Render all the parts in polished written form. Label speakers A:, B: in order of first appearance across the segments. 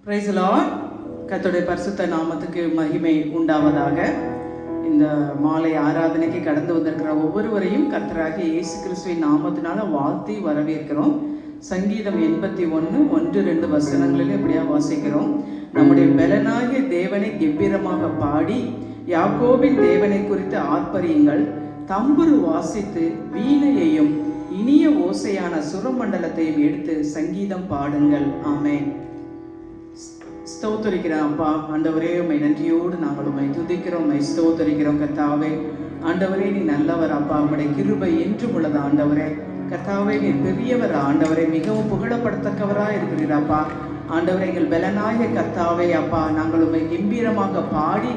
A: Praise the Lord. கர்த்தருடைய பரிசுத்த நாமத்துக்கு மகிமை உண்டாவதாக. இந்த மாலை ஆராதனைக்கு கடந்து வந்திருக்கிற ஒவ்வொருவரையும் கர்த்தராகிய இயேசு கிறிஸ்துவின் நாமத்தினால வாழ்த்தி வரவேற்கிறோம். சங்கீதம் 81 1-2 வசனங்களில் இப்படியா வாசிக்கிறோம். நம்முடைய பலனாகிய தேவனை கெம்பீரமாக பாடி யாக்கோபின் தேவனை குறித்து ஆர்ப்பரியுங்கள். தம்புரு வாசித்து வீணையையும் இனிய ஓசையான சுரமண்டலத்தையும் எடுத்து சங்கீதம் பாடுங்கள். ஆமென். ஸ்தோத்தரிக்கிறோம் அப்பா. ஆண்டவரே, உம்மை நன்றியோடு நாங்கள் உம்மை துதிக்கிறோம், உம்மை ஸ்தோத்தரிக்கிறோம். கர்த்தாவே, ஆண்டவரே நீ நல்லவர் அப்பா. உம்முடைய கிருபை என்றும் உள்ளது ஆண்டவரே. கர்த்தாவே, நீ பெரியவர் ஆண்டவரே, மிகவும் புகழப்படத்தக்கவராக இருக்கிறீரப்பா. ஆண்டவரே, எங்கள் பலனாய கர்த்தாவே அப்பா, நாங்கள் உம்மை கம்பீரமாக பாடி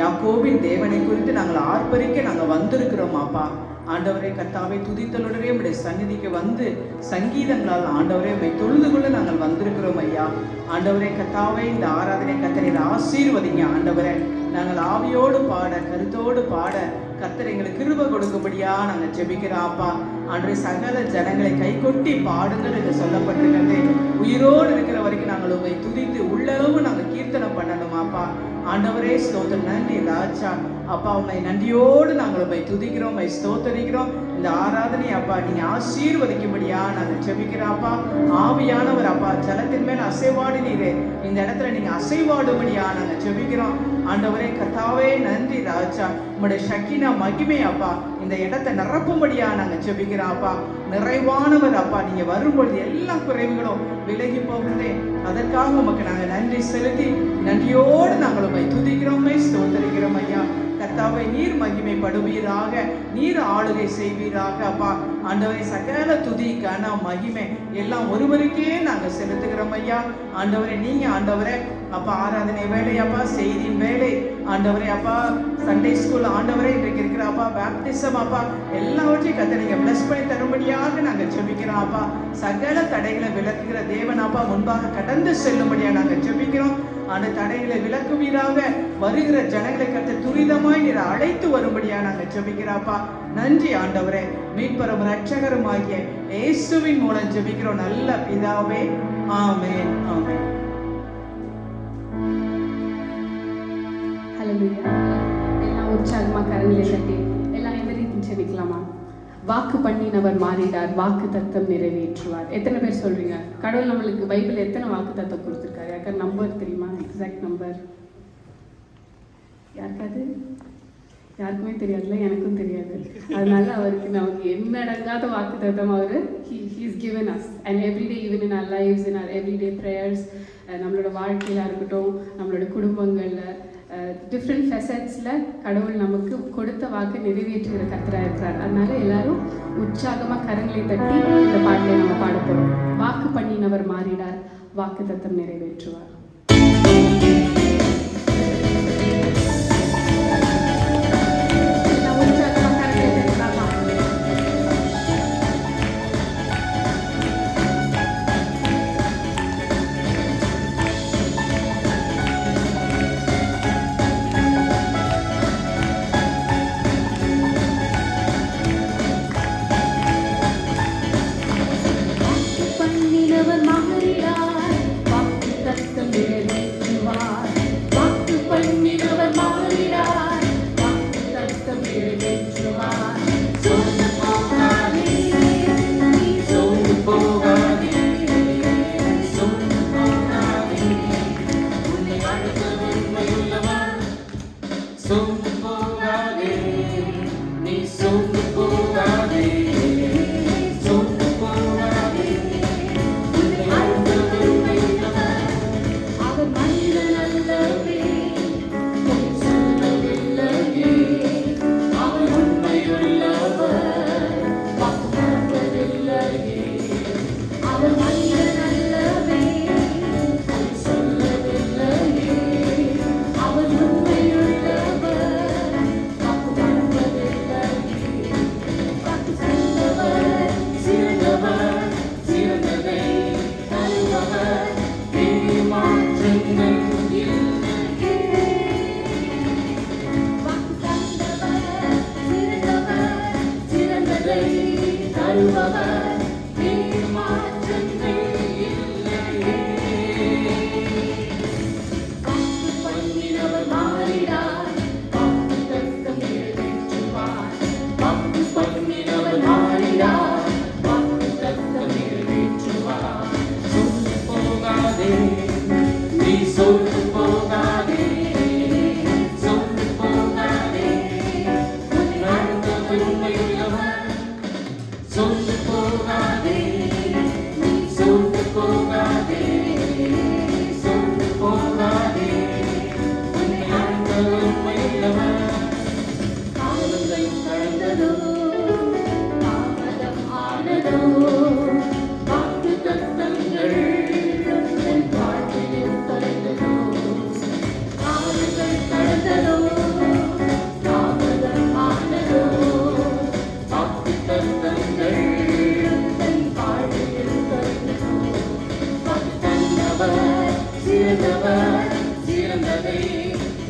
A: யாக்கோபின் தேவனை குறித்து நாங்கள் ஆர்ப்பரிக்க நாங்கள் வந்திருக்கிறோம் அப்பா. ஆண்டவரே கர்த்தாவை துதித்தலுடனே உடைய சந்நிதிக்கு வந்து சங்கீதங்களால் ஆண்டவரே உம்மை தொழுது கொள்ள நாங்கள் வந்திருக்கிறோம் ஐயா. ஆண்டவரே கர்த்தாவே, இந்த ஆராதனை கர்த்தரை ஆசீர்வதிங்க ஆண்டவரே. நாங்கள் ஆவியோடு பாட கருத்தோடு பாட கர்த்தர் எங்களுக்கு கிருபை கொடுக்கும்படியா நாங்கள் ஜெபிக்கிறோம் அப்பா. அன்றைய சகல ஜனங்களை கை கொட்டி பாடுங்கள் என்று சொல்லப்பட்டிருக்கிறது. உயிரோடு இருக்கிற வரைக்கும் நாங்கள் உண்மை துதித்து உள்ளளவு நாங்கள் கீர்த்தனம் பண்ணணும் அப்பா. ஆண்டவரே ஸ்தோத்திரம். நன்றி ராஜா அப்பா. உண்மை நன்றியோடு நாங்கள் உண்மை துதிக்கிறோம், உண்மை ஸ்தோத்தரிக்கிறோம். இந்த ஆராதனை அப்பா நீங்க ஆசீர்வதிக்கும்படியா நாங்கள் ஜெபிக்கிறோம் அப்பா. ஆவியானவர் அப்பா ஜலத்தின் மேல் அசைவாடினீரே, இந்த இடத்துல நீங்க அசைவாடும்படியா நாங்கள் ஜெபிக்கிறோம். ஆண்டவரே கர்த்தாவே நன்றி ராஜா. உங்களுடைய சக்கினா மகிமை அப்பா இந்த இடத்தை நிரப்பும்படியா நாங்கள் ஜெபிக்கிறோம் அப்பா. நிறைவானவர் அப்பா, நீங்க வரும்பொழுது எல்லா குறைவுகளும் விலகி போகிறதே, அதற்காக உமக்கு நாங்கள் நன்றி செலுத்தி நன்றியோடு நாங்கள் உம்மை துதிக்கிறோம், ஸ்தோத்தரிக்கிறோம் ஐயா. கர்த்தாவை நீர் மகிமைப்படுவீராக, நீர் ஆளுகை செய்வீராக அப்பா. ஆண்டவரை சகல துதி கன மகிமை எல்லாம் ஒருவருக்கே நாங்கள் செலுத்துகிறோம் ஐயா. ஆண்டவரை நீங்க ஆண்டவரே அப்பா ஆராதனை வேலை அப்பா, செய்தியின் வேலை ஆண்டவரே அப்பா, சண்டே ஸ்கூல் ஆண்டவரே இன்றைக்கு இருக்கிற அப்பா, பேப்டிசம் அப்பா, எல்லாவற்றையும் கர்த்தர் நீங்க பிளஸ் பண்ணி தரும்படியாக நாங்கள் ஜெபிக்கிறோம் அப்பா. சகல தடைகளை விலக்குகிற தேவன் அப்பா முன்பாக கடந்து செல்லும்படியா நாங்கள் ஜெபிக்கிறோம். அந்த தடைகளை விலக்குவீராக, வருகிற ஜனங்களை கர்த்தர் துரிதமாய் நீர் அழைத்து வரும்படியா நாங்கள் ஜெபிக்கிறோம்ப்பா. நன்றி ஆண்டவரே. மீட்பரும் இரட்சகரும் ஆகிய இயேசுவின் மூலம் ஜெபிக்கிறோம் நல்ல பிதாவே. ஆமென் ஆமென்.
B: ஹல்லேலூயா. எல்லாம் உற்சாகமா கரங்களை தட்டி எல்லாம் இந்த ரீதி ஜெபிக்கலாமா? வாக்கு பண்ணினவர் மாறிடார், வாக்கு தத்தம் நிறைவேற்றுவார். எத்தனை பேர் சொல்றீங்க கடவுள் நம்மளுக்கு பைபிள் எத்தனை வாக்கு தத்தம் கொடுத்துருக்காரு? யாருக்காவது நம்பர் தெரியுமா? எக்ஸாக்ட் நம்பர் யாருக்காவது? யாருக்குமே தெரியாதுல்ல, எனக்கும் தெரியாது. அதனால அவருக்கு நமக்கு என்னடங்காத வாக்கு தத்தம் அவர் he's given us and every day, even in our lives, in our everyday prayers, நம்மளோட வாழ்க்கையில இருக்கட்டும், நம்மளோட குடும்பங்கள்ல டிஃப்ரெண்ட் ஃபெசட்ஸில் கடவுள் நமக்கு கொடுத்த வாக்கு நிறைவேற்றுகிற கர்த்தராக இருக்கிறார். அதனால எல்லாரும் உற்சாகமாக கரங்களை தட்டி இந்த பாட்டை நம்ம பாட போகிறோம். வாக்கு பண்ணினவர் மாறிடார், வாக்கு தத்தம் நிறைவேற்றுவார்.
A: சிறந்தவர் சிறந்ததை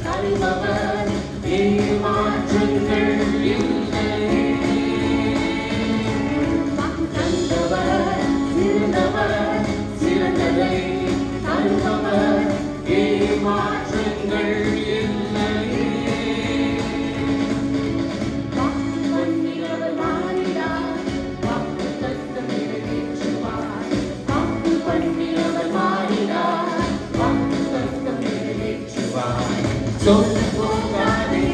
A: தருபவர் ஏமாற்றங்கள் இல்லை. வாக்கு தந்தவர் சிறந்தவர் சிறந்ததை தருபவர் ஏமாற்றங்கள் இல்லை. வாக்கு பண்ணினவர் மாறினார், வாக்கு தத்தம் நிறைவேற்றுவார். வாக்கு பண்ணினவர் மாறினார், வாக்கு தத்தம் நிறைவேற்றுவார். சோர்ந்து போகாதே,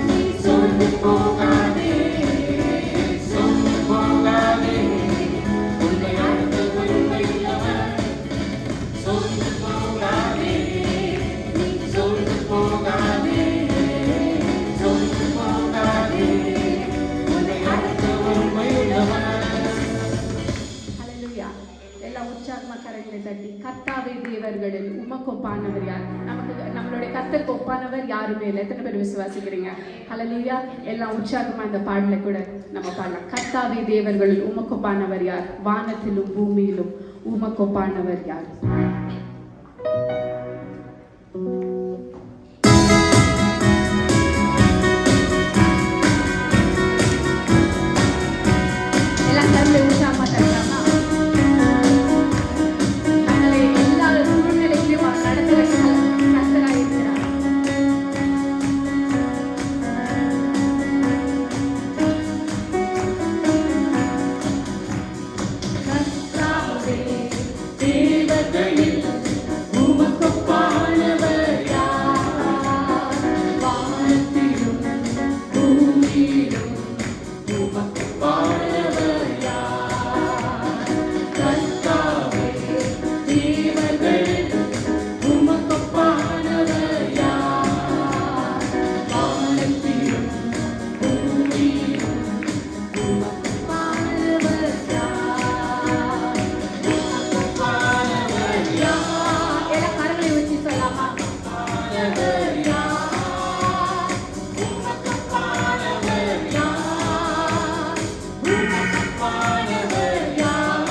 A: நீ சோர்ந்து போகாதே, சோர்ந்து போகாதே, உன்னை அடுத்த உண்மையுள்ளவர். சோர்ந்து போகாதே, நீ சோர்ந்து போகாதே, சோர்ந்து போகாதே, உன்னை அடுத்த உண்மையுள்ளவர்.
B: ஹல்லேலூயா. எல்லாம் உற்சாகமா கரங்களை தட்டி கர்த்தாவே தேவர்களில் உமக்கு ஒப்பானவர் யார்? நம்மளுடைய கர்த்தருக்கு ஒப்பானவர் யாருமே இல்லை. எத்தனை பேர் விசுவாசிக்கிறீங்க? ஹல்லேலூயா. எல்லாம் உற்சாகமா இந்த பாடலை கூட நம்ம பாடலாம். கர்த்தாவே தேவர்களில் உமக்கு ஒப்பானவர் யார்? வானத்திலும் பூமியிலும் உமக்கு ஒப்பானவர் யார்? எல்லாம் கரங்களை உற்சாகமா தட்டலாமா? நம்மளை எல்லா சூழ்நிலையிலும் அவர் நடத்துகிற கர்த்தராய் இருக்கிறார்.
A: கர்த்தாவே தேவர்களில் உமக்கு ஒப்பானவர் யார்? வானத்திலும் பூமியிலும் உமக்கு ஒப்பானவர் யார்? கர்த்தாவே தேவர்களில் உமக்கு ஒப்பானவர் யார்? வானத்திலும் பூமியிலும் உமக்கு ஒப்பானவர் யார்? உமக்கு ஒப்பானவர் யார்?
B: எல்லாம் கரங்களை வச்சு சொல்லலாமா?
A: ஒப்பானவர் யார்? உமக்கு ஒப்பானவர் யார்? உமக்கு ஒப்பானவர் யார்?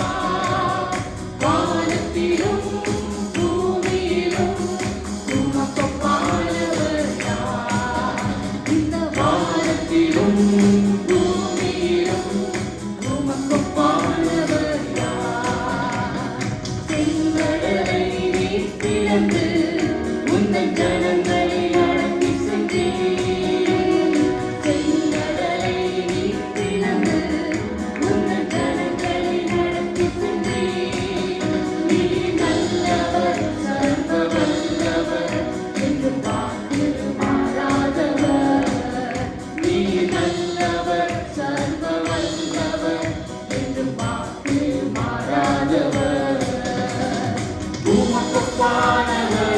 A: வானத்திலும் பூமியிலும் உமக்கு ஒப்பானவர் யார்? இந்த வானத்திலும் பூமியிலும் உமக்கு ஒப்பானவர் யார்? செங்கடலை நீர் பிளந்து உந்தன் ஜனங்களை நடத்தி சென்றீர். செங்கடலை நீர் பிளந்து உந்தன் ஜனங்களை நடத்தி சென்றீர். நீ நல்லவர், சர்வ வல்லவர், என்று வாக்கு மாறாதவர். நீ நல்லவர், சர்வ வல்லவர், என்று வாக்கு மாறாதவர். உமக்கு ஒப்பானவர்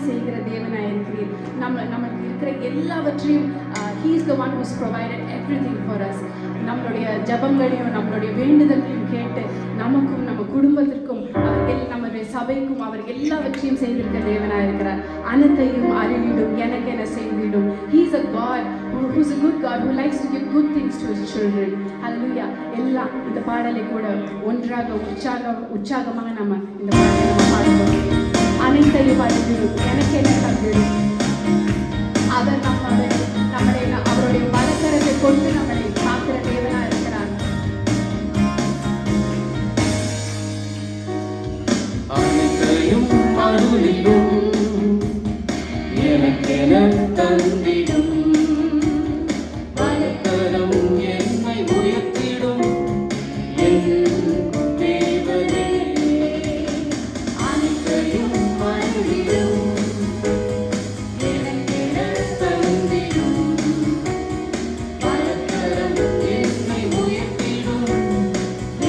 B: செய்கிற தேவனாய் இருக்கிறீர். நமக்கு இருக்கிற எல்லாவற்றையும் he is the one who's provided everything for us. நம்மளுடைய ஜபங்களையும் நம்மளுடைய வேண்டுதல்களையும் கேட்டு நமக்கும் நம்ம குடும்பத்திற்கும் நம்முடைய சபைக்கும் அவர் எல்லாவற்றையும் செய்திருக்க தேவனாய் இருக்கிறார். அனைத்தையும் அறிவிடும் எனக்கென செய்திடும். He is a God who's a good God who likes to give good things to his children. Hallelujah. எல்லாம் இந்த பாடலை கூட ஒன்றாக உற்சாகமாக நம்ம இந்த பாடலை நம்ம பாடுவோம். அனைத்தையும் அறிவிடும் எனக்கென தந்திடும். அவர் அவருடைய வலக்கரத்தை கொண்டு நம்மளை காக்கிற தேவனா இருக்கிறார்.
A: அனைத்தையும் அருளிடும் எனக்கென தந்திடும். வலக்கரம் என்னை உயர்த்திடும் என் தேவனே. அனைத்தையும் அருளிடும் எனக்கென தந்திடும். வலக்கரம் என்னை உயர்த்திடும்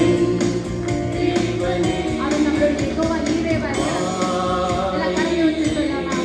A: என் தேவனே.
B: அவர் நம்மளுடைய யெகோவா ஈரே வருகிறார். எல்லாம் கரங்களை உயர்த்தி சொல்லலாமா?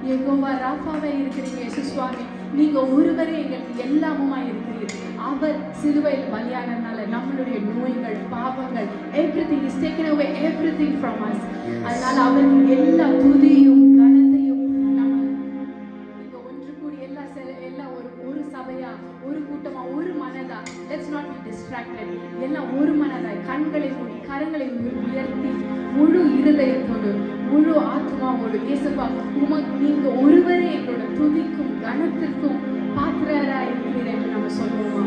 B: யெகோவா ராஃபாவே இருக்கிறீங்க இயேசு சுவாமி. நீங்க ஒருவரே எங்களுக்கு எல்லாமுமா இருக்கிறீர். அவர் சிலுவையில் பலியானதுனால நம்மளுடைய நோய்கள், பாவங்கள், everything is taken away, everything from us. அதனால அவருக்கு எல்லா துதியும் கனத்தையும் நம்ம இங்க ஒன்று கூடி எல்லாம் ஒரு சபையா, ஒரு கூட்டமா, ஒரு மனதா, let's not be distracted. எல்லாம் ஒரு மனதாய் கண்களை மூடி கரங்களை உயர்த்தி முழு இருதயத்தோடு முழு ஆத்மாவோடு இயேசுப்பா உமக்கு நீங்க ஒருவரே எங்களோட துதிக்கும் கனத்திற்கும் பாத்திரரா இருக்கிறீர் என்று நம்ம சொல்லுவோமா?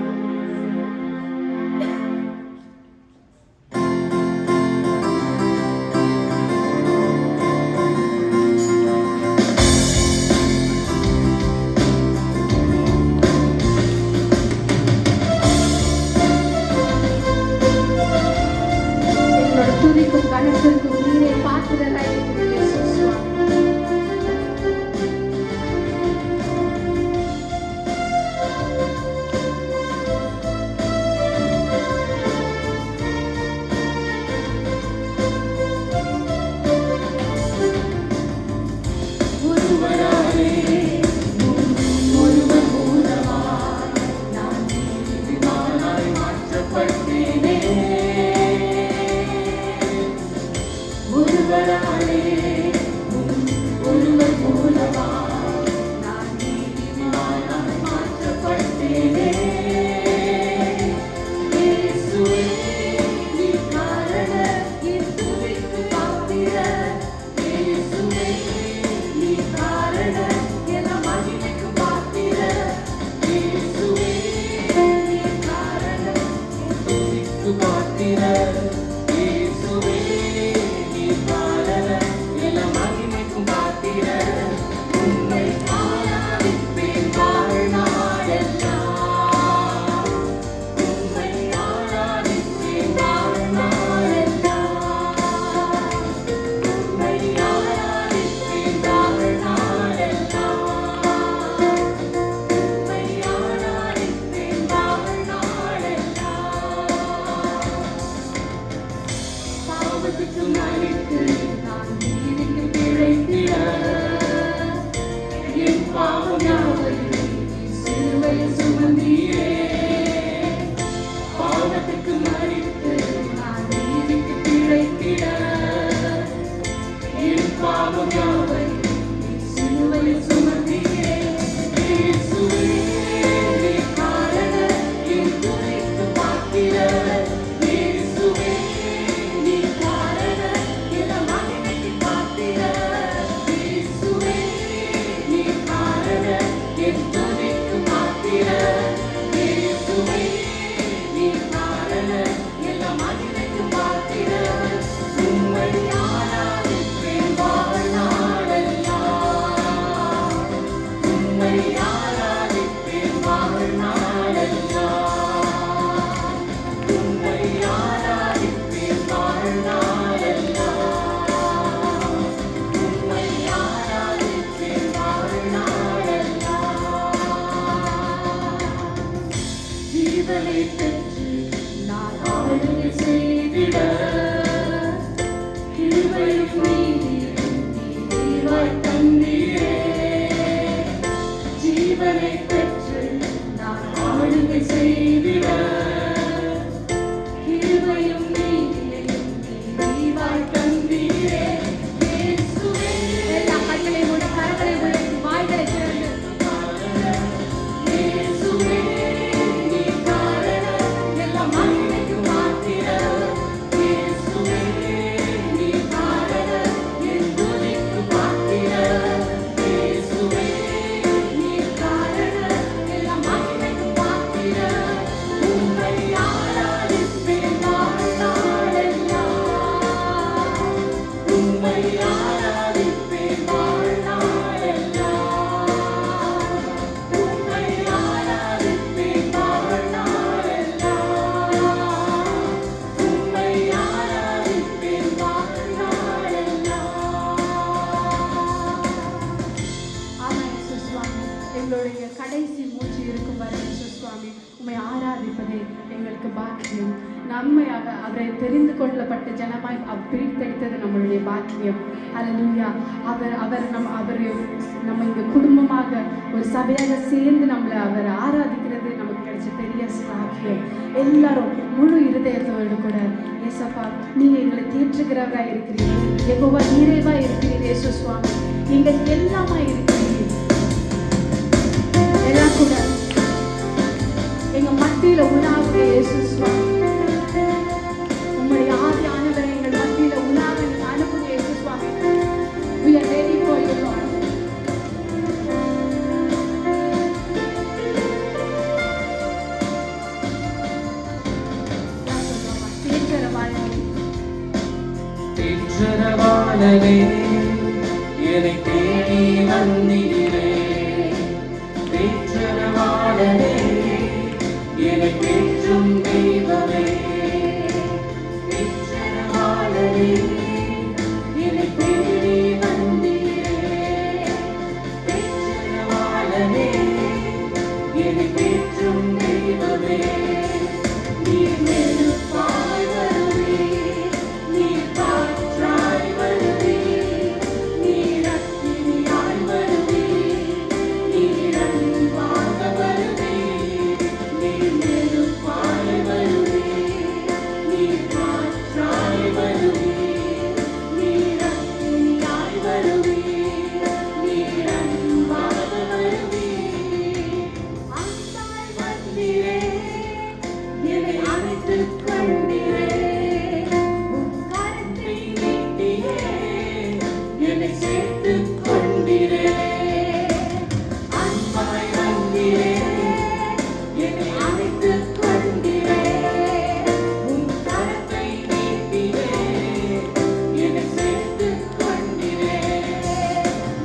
B: துதிக்கும் கணத்திற்கும் நீரே பாத்திரராய் இருக்கிறீர் இயேசு சுவாமி. நன்மையாக அவரை தெரிந்து கொள்ளப்பட்ட ஜனமாய் பிரித்தெடுத்தது நம்மளுடைய பாக்கியம். ஹல்லேலூயா. அவர் நம்ம இங்க குடும்பமாக ஒரு சபையாக சேர்ந்து நம்மளை அவர் ஆராதிக்கிறது நமக்கு கிடைச்ச பெரிய பாக்கியம். எல்லாரும் முழு இருதயத்தோடு கூட ஏசப்பா நீங்க எங்களை தேற்றுகிறவரா இருக்கிறீர்கள், யெகோவா நீரேவா இருக்கிறீர், இயேசு சுவாமி நீங்க எல்லாமா இருக்கிறீர்கள். எல்லாம் கூட எங்க மத்தியில உணாவுடைய இயேசு சுவாமி, உம்முடைய ஆதி ஆனவரை எங்கள் மத்தியில உணாக நீங்க அனுப்புங்க இயேசு சுவாமி. We are ready for you, Lord.
A: தேற்றரவாளனே என்னை தேடி வந்தீரே, தேற்றரவாளனே என்னை தேற்றும் தெய்வமே, தேற்றரவாளனே என்னை தேடி வந்தீரே, தேற்றரவாளனே என்னை தேற்றும் தெய்வமே. நீர் நெருப்பாய் வருவீர், நீர் காற்றாய் வருவீர், நீர் அக்கினியாய் வருவீர், நீர் அன்பாக வருவீர். நீர் நெருப்பாய் வருவீர், நீர் காற்றாய் வருவீர், நீர் அக்கினியாய் வருவீர், நீர் அன்பாக வருவீர். அன்பாய் வந்தீரே, என்னை அணைத்துக் கொண்டீரே, உம் கரத்தை நீட்டியே என்னை சேர்த்துக் கொண்டீரே. அன்பாய் வந்தீரே, என்னை அணைத்துக் கொண்டீரே, உம் கரத்தை நீட்டியே என்னை சேர்த்துக் கொண்டீரே.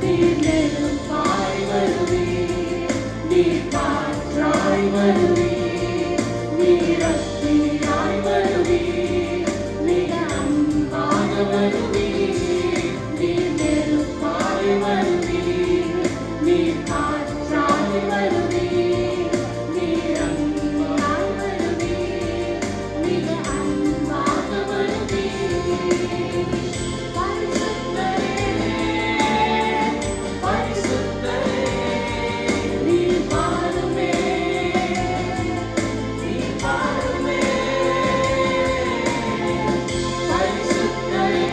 A: நீர் நெருப்பாய் வருவீர், நீர் காற்றாய் வருவீர், நீர் அக்கினியாய் வருவீர், நீர் அன்பாக வருவீர். நீர் நெருப்பாய் வருவீர், நீர் காற்றாய் வருவீர், நீர் அன்பாய் வருவீர், நீர் அன்பாக வருவீர். பரிசுத்தரே, பரிசுத்தரே, நீர் வாருமே, நீர் வாருமே. பரிசுத்தரே,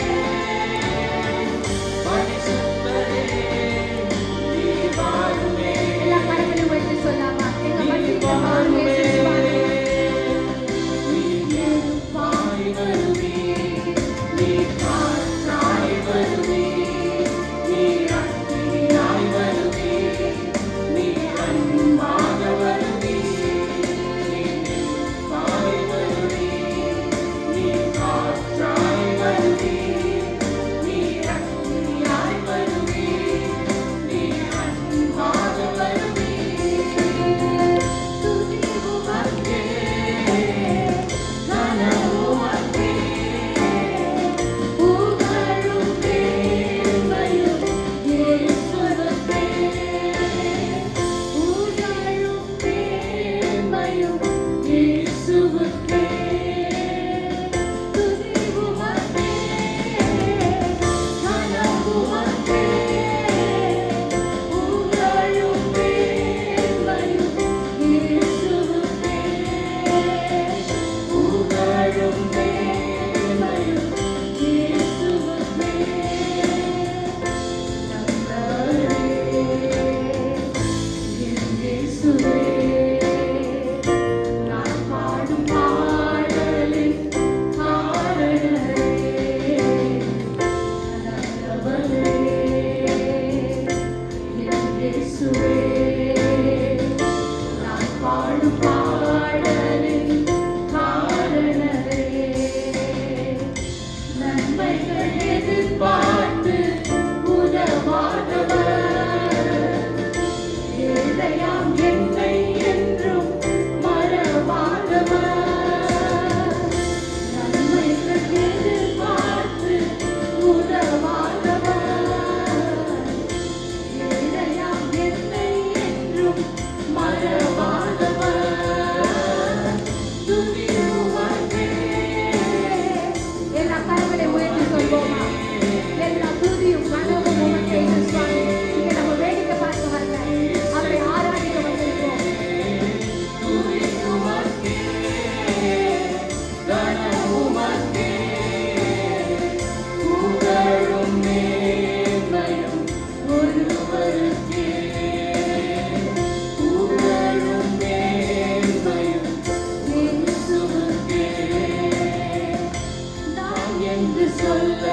A: சொல்ல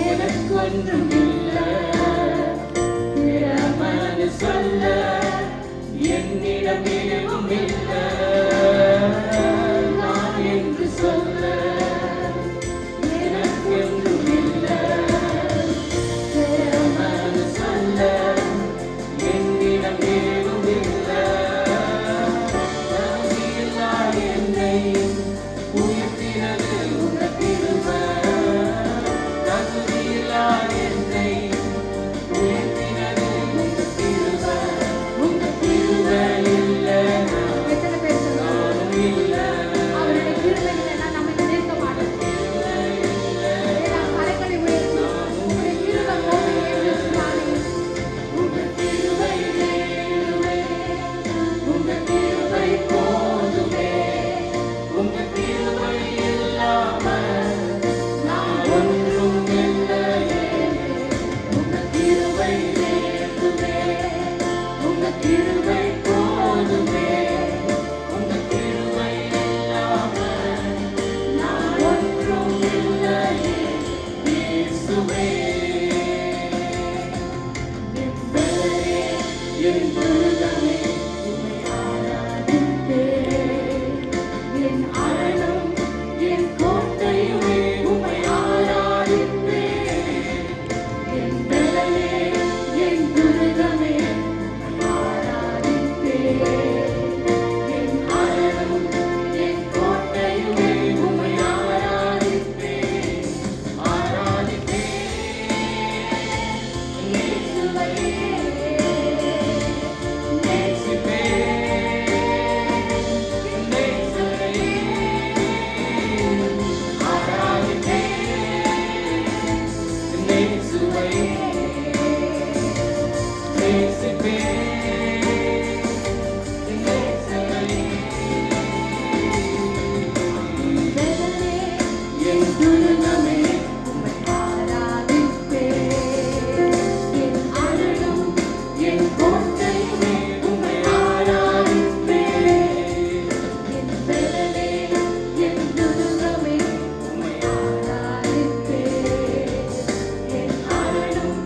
A: எனக்கொன்றும் இல்லை. திறமனு சொல்ல என்னிடம் எதுவும் இல்லை. நான் என்று சொல்ல எனக்கொன்றும் இல்லை. திறமனு சொல்ல என்னிடம் எதுவும் இல்லை. தகுதியில்லா என்னை உயர்த்தினது உங்க கிருபை. தகுதியில்லா என்னை உயர்த்தினது உங்க கிருபை. உங்க கிருபை இல்லைனா
C: எத்தனை பேர் சொல்லுவாங்க
A: நானும் இல்லை.
C: அவருடைய கிருபை இல்லைன்னா நம்ம இங்க நிற்க மாட்டோம். ஏன்னா கரங்களை உயர்த்தி உங்களுடைய கிருபை போதும் என்று சுவாமி.
A: உங்க கிருபை வேண்டுமே. உங்க கிருபை போதுமே. உங்க கிருபை இல்லாம நான் ஒன்றும் இல்லையே. உங்க கிருபை வேண்டுமே. உங்க கிருபை போதுமே. உங்க கிருபை இல்லாம நான் ஒன்றும் இல்லையே. இயேசுவே என் பெயரே, என் துருகமே, உம்மை ஆராதிப்பேன். என் அரணம், என் கோட்டையுமே, உம்மை ஆராதிப்பேன். என் பெயரே, என் துருகமே, உம்மை ஆராதிப்பேன். என் அரணம், என் கோட்டையுமே, உம்மை ஆராதிப்பேன். ஆராதிப்பேன் இயேசுவையே. என் துருகமே, உம்மை ஆராதிப்பேன். என் அரணம், என் கோட்டையுமே, உம்மை ஆராதிப்பேன்.
C: என் பெயரே, என் துருகமே,
A: உம்மை
C: ஆராதிப்பேன்.
A: என் அரணம்,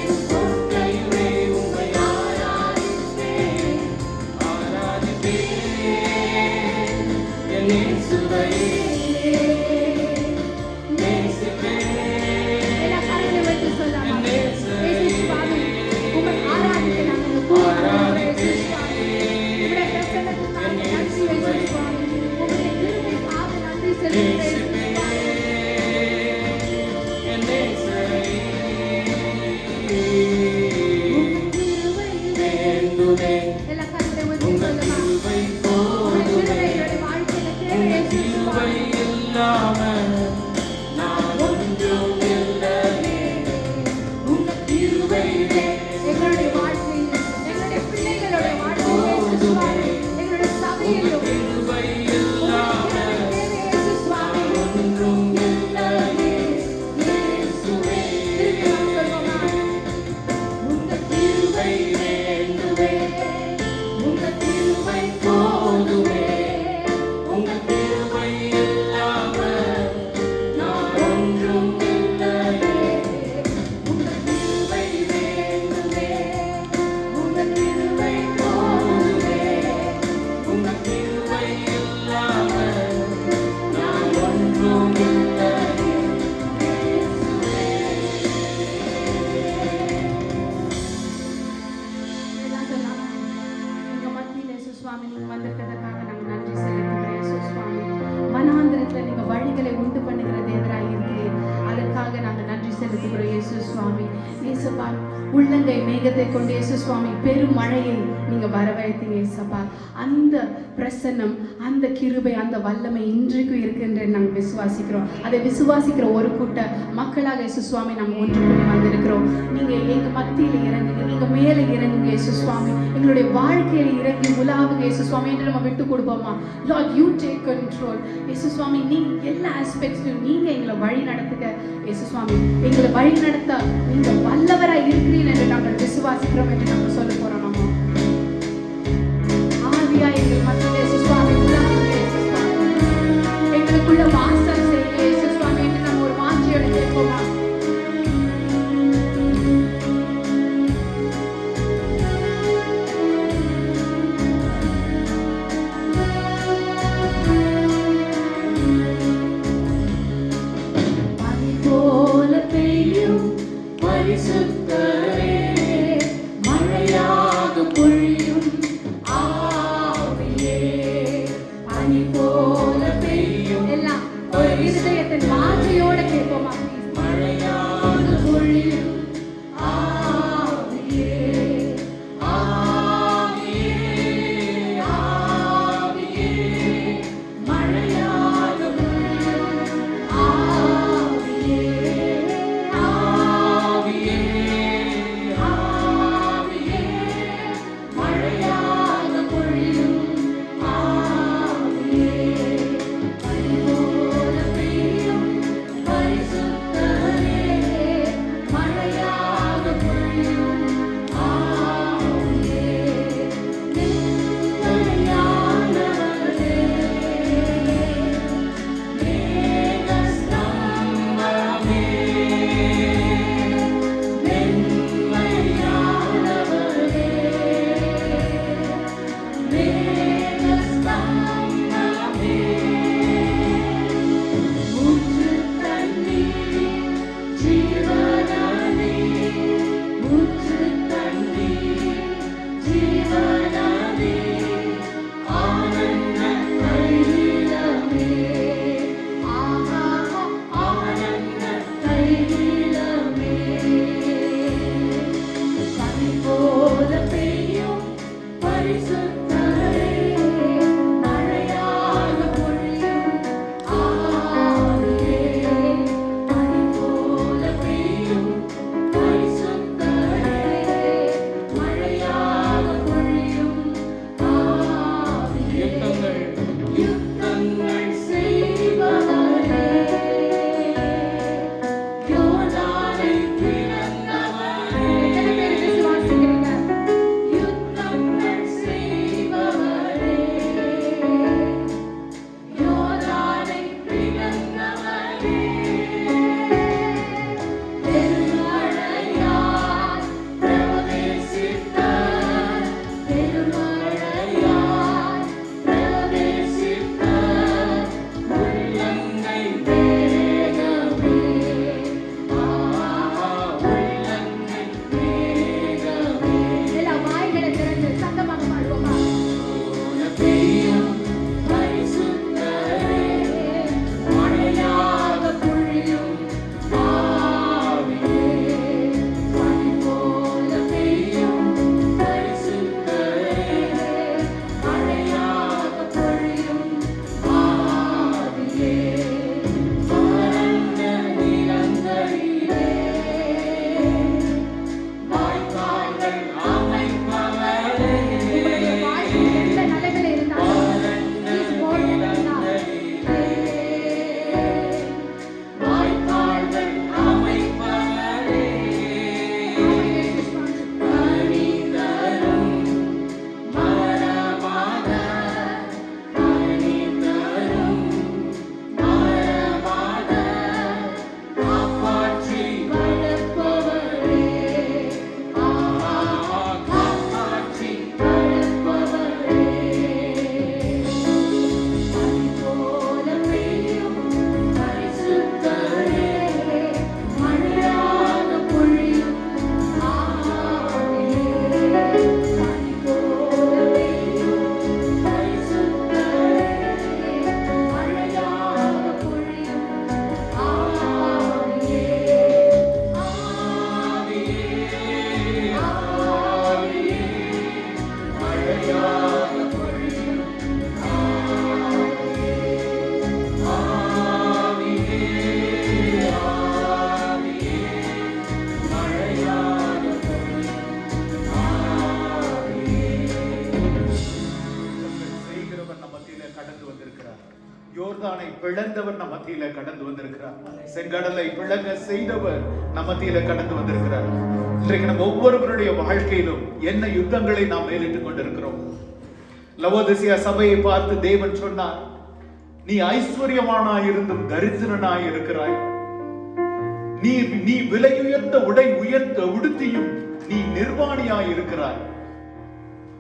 A: என் கோட்டையுமே, உம்மை ஆராதிப்பேன். ஆராதிப்பேன் என் இயேசுவையே. நேசிப்பேன்
C: எல்லா கரங்களை வைத்து சொல்லலாம். இயேசு சுவாமி, உம்மை ஆராதிக்க நாங்கள் இங்கு கூடியிருக்கிறோம். இயேசு சுவாமி, உம்முடைய பிரசன்னத்துக்காக நன்றி இயேசு சுவாமி. உம்முடைய கிருபைக்காக நன்றி செலுத்துகிறேன் இயேசு சுவாமி.
A: என் நேசரே.
C: கிருபை
A: வேண்டுமே.
C: எல்லா கரங்களை வைத்து
A: உங்க
C: சொல்லலாம்.
A: கிருபை
C: உம்முடைய
A: போதுமே.
C: கிருபை என்னுடைய வாழ்க்கையில தேவை
A: உங்க
C: இயேசு
A: கிருபை
C: சுவாமி.
A: இல்லாம நான் ஒன்றும் இல்லையே. உங்க கிருபை
C: எங்களுடைய வாழ்க்கையில், எங்களுடைய பிள்ளைகளுடைய வாழ்க்கையில் இயேசு சுவாமி, எங்களுடைய
A: உங்க
C: சபையிலும்
A: கிருபை இல்லாம
C: தேவை இயேசு சுவாமி.
A: ஒன்றும் இல்லையே. இயேசுவே.
C: திருப்பி நாம் சொல்வோமா?
A: உங்க கிருபை வேண்டுமே. உங்க கிருபை போதுமே. உங்க கிருபை இல்லாம நான் ஒன்றும் இல்லையே. உங்க கிருபை வேண்டுமே. உங்க கிருபை போதுமே. உங்க கிருபை இல்லாம நான் ஒன்றும் இல்லையே.
B: எல்லாம் சொல்லலாம். எங்க மத்தியில இயேசு சுவாமி நீங்க வந்திருக்கிறதுக்காக நாங்க நன்றி செலுத்துகிறோம் இயேசு சுவாமி. வனாந்திரத்துல நீங்க வழிகளை உண்டு பண்ணுகிற தேவராய் இருக்கிறீர். அதற்காக நாங்க நன்றி செலுத்துகிறோம் இயேசு சுவாமி. இயேசுப்பா, உள்ளங்கை மேகத்தை கொண்டு இயேசு சுவாமி பெரும் மழையை நீங்க வரவழைத்தீங்க இயேசுப்பா. அந்த பிரசன்னம், அந்த கிருபை, அந்த வல்லமை இன்றைக்கும் இருக்குன்ற நாங்கள் விசுவாசிக்கிறோம். அதை விசுவாசிக்கிற ஒரு கூட்ட மக்களாக இயேசு சுவாமி நாங்கள் ஒன்று கூடி வந்திருக்கிறோம். நீங்க எங்க மத்தியில இறங்குங்க, நீங்க மேலே இறங்குங்க இயேசு சுவாமி. எங்களுடைய வாழ்க்கையில இறங்கி உலாவுங்க இயேசு சுவாமி என்று நம்ம விட்டு கொடுப்போமா? லார்ட், யூ டேக் கண்ட்ரோல் இயேசு சுவாமி. நீங்க எல்லா ஆஸ்பெக்ட்ஸ்லையும் நீங்க எங்களை வழி நடத்துங்க இயேசு சுவாமி. எங்களை வழி நடத்த நீங்க வல்லவராய் இருக்கிறீர்கள் என்று நாங்கள் விசுவாசிக்கிறோம் என்று நாங்கள் சொல்ல போறோம். நம்ம ஆவியா எங்கள் மத்தியிலே இயேசு சுவாமி உலாவுங்க இயேசு சுவாமி. எங்களுக்குள்ள வாசம் செய்யுங்க இயேசு சுவாமி.
C: பரிசுத்தரே, மழையாக பொழியும் ஆவியே, பனி போல பெய்யும். எல்லாம் ஒரு இருதயத்தின் வாஞ்சையோட கேட்போமா? மழையாக பொழியும் ஆவியே, ஆவியே, ஆவியே, மழையாக பொழியும் ஆவியே, ஆவியே, ஆவியே, மழையாக பொழியும் ஆவியே, பனி போல பெய்யும் பரிசுத்தரே, மழையாக பொழியும் ஆவியே, நிம்மதியானவரே, மேகஸ்தம்பமே, வெண்மையானவரே, மேகஸ்தம்பமே, ஊற்று தண்ணீர் ஜீவநதி, ஊற்று தண்ணீர் ஜீவநதி, ஆனந்த தைலமே, ஆஹா ஆனந்த தைலமே, பனி போல பெய்யும் பரிசுத்தரே, மழையாக பொழியும் ஆவியே, பனி போல பெய்யும் பரிசுத்தரே, மழையாக பொழியும் ஆவியே, யுத்தங்கள் செய்பவரே, யோர்தானை பிளந்தவரே. எத்தனை பேர் விசுவாசிக்கிறீங்க? யுத்தங்கள் செய்பவரே, யோர்தானை பிளந்தவரே, பெருமழையாய் பிரவேசித்த, பெருமழையாய் பிரவேசித்த, உள்ளங்கை மேகமே, ஆஹா உள்ளங்கை மேகமே. எல்லா வாய்களை திறந்து சத்தமாக பாடுவோமா? பெய்யும் பரிசுத்தரே, மழையாக பொழியும் ஆவியே, பனி போல பெய்யும் பரிசுத்தரே, மழையாக பொழியும் ஆவியே, பரந்த நிலங்களிலே வாய்க்கால்கள் அமைப்பவரே, எந்த நிலைமையில இருந்தாலும் He's more than enough. வாய்க்கால்கள் அமைப்பவரே, கனி தரும் மரமாக, கனி தரும் மரமாக, காப்பாற்றி வளர்ப்பவரே, ஆஹா காப்பாற்றி வளர்ப்பவரே, பனி போல பெய்யும் பரிசுத்தரே, மழையாக பொழியும் ஆவியே, பனி போல பெய்யும் பரிசுத்தரே, மழையாக பொழியும் ஆவியே, ஆவியே, ஆவியே, மழையாக பொழியும் ஆவியே, ஆவியே, ஆவியே, மழையாக பொழியும் ஆவியே.
D: செய்கிறவர் நம் மத்தியிலே கடந்து வந்திருக்கிறார். யோர்தானை பிளந்தவர் நம் மத்தியிலே கடந்து வந்திருக்கிறார். செங்கடலை பிளங்க செய்தவர் நம் மத்தியிலே கடந்து வந்திருக்கிறார். இன்றைக்கு நம்ம ஒவ்வொருவருடைய வாழ்க்கையிலும் என்ன யுத்தங்களை நாம் மேலிட்டுக் கொண்டிருக்கிறோம். லவோதிசியா சபையை பார்த்து தேவன் சொன்னார், நீ ஐஸ்வர்யமானாய் இருந்தும் தரித்திரனாய் இருக்கிறாய். நீ விலையுயர்ந்த உடை உடுத்தியும் நீ நிர்வாணியாய் இருக்கிறாய்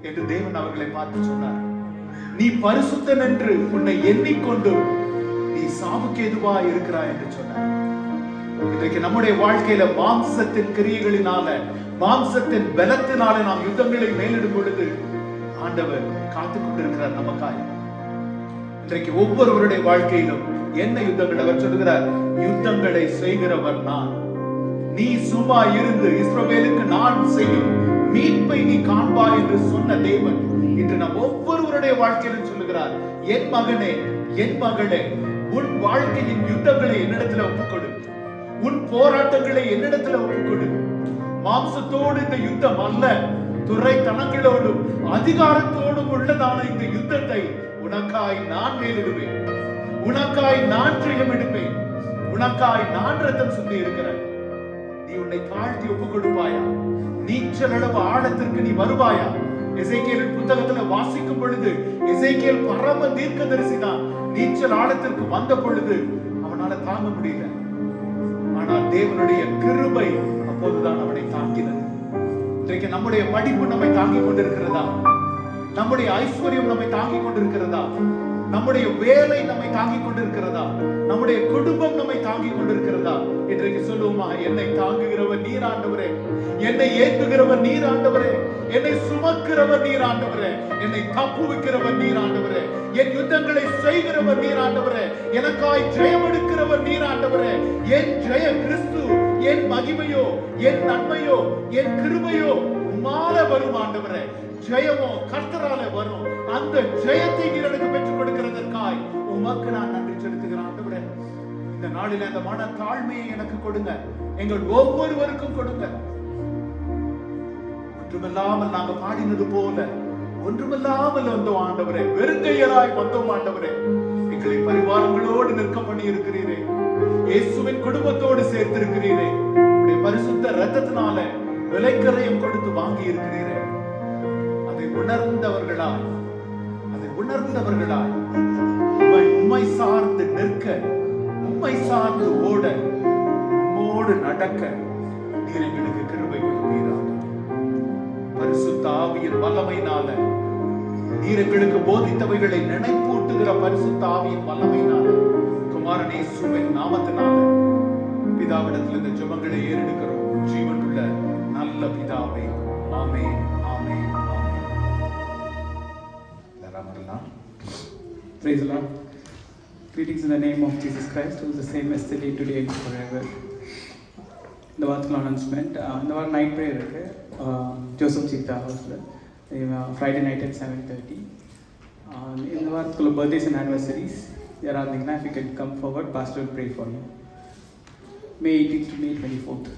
D: என்று தேவன் அவர்களை பார்த்து சொன்னார். நீ பரிசுத்தன் என்று உன்னை எண்ணிக்கொண்டு நீ சாவுக்கு எதுவாய் இருக்கிறாய் என்று சொன்னார். இன்றைக்கு நம்முடைய வாழ்க்கையில மாம்சத்தின் கிரியைகளினால, மாம்சத்தின் பலத்தினால நாம் யுத்தங்களை மேலிடும் பொழுது ஆண்டவர் காத்துக் கொண்டிருக்கிறார் நமக்காய். இன்றைக்கு ஒவ்வொருவருடைய வாழ்க்கையிலும் என்ன யுத்தங்கள்? அவர் சொல்லுகிறார், யுத்தங்களை செய்கிறவர் நான். நீ சும்மா இருந்து இஸ்ரவேலுக்கு நான் செய்யும் மீட்பை நீ காண்பாய் என்று சொன்ன தேவன் இன்று நம் ஒவ்வொருவருடைய வாழ்க்கையிலும் சொல்லுகிறார், என் மகனே, என் மகளே, உன் வாழ்க்கையின் யுத்தங்களை என்னிடத்துல ஒப்புக்கொடு, உன் போராட்டங்களை என்னிடத்துல ஒப்புக்கொடு. மாம்சத்தோடு இந்த யுத்தம் அல்ல, துரைத்தனங்களோடும் அதிகாரத்தோடும் உள்ளதான இந்த யுத்தத்தை உனக்காய் நான் மேலிடுவேன், உனக்காய் நான் ஜெயம் எடுப்பேன், உனக்காய் நான் ரத்தம் சுத்தி இருக்கிறேன். நீ உன்னை தாழ்த்தி ஒப்பு கொடுப்பாயா? நீச்சல் அளவு ஆழத்திற்கு நீ வருவாயா? எசேக்கியேலின் புத்தகத்துல வாசிக்கும் பொழுது எசேக்கியேல் பரம தீர்க்கதரிசி தான். நீச்சல் ஆழத்திற்கு வந்த பொழுது அவனால தாங்க முடியல. ஆனால் தேவனுடைய கிருபை அப்போதுதான் அவனை தாங்கினது. இன்றைக்கு நம்முடைய படிப்பு நம்மை தாங்கிக் கொண்டிருக்கிறதா? நம்முடைய ஐஸ்வர்யம் நம்மை தாங்கிக் கொண்டிருக்கிறதா? நம்முடைய வேலை நம்மை தாங்கிக் கொண்டிருக்கிறதா? நம்முடைய குடும்பம் நம்மை தாங்கிக் கொண்டிருக்கிறதா? இன்றைக்கு சொல்லுவோமா, என்னை தாங்குகிறவர் நீர் ஆண்டவரே, என்னை ஏற்றுகிறவர் நீர் ஆண்டவரே, என்னை சுமக்கிறவர் நீர் ஆண்டவரே, என்னை தப்புவிக்கிறவர் நீர் ஆண்டவரே, என் யுத்தங்களை செய்கிறவர் நீர் ஆண்டவரே, எனக்காய் ஜெயம் எடுக்கிறவர் நீர் ஆண்டவரே. என் ஜெய கிறிஸ்து, என் மகிமையோ, என் நன்மையோ, என் கிருபையோ உம்மால வரும் ஆண்டவரே. ஜெயமோ கர்த்தரால வரும். அந்த ஜெயத்தை நீர் எனக்கு பெற்றுக் கொடுக்கிறதற்காய் உமக்கு நான் நன்றி செலுத்துகிறேன் ஆண்டவரே. இந்த நாளில் அந்த மன தாழ்மையை எனக்கு கொடுங்க, எங்கள் ஒவ்வொருவருக்கும் கொடுங்க. ஒன்றுமில்லாமல் நாங்க பாடினது போல ஒன்றுமில்லாமல் வந்தோம் ஆண்டவரே, வெறுங்கையராய் வந்தோம் ஆண்டவரே. எங்களை பரிவாரங்களோடு நிற்க பண்ணி இருக்கிறீரே, இயேசுவின் குடும்பத்தோடு சேர்த்திருக்கிறீரே, உடைய பரிசுத்த இரத்தத்தினால விலைக்கரையும் கொடுத்து வாங்கி இருக்கிறீரே. அதை உணர்ந்தவர்களாய் உம்மை சார்ந்து நிற்க, உம்மை சார்ந்து ஓட, உம்மோடு நடக்க நீர் எங்களுக்கு கிருபை கொடுப்பீராக. பரிசுத்த ஆவியின் வல்லமையினால, நீர் எங்களுக்கு போதித்தவைகளை நினைப்பூட்டுகிற பரிசுத்த ஆவியின் வல்லமையினால, குமாரன் இயேசுவின் நாமத்தினால பிதாவிடத்தில் இந்த ஜெபங்களை ஏறெடுக்கிறோம். ஜீவனுள்ள நல்ல பிதாவே, ஆமென், ஆமென், ஆமென்.
A: Praise the Lord. Greetings in the name of Jesus Christ, who is the same yesterday, today and forever. இந்த வாரத்துக்கு அனௌன்ஸ்மெண்ட், இந்த வாரம் நைட் ப்ரேயர் இருக்குது ஜோசப் சீதா ஹவுஸில், ஃப்ரைடே நைட் at 7:30. இந்த வாரத்துக்குள்ள பர்த்டேஸ் அண்ட் ஆனிவர்சரிஸ் யாராக இருந்தீங்கன்னா, if you can come forward, pastor will pray for you. May 18th to May 24th.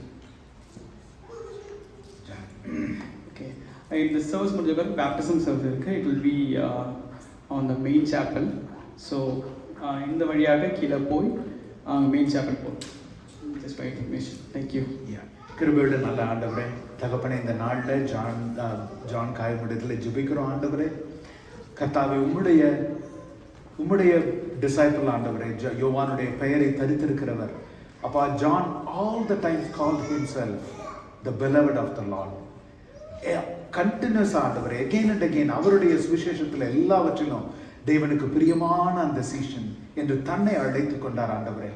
A: Okay. இந்த சர்வீஸ் முடிஞ்ச பிறகு பேப்டிசம் சர்வீஸ் இருக்குது. It will be on the main Chappell. So இந்த வழியாக கீழே போய் மெயின் சாப்பல் போகும். Just for information. தேங்க்யூ.
D: கிருபையோட நல்ல ஆண்டவரே, தகப்பனே, இந்த நாளில் ஜான் காயமுடத்தில் ஜெபிக்கிறோம் ஆண்டவரே. கர்த்தாவே, உம்முடைய டிசைபிள் ஆண்டவரே, யோவானுடைய பெயரை தரித்திருக்கிறவர் அப்பா. John all the times called himself the beloved of the Lord. Continues ஆண்டவரே, again and again அவருடைய சுவிசேஷத்தில் எல்லாவற்றிலும் தேவனுக்கு பிரியமான அந்த சீஷன் என்று தன்னை அழைத்துக் கொண்டார் ஆண்டவரே.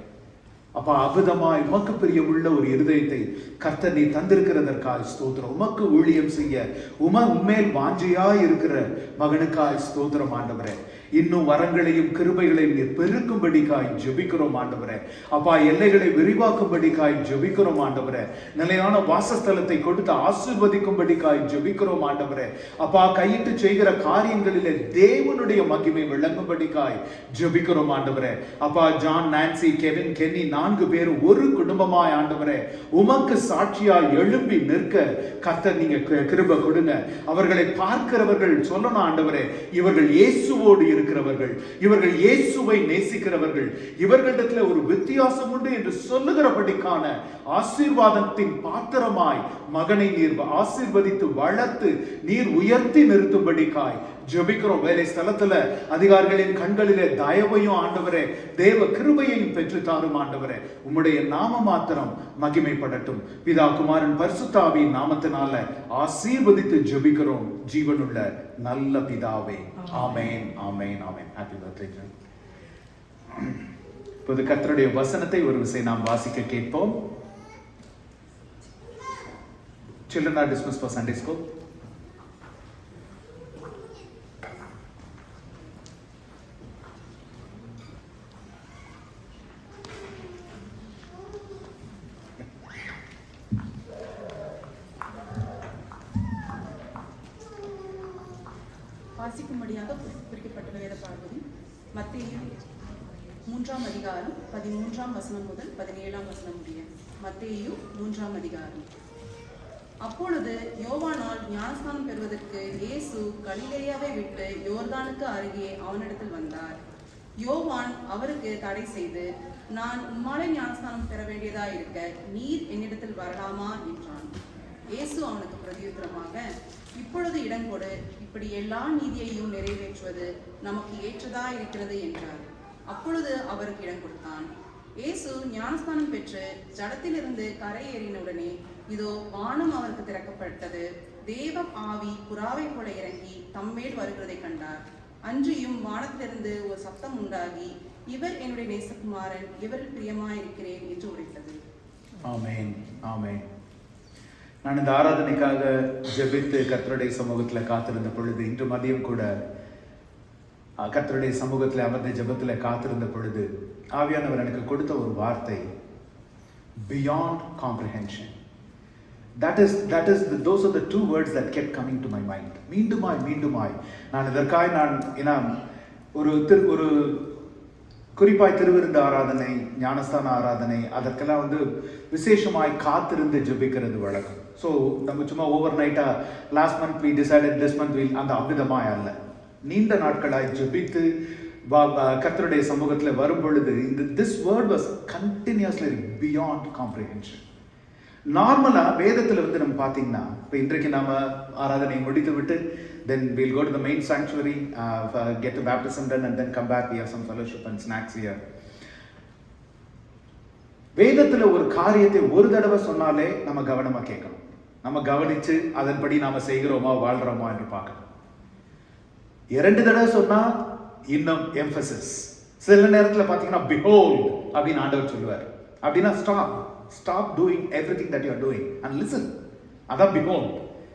D: அப்பா, அபுதமாய் உமக்கு பிரியமுள்ள ஒரு இருதயத்தை கர்த்தர் நீ தந்திருக்கிறதற்காய் ஸ்தோத்திரம். உமக்கு ஊழியம் செய்ய உம்மேல் வாஞ்சையாய் இருக்கிற மகனுக்காய் ஸ்தோத்திரம் ஆண்டவரே. இன்னும் வரங்களையும் கிருபைகளையும் நீர் பெருக்கும்படிக்காய் ஜெபிக்கிறோம் ஆண்டவரே. அப்பா, எல்லைகளை விரிவாக்கும்படிக்காய் ஜெபிக்கிறோம் ஆண்டவரே. நிலையான வாசஸ்தலத்தை கொடுத்து ஆசீர்வதிக்கும்படிக்காய் ஜெபிக்கிறோம் ஆண்டவரே. அப்பா, கையிட்டு செய்கிற காரியங்களிலே தேவனுடைய மகிமை விளங்கும்படிக்காய் ஜெபிக்கிறோம் ஆண்டவரே. அப்பா, ஜான், நான்சி, கெவின், கென்னி 4 பேரும் ஒரு குடும்பமாய் ஆண்டவரே உமக்கு சாட்சியாய் எழும்பி நிற்க கர்த்தர் நீங்க கிருபை கொடுங்க. அவர்களை பார்க்கிறவர்கள் சொல்லணும் ஆண்டவரே, இவர்கள் இயேசுவோடு இருக்கிறவர்கள், இவர்கள் இயேசுவை நேசிக்கிறவர்கள், இவர்களிடத்தில் ஒரு வித்தியாசம் உண்டு என்று சொல்லுகிறபடிக்கான ஆசீர்வாதத்தின் பாத்திரமாய் மகனை நீர் ஆசீர்வதித்து வளர்த்து நீர் உயர்த்தி நிறுத்தும்படிக்காய் ஜெபிக்கிறோம். வேலை ஸ்தலத்துல அதிகாரிகளின் கண்களிலே தயவையும் ஆண்டவரே, தேவ கிருபையையும் பெற்று தாரும் ஆண்டவரே. உம்முடைய நாம மாத்திரம் மகிமைப்படட்டும். பிதா, குமாரன், பரிசுத்த ஆவியின் நாமத்தினால ஆசீர்வதித்து ஜெபிக்கிறோம் ஜீவனுள்ள நல்ல பிதாவே. ஆமென், ஆமென், ஆமென். Happy birthday. இப்போது கர்த்தருடைய வசனத்தை ஒரு விசை நாம் வாசிக்க கேட்போம். Children are dismissed for Sunday school.
E: வாசிக்கும்படியாக குறிக்கப்பட்ட வேத பகுதி மத்தேயு 3ஆம் அதிகாரம் 13ஆம் வசனம் முதல் 17ஆம் வசனம் முடிய. மத்தேயு 3ஆம் அதிகாரம். அப்பொழுது யோவானால் ஞானஸ்நானம் பெறுவதற்கு இயேசு கலிலேயாவை விட்டு யோர்தானுக்கு அருகே அவனிடத்தில் வந்தார். யோவான் அவருக்கு தடை செய்து, நான் உம்மாலே ஞானஸ்நானம் பெற வேண்டியதாயிருக்க நீர் என்னிடத்தில் வரலாமா என்றான். இயேசு அவனுக்கு பிரதியுத்தரமாக, இப்பொழுது இடங்கொடு, இப்படி எல்லா நீதியையும் நிறைவேற்றுவது நமக்கு ஏற்றதா இருக்கிறது என்றார். அப்பொழுது அவருக்கு இடம் கொடுத்தான். இயேசு ஞானஸ்நானம் பெற்று ஜலத்திலிருந்து கரை ஏறினவுடனே இதோ வானம் அவருக்கு திறக்கப்பட்டது. தேவ ஆவி புறாவை போல இறங்கி தம்மேல் வருகிறதை கண்டார். அன்றியும் வானத்திலிருந்து ஒரு சத்தம் உண்டாகி, இவர் என்னுடைய நேசகுமாரன், இவரில் பிரியமாயிருக்கிறேன் என்று உரைத்தது.
D: ஆமென், ஆமென். நான் இந்த ஆராதனைக்காக ஜெபித்து கர்த்தருடைய சமூகத்தில் காத்திருந்த பொழுது, இன்று மதியம் கூட கர்த்தருடைய சமூகத்தில் அமர்ந்த ஜெபத்தில் காத்திருந்த பொழுது ஆவியானவர் எனக்கு கொடுத்த ஒரு வார்த்தை, beyond comprehension. Those are the two words that kept coming to my mind. மீண்டுமாய் நான் இதற்காய் ஏன்னா ஒரு குறிப்பாய் திருவிருந்த ஆராதனை, ஞானஸ்தான ஆராதனை, அதற்கெல்லாம் விசேஷமாய் காத்திருந்து ஜெபிக்கிறது வழக்கம். ஸோ நம்ம சும்மா ஓவர் நைட்டா last month we decided this month will அந்த அவ்விதமாய் அல்ல. நீண்ட நாட்களாய் ஜெபித்து கர்த்தருடைய சமூகத்தில் வரும் பொழுது this word was continuously beyond comprehension. நார்மலா வேதத்துல நம்ம பார்த்தீங்கன்னா, இப்போ இன்றைக்கு நாம ஆராதனை முடித்து விட்டு then we'll go to the main sanctuary, get the baptism done and then come back. We have some fellowship and snacks here. வேதத்துல ஒரு காரியத்தை ஒரு தடவை சொன்னாலே நம்ம கவனமா கேட்கணும். நம்ம கவனிச்சு அதன்படி நாம செய்கிறோமா வாழ்றோமா என்று பார்க்கணும். 2 தடவை சொன்னா இன்னும் எம்பசிஸ். சில நேரத்துல பாத்தீங்கன்னா behold அப்படின்னு ஆண்டவர் சொல்லுவார். அப்படின்னா stop doing everything that you are doing and listen. அதான் behold.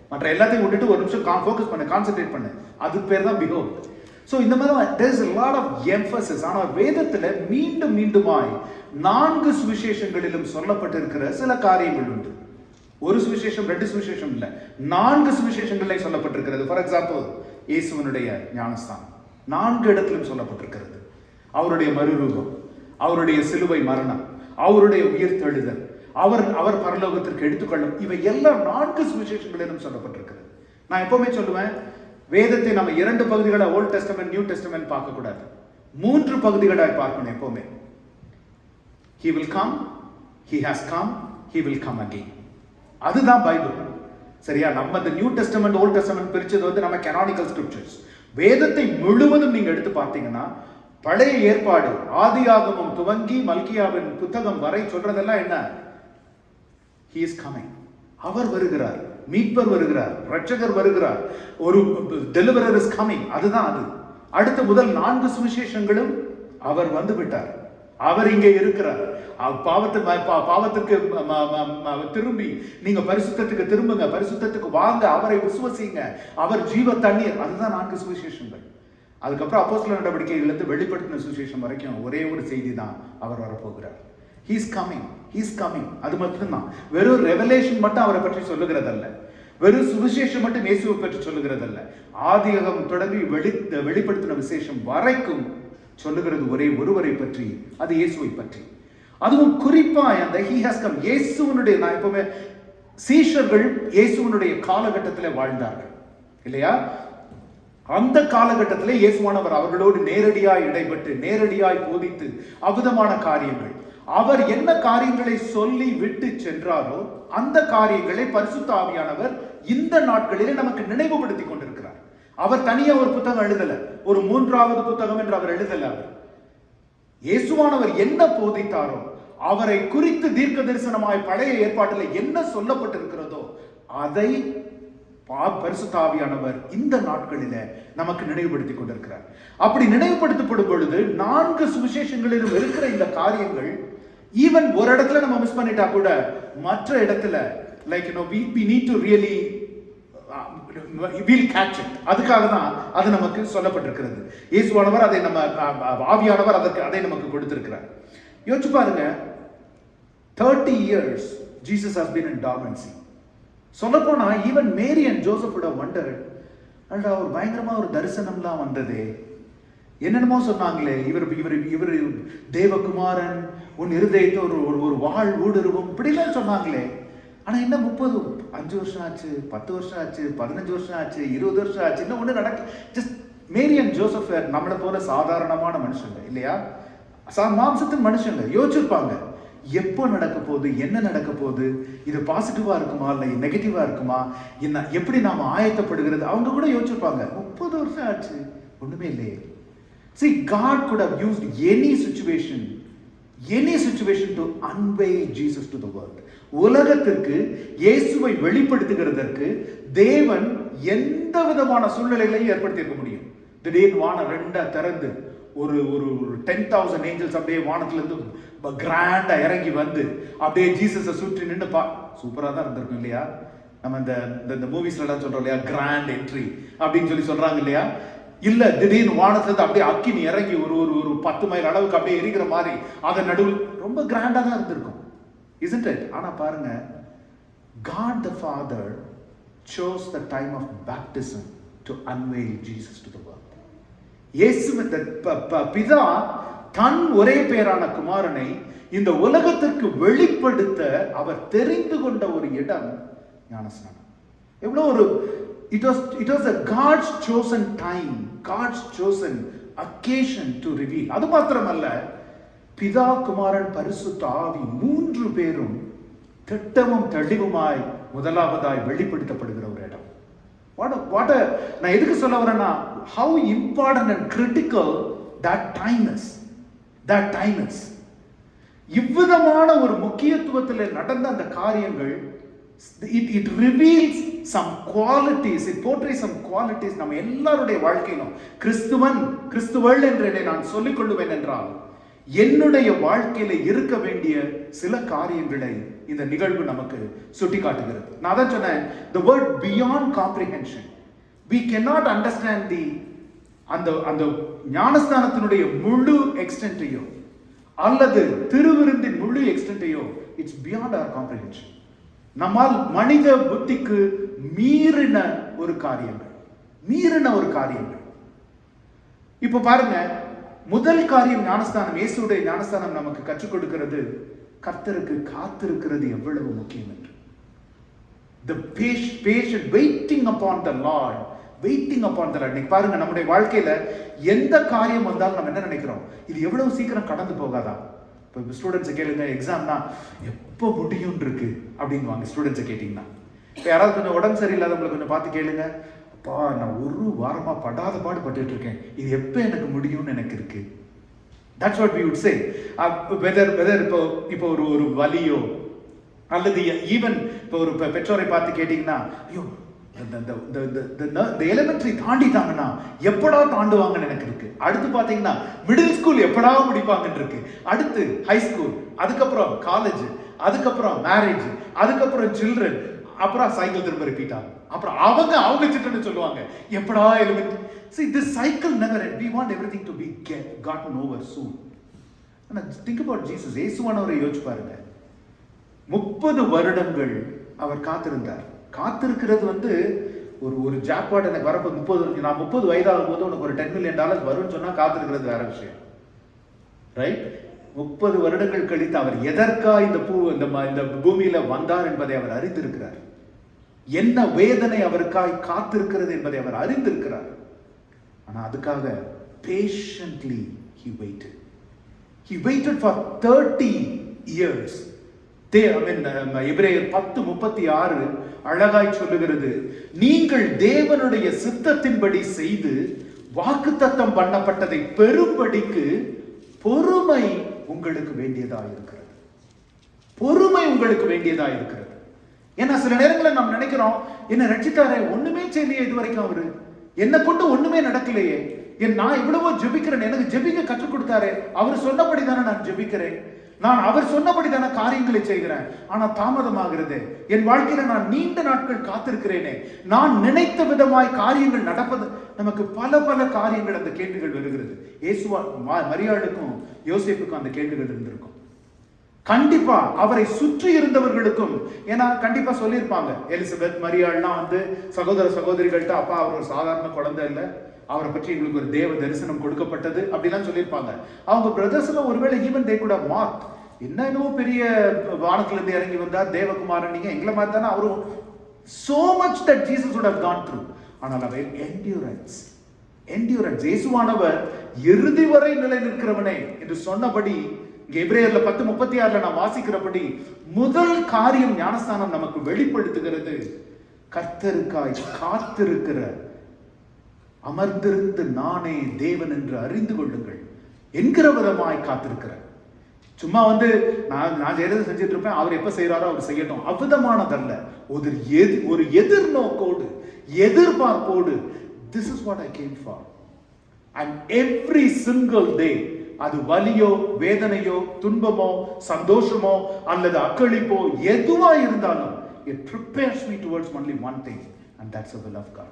D: மற்ற எல்லாத்தையும் விட்டுட்டு ஒரு நிமிஷம் ஃபோக்கஸ் பண்ணு, கான்சென்ட்ரேட் பண்ணு. அதுக்கு பேர் தான் behold. ஸோ இந்த மாதிரி there is a lot of emphasis. ஆனால் வேதத்தில் மீண்டுமாய் 4 சுவிசேஷங்களிலும் சொல்லப்பட்டிருக்கிற சில காரியங்கள் உண்டு. ஒரு சுவிசேஷம் 2 சுவிசேஷம் இல்லை, 4 சுவிசேஷங்களே சொல்லப்பட்டிருக்கிறது. ஃபார் எக்ஸாம்பிள், இயேசுவனுடைய ஞானஸ்தானம் 4 இடத்திலும் சொல்லப்பட்டிருக்கிறது. அவருடைய மறுரூபம், அவருடைய சிலுவை மரணம், அவருடைய உயிர்த்தெழுதல், அவர் பரலோகத்திற்கு எடுத்துக்கொள்ளும், இவை எல்லாம் 4 சுவிசேஷங்களிலும் சொல்லப்பட்டிருக்கிறது. நான் எப்பவுமே சொல்லுவேன், வேதத்தை நம்ம 2 பகுதிகளை ஓல்ட் டெஸ்டமென்ட் நியூ டெஸ்டமென்ட் பார்க்க கூடாது, 3 பகுதிகளாய் பார்க்கணும் எப்பவுமே. He will come, he has come, he will come again. அதுதான் பைபிள். சரியா? நம்ம இந்த நியூ டெஸ்டமென்ட் ஓல்ட் டெஸ்டமென்ட் பிரிச்சது நம்ம கேனானிக்கல் ஸ்கிரிப்சர்ஸ். வேதத்தை முழுவதும் நீங்க எடுத்து பார்த்தீங்கன்னா, பழைய ஏற்பாடு ஆதியாகமம் துவங்கி மல்கியாவின் புத்தகம் வரை சொல்றதெல்லாம் என்ன? He is coming. அவர் வருகிறார், மீட்பர் வருகிறார், ரட்சகர் வருகிறார், ஒரு deliverer is coming. அதுதான் அது. அடுத்த முதல் 4 சுவிசேஷங்களும் அவர் வந்து விட்டார், அவர் இங்கே இருக்கிறார். பாவத்துக்கு திரும்பி நீங்க பரிசுத்தத்துக்கு திரும்புங்க, பரிசுத்தத்துக்கு வாங்க, அவரை விசுவசிங்க, அவர் ஜீவ தண்ணீர். அதுதான் 4 சுவிசேஷங்கள். அதுக்கப்புறம் அப்போஸ்தலர் நடவடிக்கைகளிலிருந்து வெளிப்படுத்தின சுவிசேஷம் வரைக்கும் ஒரே ஒரு செய்தி தான், அவர் வரப்போகிறார். He is coming, he is coming. அது மட்டும்தான். வெறும் ரெவலேஷன் மட்டும் அவரை பற்றி சொல்லுகிறதல்ல, வெறும் சுவிசேஷம் மட்டும் இயேசுவை பற்றி சொல்லுகிறதல்ல, ஆதியாகமம் தொடங்கி வெளிப்படுத்தின விசேஷம் வரைக்கும் சொல்லுகிறது ஒரே ஒருவரை பற்றி, அது இயேசுவை பற்றி. அதுவும் குறிப்பாக அந்த he has come, இயேசுவனுடைய, நான் எப்பவுமே சீஷர்கள் இயேசுவனுடைய காலகட்டத்தில் வாழ்ந்தார்கள் இல்லையா? அந்த காலகட்டத்தில் இயேசுவானவர் அவர்களோடு நேரடியாய் இடைப்பட்டு நேரடியாய் போதித்து அவ்விதமான காரியங்கள், அவர் என்ன காரியங்களை சொல்லி விட்டு சென்றாரோ அந்த காரியங்களை பரிசுத்த ஆவியானவர் இந்த நாட்களிலே நமக்கு நினைவுபடுத்தி கொண்டிருக்கிறார். அவர் தனியா ஒரு புத்தகம் எழுதல, ஒரு 3வது புத்தகம் என்று அவர் எழுதல. அவர் இயேசுவானவர் என்ன போதித்தாரோ, அவரை குறித்து தீர்க்க தரிசனமாய் பழைய ஏற்பாட்டில் என்ன சொல்லப்பட்டிருக்கிறதோ அதை பரிசுத்த ஆவியானவர் இந்த நாட்களில நமக்கு நினைவுபடுத்தி கொண்டிருக்கிறார். அப்படி நினைவுபடுத்தப்படும் பொழுது 4 சுவிசேஷங்களிலும் இருக்கிற இந்த காரியங்கள் ஈவன் ஒரு இடத்துல நம்ம மிஸ் பண்ணிட்டா கூட மற்ற இடத்துல like we need to really we'll catch it. அதுக்காக தான் அது நமக்கு சொல்லப்பட்டிருக்கிறது. இயேசுவானவர் அதை நம்ம ஆவியானவர் அதை நமக்கு கொடுத்திருக்கிறார். யோசிச்சு பாருங்க, 30 years Jesus has been in dormancy. சொல்லப்போனா even Mary and Joseph would have wondered, அடடா ஒரு பயங்கரமா ஒரு தரிசனம்லாம் வந்ததே, என்னென்னமோ சொன்னாங்களே, இவர் தேவகுமாரன், உன் இருதயத்தை ஒரு வாழ் ஊடுருவும், இப்படிலாம் சொன்னாங்களே. ஆனா என்ன 5 வருஷம் ஆச்சு, 10 வருஷம் ஆச்சு, 15 வருஷம் ஆச்சு, 20 வருஷம் ஆச்சு, இன்னும் ஒண்ணு நடக்க. ஜஸ்ட் மேரி அண்ட் ஜோசப் நம்மளை போல சாதாரணமான மனுஷங்க இல்லையா, மாம்சத்தின் மனுஷங்க. யோசிச்சிருப்பாங்க எப்போ நடக்க போகுது, என்ன நடக்க போகுது, இது பாசிட்டிவா இருக்குமா இல்லை நெகட்டிவா இருக்குமா, என்ன எப்படி நாம ஆயத்தப்படுகிறது, அவங்க கூட யோசிச்சிருப்பாங்க. 30 வருஷம் ஆச்சு, ஒண்ணுமே இல்லையே. See, God could have used any situation to unveil Jesus to the world. உலகத்திற்கு இயேசுவை வெளிப்படுத்துகிறதற்கு தேவன் எந்த விதமான சூழ்நிலைகளையும் ஏற்படுத்தி இருக்க முடியும். திடீர்னு வானம் 2 திறந்து ஒரு 10,000 ஏஞ்சல்ஸ் அப்படியே வானத்துல இருந்து கிராண்டா இறங்கி வந்து அப்படியே ஜீசஸை சுற்றி நின்று சூப்பரா தான் இருந்திருக்கும் இல்லையா. நம்ம இந்த மூவிஸ்ல எல்லாம் சொல்றோம் இல்லையா, கிராண்ட் என்ட்ரி அப்படின்னு சொல்றாங்க இல்லையா. இல்ல திடீர்னு வானத்துல இருந்து அப்படியே அக்கினி இறங்கி ஒரு 10 மைல் அளவுக்கு அப்படியே எரிகிற மாதிரி அதன் நடுவில் ரொம்ப கிராண்டா தான் இருந்திருக்கும், isn't it? ஆனா பாருங்க, God the Father chose the time of baptism to unveil Jesus to the world. இயேசு பிதா தன் ஒரே பேரான குமாரனை இந்த உலகத்திற்கு வெளிப்படுத்த அவர் தெரிந்து கொண்ட ஒரு இடம் ஞானஸ்நானம். எவ்வளவு ஒரு it was a God's chosen time, God's chosen occasion to reveal. அது மாத்திரமல்ல, பிதா குமாரன் பரிசுத்த ஆவி 3 பேரும் திட்டமும் தெளிவுமாய் முதலாவதாய் வெளிப்படுத்தப்படுகிற ஒரு இடம். நான் எதுக்கு சொல்ல வரேன்னா, how important and critical that time is. இவ்விதமான ஒரு முக்கியத்துவத்தில் நடந்த அந்த காரியங்கள், it reveals some qualities, it portrays some qualities நம்ம எல்லாருடைய வாழ்க்கையிலும். கிறிஸ்துவள் என்று நான் சொல்லிக் கொள்ளுவேன் என்றால் என்னுடைய வாழ்க்கையில இருக்க வேண்டிய சில காரியங்களை இந்த நிகழ்வு நமக்கு சுட்டி காட்டுகிறது. நான் தான் சொன்னேன், the word beyond comprehension. We cannot understand அந்த ஞானஸ்தானத்தினுடைய முழு எக்ஸ்டென்ட்டையோ அல்லது திருவிருந்தின் முழு எக்ஸ்டென்ட்டையோ, இட்ஸ் பியாண்ட் our comprehension. நம்மால் மனித புத்திக்கு மீறின ஒரு காரியங்கள். இப்ப பாருங்க, முதல் காரியம் ஞானஸ்தானம், இயேசுடைய ஞானஸ்தானம் நமக்கு கற்றுக் கொடுக்கிறது கர்த்தருக்கு காத்திருக்கிறது எவ்வளவு முக்கியம் என்று. The patient waiting upon the Lord. இன்னைக்கு பாருங்க, நம்முடைய வாழ்க்கையில எந்த காரியம் வந்தாலும் நம்ம என்ன நினைக்கிறோம், இது எவ்வளவு சீக்கிரம் கடந்து போகாதா. இப்போ ஸ்டூடெண்ட்ஸை கேளுங்க, எக்ஸாம்னா எப்போ முடியும் இருக்கு அப்படின்வாங்க. ஸ்டூடெண்ட்ஸை கேட்டீங்கன்னா, இப்போ யாராவது கொஞ்சம் உடம்பு சரியில்லாதவங்களை கொஞ்சம் பார்த்து கேளுங்க, அப்பா நான் 1 வாரமா படாத பாடுபட்டு இருக்கேன், இது எப்போ எனக்கு முடியும்னு எனக்கு இருக்கு. That's what we would say. Whether இப்போ ஒரு வலியோ அல்லது ஈவன் இப்போ ஒரு பெற்றோரை பார்த்து கேட்டீங்கன்னா, ஐயோ the elementary தாண்டிட்டாங்கன்னா எப்படா தாண்டுவாங்கன்னு எனக்கு இருக்கு. அடுத்து பாத்தீங்கன்னா மிடில் ஸ்கூல் எப்படா முடிப்பாங்கன்னு இருக்கு. அடுத்து ஹை ஸ்கூல், அதுக்கப்புறம் காலேஜ், அதுக்கப்புறம் மேரேஜ், அதுக்கப்புறம் சில்ட்ரன், அப்புறம் சைக்கிள் திரும்ப ரிப்பீட் ஆகும். அப்புறம் அவங்க சில்ட்ரன் சொல்லுவாங்க எப்படா element. See, this cycle never ends. We want everything to be gotten over soon. Think about Jesus. இயேசுவானவரை யோசிச்சு பாருங்க, 30 வருடங்கள் அவர் காத்திருக்கிறது ஒரு ஜாக்பாட் எனக்கு வரப்போ 30 வயதாகும் போது உனக்கு ஒரு $10 million வரும்னு சொன்னா காத்திருக்கிறது வேற விஷயம், ரைட்? 30 வருடங்கள் கழித்து அவர் எதற்கா இந்த பூமியில வந்தார் என்பதை அவர் அறிந்திருக்கிறார். என்ன வேதனை அவருக்காய் காத்திருக்கிறது என்பதை அவர் அறிந்திருக்கிறார். ஆனா அதுக்காக patiently he waited for 30 years. எபிரேயர் 10:36 அழகாய் சொல்லுகிறது, நீங்கள் தேவனுடைய சித்தத்தின்படி செய்து வாக்குத்தத்தம் பண்ணப்பட்டதை பெறும்படிக்கு பொறுமை உங்களுக்கு வேண்டியதா இருக்கிறது. ஏன்னா சில நேரங்களில் நாம் நினைக்கிறோம், என்ன ரட்சித்தாரே, ஒண்ணுமே செய்யலையே இது வரைக்கும் அவரு, என்னை கொண்டு ஒண்ணுமே நடக்கலையே, நான் இவ்வளவோ ஜெபிக்கிறேன், எனக்கு ஜெபிக்க கற்றுக் கொடுத்தாரு, அவர் சொன்னபடி தானே நான் ஜெபிக்கிறேன், நான் அவர் சொன்னபடி தானே காரியங்களை செய்கிறேன், ஆனா தாமதமாகிறது, என் வாழ்க்கையில நான் நீண்ட நாட்கள் காத்திருக்கிறேனே, நான் நினைத்த விதமாய் காரியங்கள் நடப்பது. நமக்கு பல பல காரியங்கள் அந்த கேள்விகள் வருகிறது. இயேசுவா மரியாளுக்கும் யோசேப்புக்கும் அந்த கேள்விகள் இருந்திருக்கும். கண்டிப்பா அவரை சுற்றி இருந்தவர்களுக்கும், ஏன்னா கண்டிப்பா சொல்லியிருப்பாங்க, எலிசபெத் மரியாள்லாம் வந்து சகோதர சகோதரிகள்கிட்ட, அப்பா அவர் ஒரு சாதாரண குழந்தை இல்லை, அவரை பற்றி எங்களுக்கு ஒரு தேவ தரிசனம் கொடுக்கப்பட்டது அப்படிலாம் சொல்லியிருப்பாங்க. அவங்க பிரதர்ஸ்ல ஒருவேளை even they could have marked, என்னவோ பெரிய வானத்துல இருந்து இறங்கி வந்தார் தேவகுமாரன், நீங்க எங்களை மாதிரி தானே அவரும், so much that Jesus would have gone through. ஆனால் அவர் endurance இயேசுவானவர் இறுதி வரை நிலை நிற்கிறவனே என்று சொன்னபடி, எபிரேயர்ல 10:36 நான் வாசிக்கிறபடி முதல் காரியம் ஞானஸ்தானம் நமக்கு வெளிப்படுத்துகிறது, கர்த்தருக்காய் காத்திருக்கிற, அமர்ந்திருந்து நானே தேவன் என்று அறிந்து கொள்ளுங்கள் என்கிற விதமாய் காத்திருக்கிற. சும்மா வந்து நான் செய்யறது செஞ்சுட்டு இருப்பேன், அவர் எப்ப செய்யறாரோ அவர் செய்யட்டும், அவ்விதமானதல்ல, ஒரு எதிர்நோக்கோடு, எதிர்பார்ப்போடு, this is what I came for, and every single day, அது வலியோ வேதனையோ துன்பமோ சந்தோஷமோ அல்லது அக்களிப்போ எதுவா இருந்தாலும், it prepares me towards only one thing, and that's the will of God.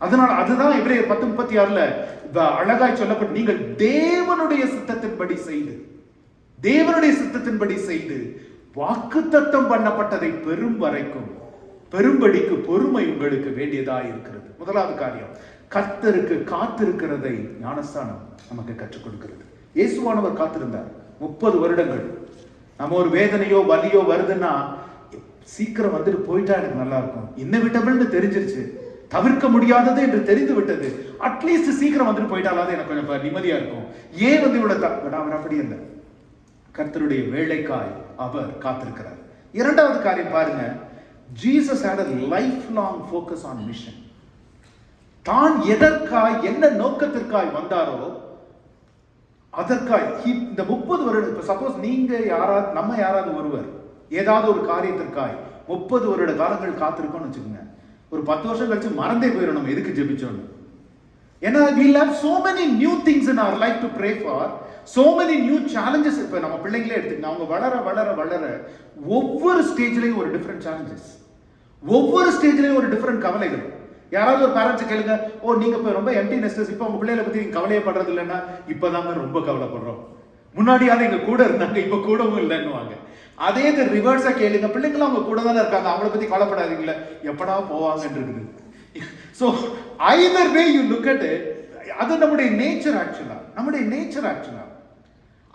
D: அதனால அதுதான் எபிரேயர் 10:36 அழகாய் சொல்லப்பட்டு, நீங்கள் தேவனுடைய சித்தத்தின்படி செய்து வாக்குத்தத்தம் பண்ணப்பட்டதை பெரும் வரைக்கும் பெரும்படிக்கு பொறுமை உங்களுக்கு வேண்டியதாய் இருக்கிறது. முதலாவது காரியம், கர்த்தருக்கு காத்திருக்கிறதை ஞானஸ்தானம் நமக்கு கற்றுக் கொடுக்கிறது. இயேசுவானவர் காத்திருந்தார் 30 வருடங்கள். நம்ம ஒரு வேதனையோ வலியோ வருதுன்னா, சீக்கிரம் வந்துட்டு போயிட்டா எனக்கு நல்லா இருக்கும், இன்னவிட்டபிள்னு தெரிஞ்சிருச்சு, தவிர்க்க முடியாதது என்று தெரிந்து விட்டது, அட்லீஸ்ட் சீக்கிரம் வந்துட்டு போயிட்டாலாவது எனக்கு கொஞ்சம் நிம்மதியா இருக்கும், ஏன் வந்து இவ்வளவு அவர் அப்படி இல்லை, கர்த்தருடைய வேலைக்காய் அவர் காத்திருக்கிறார். இரண்டாவது காரியம் பாருங்க, Jesus had a lifelong focus on mission. தான் எதற்காய் என்ன நோக்கத்திற்காய் வந்தாரோ அதற்காய் இந்த 30 வருடம், சப்போஸ் நீங்க யாராவது, நம்ம யாராவது ஒருவர் ஏதாவது ஒரு காரியத்திற்காய் 30 வருட காலங்கள் காத்திருக்கோம்னு வச்சுக்கோங்க, ஒரு 10 வருஷம் கழிச்சு மறந்தே போயிடும் நம்ம எதுக்கு ஜெபிச்சோன்னு. ஏன்னா we'll have so many new things in our life to pray for, so many new challenges. இப்ப நம்ம பிள்ளைங்களே எடுத்துக்கங்க, அவங்க வளர வளர வளர ஒவ்வொரு ஸ்டேஜ்லயும் ஒரு டிஃபரெண்ட் சேலஞ்சஸ், ஒவ்வொரு ஸ்டேஜ்லயும் ஒரு டிஃபரெண்ட் கவலைகள். யாராவது ஒரு பேரண்ட்ஸ் கேளுங்க, ஓ நீங்க இப்ப ரொம்ப எம்டி நெஸ்டர்ஸ், இப்ப உங்க பிள்ளைகளை பத்தி நீங்க கவலையே படுறது இல்லைன்னா, இப்பதாங்க ரொம்ப கவலைப்படுறோம், முன்னாடியாவது எங்க கூட இருந்தாங்க இப்ப கூடவும் இல்லைன்னு. அதே இது ரிவர்ஸா கேளுங்க, பிள்ளைங்களும் அவங்க கூட தானே இருக்காங்க, அவங்கள பத்தி கவலைப்படாதீங்களா, எப்படா போவாங்கன்னு இருக்குது. So either way you look at it, அது நம்முடைய நேச்சர் ஆக்சுவலா.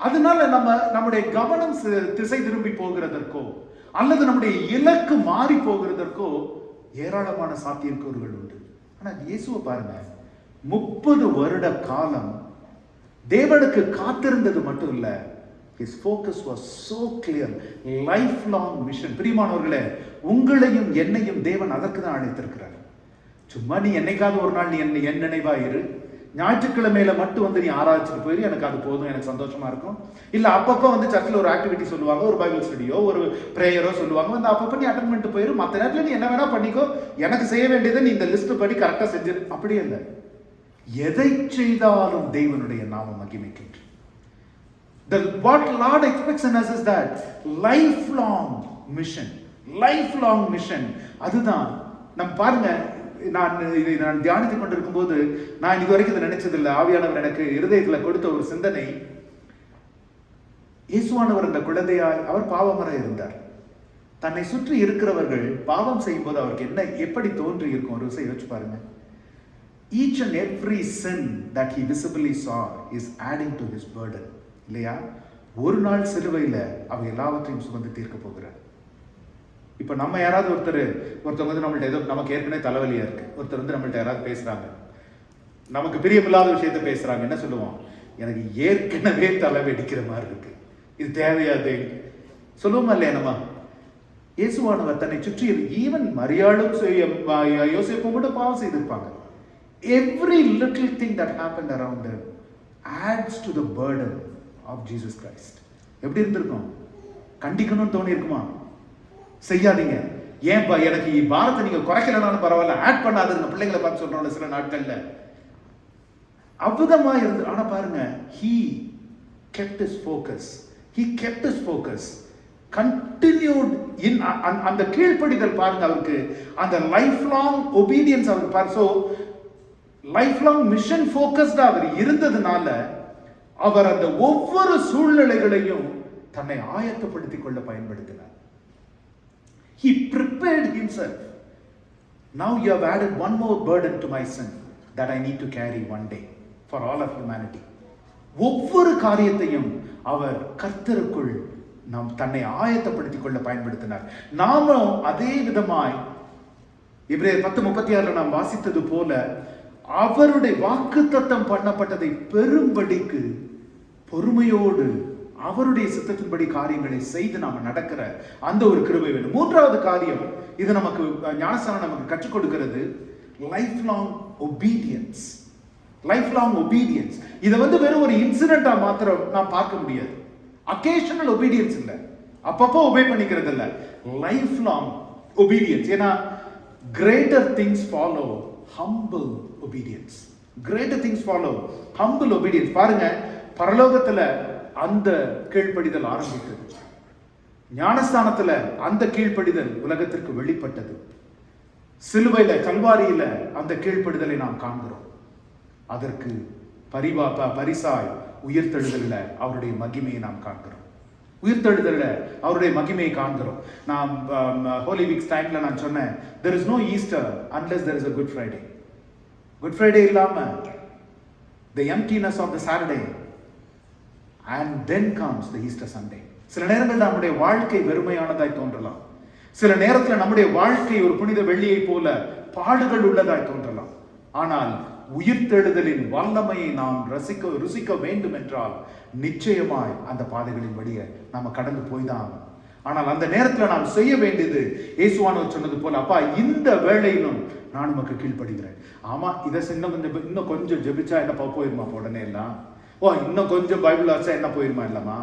D: அதனால நம்முடைய கவனம் திசை திரும்பி போகிறதற்கோ அல்லது நம்முடைய இலக்கு மாறி போகிறதற்கோ ஏராளமான சாத்தியக்கூறுகள் உண்டு. ஆனா இயேசுவை பாருங்க, 30 வருட காலம் தேவனுக்கு காத்திருந்தது மட்டும் இல்ல, his focus was so clear, lifelong mission. பிரியமானவர்களே, உங்களையும் என்னையும் தேவன் அதற்கு தான் அழைத்திருக்கிறார். சும்மா நீ என்னைக்காவது ஒரு நாள் நீ என் நினைவா இரு, ஞாயிற்றுக்கிழமையில மட்டும் வந்து நீ ஆராய்ச்சிட்டு போயிரு, எனக்கு அது போதும், எனக்கு சந்தோஷமா இருக்கும். இல்ல அப்பப்ப வந்து சர்ச்சில் ஒரு ஆக்டிவிட்டி சொல்லுவாங்க, ஒரு பைபிள் ஸ்டடியோ ஒரு பிரேயரோ சொல்லுவாங்க, வந்து அப்பப்ப நீ அட்டெண்ட் பண்ணிட்டு போயிரு, மற்ற நேரத்துல நீ என்ன வேணா பண்ணிக்கோ, எனக்கு செய்ய வேண்டியதை நீ இந்த லிஸ்ட் படி கரெக்டா செஞ்சிரு. அப்படியே இல்லை, எதை செய்தாலும் தேவனுடைய நாமம் மகிமைக்கின்ற. What Lord expects in us is that lifelong mission. அதுதான் நம்ம பாருங்க, நான் தியானித்துக் கொண்டிருக்கும் போது நான் இதுவரைக்கும் இதை நினைச்சதில்லை, ஆவியானவர் எனக்கு இருதயத்துல கொடுத்த ஒரு சிந்தனை, இயேசுவானவர் அந்த குழந்தையாய் அவர் பாவமர இருந்தார். தன்னை சுற்றி இருக்கிறவர்கள் பாவம் செய்யும் போது அவருக்கு என்ன எப்படி தோன்றி இருக்கும், ஒரு விஷயம் யோசிச்சு பாருங்க. Each and every sin that he visibly saw is adding to his burden. இல்லையா? ஒரு நாள் சிலுவையில அவர் எல்லாவற்றையும் சுமந்து தீர்க்க போகிறார். இப்ப நம்ம யாராவது ஒருத்தர் வந்து நம்மள்ட்ட ஏதோ நமக்கு ஏற்கனவே தலைவலியா இருக்கு, ஒருத்தர் வந்து நம்மள்ட்ட யாராவது பேசுறாங்க, நமக்கு பிரியமில்லாத விஷயத்த பேசுறாங்க, என்ன சொல்லுவோம், எனக்கு ஏற்கனவே தலைவலிக்கிற மாதிரி இருக்கு, இது தேவையாது சொல்லுவோமா இல்லையா? நம்ம இயேசுவானவர் தன்னை சுற்றி ஈவன் மரியாளும் யோசேப்பும் கூட பாவம் செய்திருப்பாங்க. Every little thing that happened around them adds to the burden of Jesus Christ. எப்படி இருந்திருக்கும்? கண்டிக்கணும்னு தோணி இருக்குமா? செய்யாதீங்க, ஏன்பா எனக்கு பாரத்தை நீங்க குறைக்கலனாலும் பரவாயில்ல, ஆட் பண்ணாதுங்க பிள்ளைங்களை பார்த்து சொல்றோம்ல சில நாட்கள்ல. அற்புதமா இருந்து. ஆனா பாருங்க, he kept his focus. He kept his focus. Continued in அந்த கீழ்ப்படிதல் பாருங்க, அவருக்கு அந்த லைஃப் லாங் ஒபீடியன்ஸ் அவருக்கு பாரு. ஸோ லைஃப் லாங் மிஷன் ஃபோக்கஸ்டா அவர் இருந்ததுனால அவர் அந்த ஒவ்வொரு சூழ்நிலைகளையும் தன்னை ஆயத்தப்படுத்திக் கொள்ள பயன்படுத்தினார். He prepared himself. Now you have added one more burden to my son that I need to carry one day for all of humanity. ஒவ்வொரு காரியத்தையும் அவர் கர்த்தருக்குள் நாம் தன்னை ஆயத்தப்படுத்திக் கொள்ள பயன்படுத்தினார். நாமும் அதே விதமாய் எபிரேயர் 10:36 நாம் வாசித்தது போல அவருடைய வாக்குத்தத்தம் பண்ணப்பட்டதை பெறும்படிக்கு பொறுமையோடு அவருடைய சித்தத்தின்படி காரியங்களை செய்து நாம நடக்கிற அந்த ஒரு கிருபை வேண்டும். மூன்றாவது காரியம், இது நமக்கு ஞானஸ்நானம் நமக்கு கற்றுக் கொடுக்கிறது, life long obedience. Life long obedience. இதை வெறும் ஒரு இன்சிடென்டா மாத்திரம் நாம் பார்க்க முடியாது. அகேஷனல் ஒபீடியன்ஸ் இல்ல, அப்பப்போ ஒபே பண்ணிக்கிறது இல்ல, லைஃப் லாங் ஒபீடியன்ஸ். ஏன்னா greater things follow humble obedience. Greater things follow humble obedience. பாருங்க, பரலோகத்துல அந்த கீழ்ப்படிதல் ஆரம்பித்தது, ஞானஸ்தானத்துல அந்த கீழ்ப்படிதல் உலகத்திற்கு வெளிப்பட்டது, சிலுவையில கல்வாரியில அந்த கீழ்ப்படிதலை நாம் காண்கிறோம். அதற்கு பரிசாய் உயிர்த்தெழுதல்ல அவருடைய மகிமையை நாம் காண்கிறோம். உயிர்த்தெழுதல்ல அவருடைய மகிமையை காண்கிறோம். நான் ஹோலி வீக்ஸ் டைம்ல நான் சொன்னேன், there is no Easter unless there is a Good Friday. Good Friday இல்லாம the emptiness of the Saturday, and then comes the Easter Sunday. சில நேரங்கள் நம்முடைய வாழ்க்கை வெறுமையானதாய் தோன்றலாம். சில நேரத்தில் நம்முடைய வாழ்க்கை ஒரு புனித வெள்ளியை போல பாடுகள் உள்ளதாய் தோன்றலாம். ஆனால் உயிர்த்தெழுதலின் வல்லமையை நாம் ருசிக்க வேண்டும் என்றால் நிச்சயமாய் அந்த பாதைகளின் வழியை நாம கடந்து போய்தான். ஆனால் அந்த நேரத்தில் நாம் செய்ய வேண்டியது இயேசுவானவர் சொன்னது போல, அப்பா இந்த வேளையிலும் நான் உமக்கு கீழ்ப்படுகிறேன். ஆமா, இதை இன்னும் கொஞ்சம் ஜெபிச்சா என்னப்பா போயிருமா உடனே எல்லாம், இன்னும் கொஞ்சம் பைபிள் வாசிச்சா என்ன போயிருமா இல்லமா,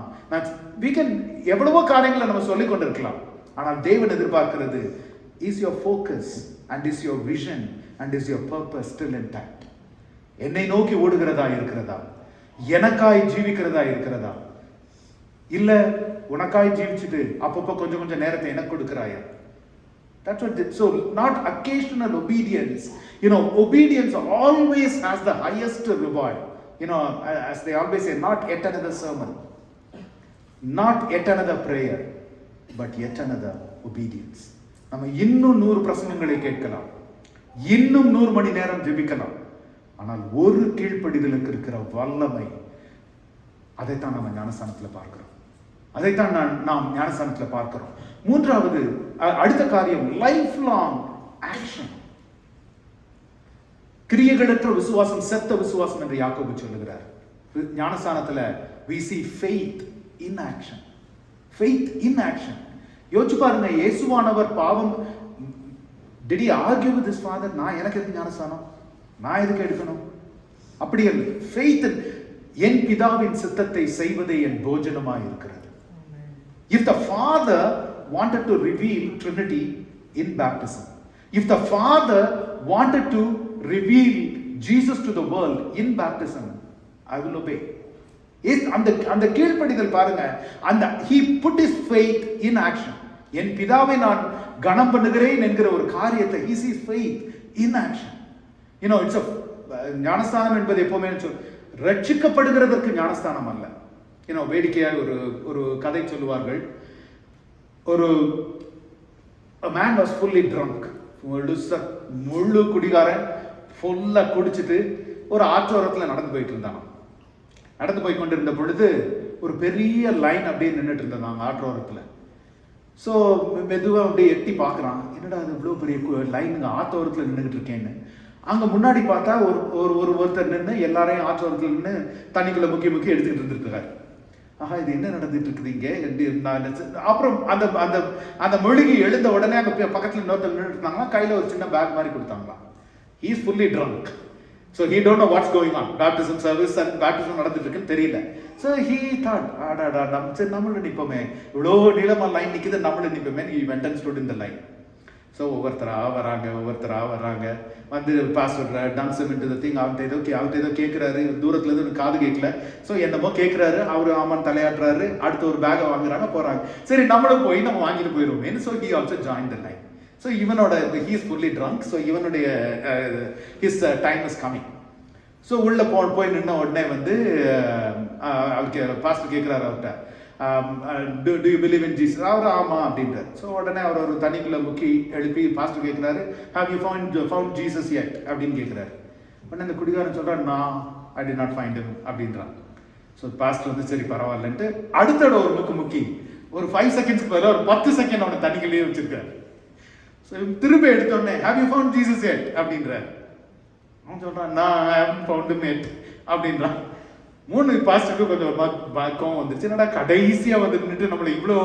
D: எவ்வளவோ காரியங்களை நம்ம சொல்லிக் கொண்டிருக்கலாம். ஆனால் தேவன் எதிர்பார்க்கிறது, is your focus and is your vision and is your purpose still intact? என்னை நோக்கி ஓடுகிறதா இருக்கிறதா? எனக்காய் ஜீவிக்கிறதா இருக்கிறதா? இல்ல உனக்காய் ஜீவிச்சுட்டு அப்பப்போ கொஞ்சம் கொஞ்சம் நேரத்தை எனக்கு கொடுக்கிறாயா? That's what so not occasional obedience. Obedience always has the highest reward. As they always say, not yet another sermon, not yet another prayer, but yet another obedience. நம்ம இன்னும் 100 பிரசங்கங்களை கேட்கலாம், இன்னும் 100 மணி நேரம் ஜெபிக்கலாம். ஆனால் ஒரு கீழ்ப்படிதலுக்கு இருக்கிற வல்லமை, அதைத்தான் நம்ம ஞானஸ்தானத்தில் பார்க்கிறோம். அதைத்தான் நாம் ஞானஸ்தானத்தில் பார்க்கிறோம். மூன்றாவது, அடுத்த காரியம், லைஃப் லாங் ஆக்ஷன். கிரியைகளற்ற விசுவாசம் செத்த விசுவாசம் என்று யாக்கோபு சொல்லுகிறார். ஞானஸ்தானத்துல we see faith in action. Faith in action. யோசிச்சு பாருங்க, இயேசுவானவர் பாவம், did he argue with his father? நான் எனக்கு எதுக்கு ஞானஸ்தானம், நான் எதுக்கு எடுக்கணும்? அப்படி இல்லை. faith, என் பிதாவின் சித்தத்தை செய்வதே என் போஜனமாய் இருக்கிறது. If the Father wanted to reveal Trinity in baptism, if the Father wanted to reveal Jesus to the world in baptism, I will obey. அந்த கீழ்ப்படிதல் பாருங்க, அந்த he put his faith in action. என் பிதாவை நான் கனம் பண்ணுகிறேன் என்கிற ஒரு காரியத்தை, he sees faith in action. It's a ஞானஸ்தானம் என்பது எப்பவுமே ரட்சிக்கப்படுகிறதற்கு ஞானஸ்தானம் அல்ல. வேடிக்கையாக ஒரு கதை சொல்லுவார்கள். ஒரு man was fully drunk, முழு குடிகாரன், ஃபுல்லா குடிச்சிட்டு ஒரு ஆற்றோரத்தில் நடந்து போயிட்டு இருந்தான். நடந்து போய் கொண்டிருந்த பொழுது ஒரு பெரிய லைன் அப்படியே நின்றுட்டு இருந்தாங்க ஆற்றோரத்தில். ஸோ மெதுவாக அப்படியே எட்டி பார்க்குறான், என்னடா அது இவ்வளோ பெரிய லைனுங்க ஆற்றோரத்தில் நின்றுட்டு இருக்கேன்னு. அங்கே முன்னாடி பார்த்தா ஒருத்தர் நின்று எல்லாரையும் ஆற்றோரத்தில் நின்று தண்ணிக்குள்ள முக்கி எடுத்துக்கிட்டு இருந்துருக்காரு. ஆஹா, இது என்ன நடந்துட்டு இருக்குது இங்கே? அப்புறம் அந்த அந்த அந்த மொழிகி எழுந்த உடனே அங்கே பக்கத்தில் இன்னொருத்தர் நின்றுட்டு இருந்தாங்களா, கையில் ஒரு சின்ன பேக் மாதிரி கொடுத்தாங்களா. he is fully drunk, so he don't know what's going on. Baptism service and baptism நடந்துட்டு இருக்குன்னு தெரியல. So he thought, நம்மளும் நிப்போமே, இவ்வளோ நீளமா லைன் நிற்குது, நம்மளும் நிப்போமே. he went and stood in the line. So ஒவ்வொருத்தரா வராங்க வந்து பாஸ்வேர்ட் டங்ஸம் இன்டு த திங். அவர்கிட்ட ஏதோ கேட்குறாரு, தூரத்துல இருந்து காது கேட்கல. ஸோ என்னமோ கேட்குறாரு, அவரு ஆமான் தலையாட்டுறாரு. அடுத்து ஒரு பேக்கை வாங்குறாங்க, போறாங்க. சரி நம்மளும் போய் நம்ம வாங்கிட்டு போயிடுவோம். So he also join the line. So இவனோட he is fully drunk. So இவனுடைய his time is coming. So உள்ள போய் நின்ன உடனே வந்து அவருக்கு பாஸ்டர் கேட்குறாரு அவர்கிட்ட, do you believe in Jesus? அவர் ஆமா அப்படின்றார். ஸோ உடனே அவர் ஒரு தண்ணிக்குள்ள முக்கி எழுப்பி பாஸ்டர் கேட்குறாரு, have you found Jesus yet அப்படின்னு கேட்குறாரு. உடனே அந்த குடிகாரன் சொல்றாரு, நான் I did not find him அப்படின்றான். ஸோ பாஸ்டர் வந்து சரி பரவாயில்லன்ட்டு அடுத்தட ஒரு முக்கி ஒரு 5 செகண்ட்ஸ்க்கு பதிலாக ஒரு 10 செகண்ட் அவனை தண்ணிக்குள்ளேயே வச்சிருக்காரு. ஸோ திரும்ப எடுத்தோடனே have you found Jesus yet அப்படின்றார். அவன் சொல்றான், நான் I haven't found him yet அப்படின்றான். 3 பாஸ்டருக்கு கொஞ்சம் கோவம் வந்துருச்சு. என்னடா கடைசியா வந்து நின்றுட்டு நம்மளை இவ்வளோ